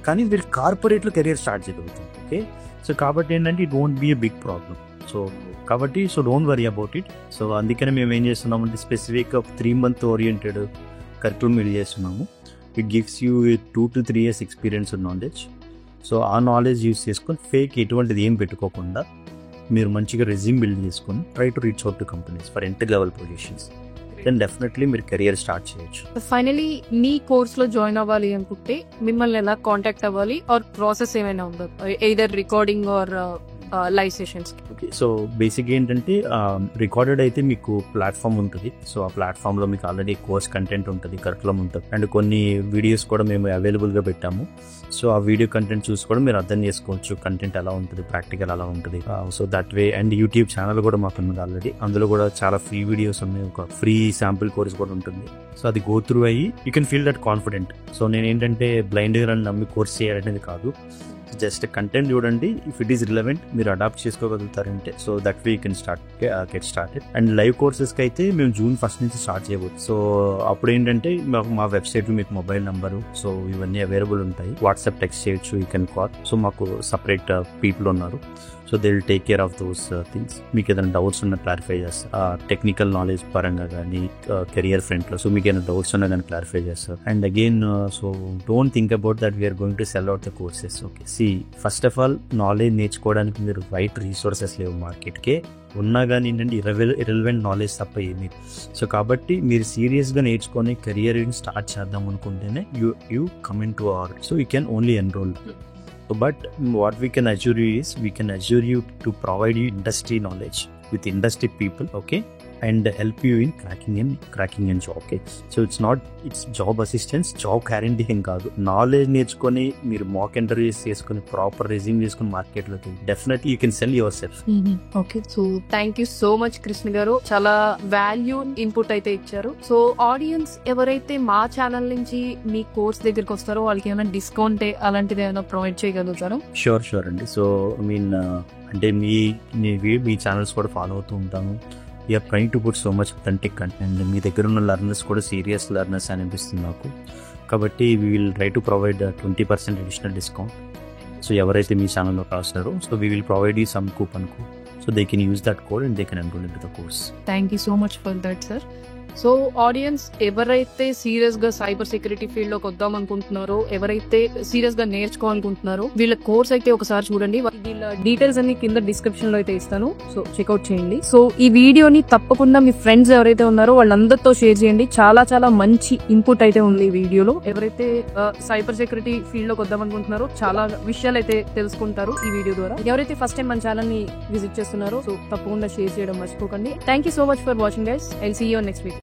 కానీ మీరు కార్పొరేట్లో కెరియర్ స్టార్ట్ చేయగలుగుతుంది. ఓకే సో కాబట్టి ఏంటంటే it won't be a big problem. So don't worry about it. So అందుకనే మేము ఏం చేస్తున్నామంటే స్పెసిఫిక్గా 3 month ఓరియంటెడ్ కరికులం మీరు చేస్తున్నాము. It gives you 2 to 3 years experience knowledge. So ఆ నాలెడ్జ్ యూస్ చేసుకొని ఫేక్ ఎటువంటిది ఏం పెట్టుకోకుండా మీరు మంచిగా రెజ్యూమ్ బిల్డ్ చేసుకొని try to reach out to companies for entry level positions. Then definitely మీరు కెరియర్ స్టార్ట్ చేయొచ్చు. ఫైనలీ మీ కోర్స్లో జాయిన్ అవ్వాలి అనుకుంటే మిమ్మల్ని ఎలా కాంటాక్ట్ అవ్వాలి ఆర్ ప్రాసెస్ ఏమైనా ఉందా, either recording or live sessions? Okay so బేసిక్గా ఏంటంటే రికార్డెడ్ అయితే మీకు ప్లాట్ఫామ్ ఉంటుంది. సో ఆ ప్లాట్ఫామ్లో మీకు ఆల్రెడీ కోర్స్ కంటెంట్ ఉంటుంది, కరికులం ఉంటుంది అండ్ కొన్ని వీడియోస్ కూడా మేము అవైలబుల్గా పెట్టాము. సో ఆ వీడియో కంటెంట్ చూసి కూడా మీరు అర్థం చేసుకోవచ్చు కంటెంట్ ఎలా ఉంటుంది, ప్రాక్టికల్ ఎలా ఉంటుంది. So that way and YouTube channel కూడా మాకు ఉన్నది ఆల్రెడీ, అందులో కూడా చాలా ఫ్రీ వీడియోస్ ఉన్నాయి, ఒక ఫ్రీ శాంపుల్ కోర్స్ కూడా ఉంటుంది. సో అది గో త్రూ అయ్యి you can feel that confident. So నేను ఏంటంటే బ్లైండ్గా నమ్మి కోర్స్ చేయాలనేది కాదు, జస్ట్ కంటెంట్ చూడండి, ఇఫ్ ఇట్ ఈస్ రిలవెంట్ మీరు అడాప్ట్ చేసుకోగలుగుతారంటే so that way you can get started. And live కోర్సెస్కి అయితే మేము June 1st నుంచి స్టార్ట్ చేయబోతుంది. సో అప్పుడు ఏంటంటే మా వెబ్సైట్లో మీకు మొబైల్ నెంబరు సో ఇవన్నీ అవైలబుల్ ఉంటాయి, వాట్సాప్ టెక్స్ట్ చేయొచ్చు, యూ కెన్ కాల్. సో మాకు సపరేట్ పీపుల్ ఉన్నారు. So they will take care of those things. మీకు ఏదైనా డౌట్స్ ఉన్నా క్లారిఫై చేస్తారు, టెక్నికల్ నాలెడ్జ్ పరంగా కానీ కెరియర్ ఫ్రంట్లో. సో మీకు ఏదైనా డౌట్స్ ఉన్నా కానీ క్లారిఫై చేస్తారు. And again so don't think about that we're going to sell out the courses. Okay, see first of all knowledge నేర్చుకోవడానికి మీరు రైట్ రీసోర్సెస్ లేవు మార్కెట్కే, ఉన్నా కానీ ఏంటంటే ఇర్రెలవెంట్ నాలెడ్జ్ తప్ప ఏమీ. సో కాబట్టి మీరు సీరియస్గా నేర్చుకొని కెరియర్ స్టార్ట్ చేద్దాం అనుకుంటేనే you come in to our, so you can only enrol. But what we can assure you is we can assure you to provide you industry knowledge with industry people, okay, and help you in cracking in job. Okay, so it's job assistance, job guarantee ఏం కాదు. Knowledge నేర్చుకొని మీరు mock interviews చేసుకుని proper resume చేసుకుని market లోకి definitely you can sell your self. Okay, so thank you so much Krishna గారు, చాలా value input అయితే ఇచ్చారు. సో ఆడియన్స్ ఎవరైతే మా ఛానల్ నుంచి మీ కోర్స్ దగ్గరికి వస్తారో వాళ్ళకి ఏమైనా డిస్కౌంట్ అలాంటిది ఏమైనా ప్రొవైడ్ చేయగలుగుతారు? షూర్ అండి. సో ఐ మీన్ అంటే మీ ఛానల్స్ కూడా ఫాలో అవుతూ ఉంటాము. We're trying to put so much authentic content. మీ దగ్గర ఉన్న లెర్నర్స్ కూడా సీరియస్ లెర్నర్స్ అనిపిస్తుంది నాకు. కాబట్టి we will try to provide 20% additional discount. So ఎవరైతే మీ ఛానల్లో రాస్తారో, so we will provide you some coupon code, so they can use that code and they can enrol in to the course. Thank you so much for that sir. So audience ఎవరైతే serious గా cyber security field లోకి వద్దాం అనుకుంటున్నారో, ఎవరైతే serious గా నేర్చుకోవాలనుకుంటున్నారో వీళ్ళ course అయితే ఒకసారి చూడండి. వీళ్ళ డీటెయిల్స్ అన్ని కింద డిస్క్రిప్షన్ లో అయితే ఇస్తాను, సో చెక్అౌట్ చేయండి. సో ఈ వీడియోని తప్పకుండా మీ ఫ్రెండ్స్ ఎవరైతే ఉన్నారో వాళ్ళందరితో షేర్ చేయండి. చాలా చాలా మంచి ఇన్పుట్ అయితే ఉంది ఈ వీడియోలో. ఎవరైతే సైబర్ సెక్యూరిటీ ఫీల్డ్ లోకి వద్దాం అనుకుంటున్నారో చాలా విషయాలు అయితే తెలుసుకుంటారు ఈ వీడియో ద్వారా. ఎవరైతే ఫస్ట్ టైం మన ఛానల్ ని విజిట్ చేస్తున్నారో సో తప్పకుండా షేర్ చేయడం మర్చిపోకండి. Thank you so much for watching guys. I will see you next week.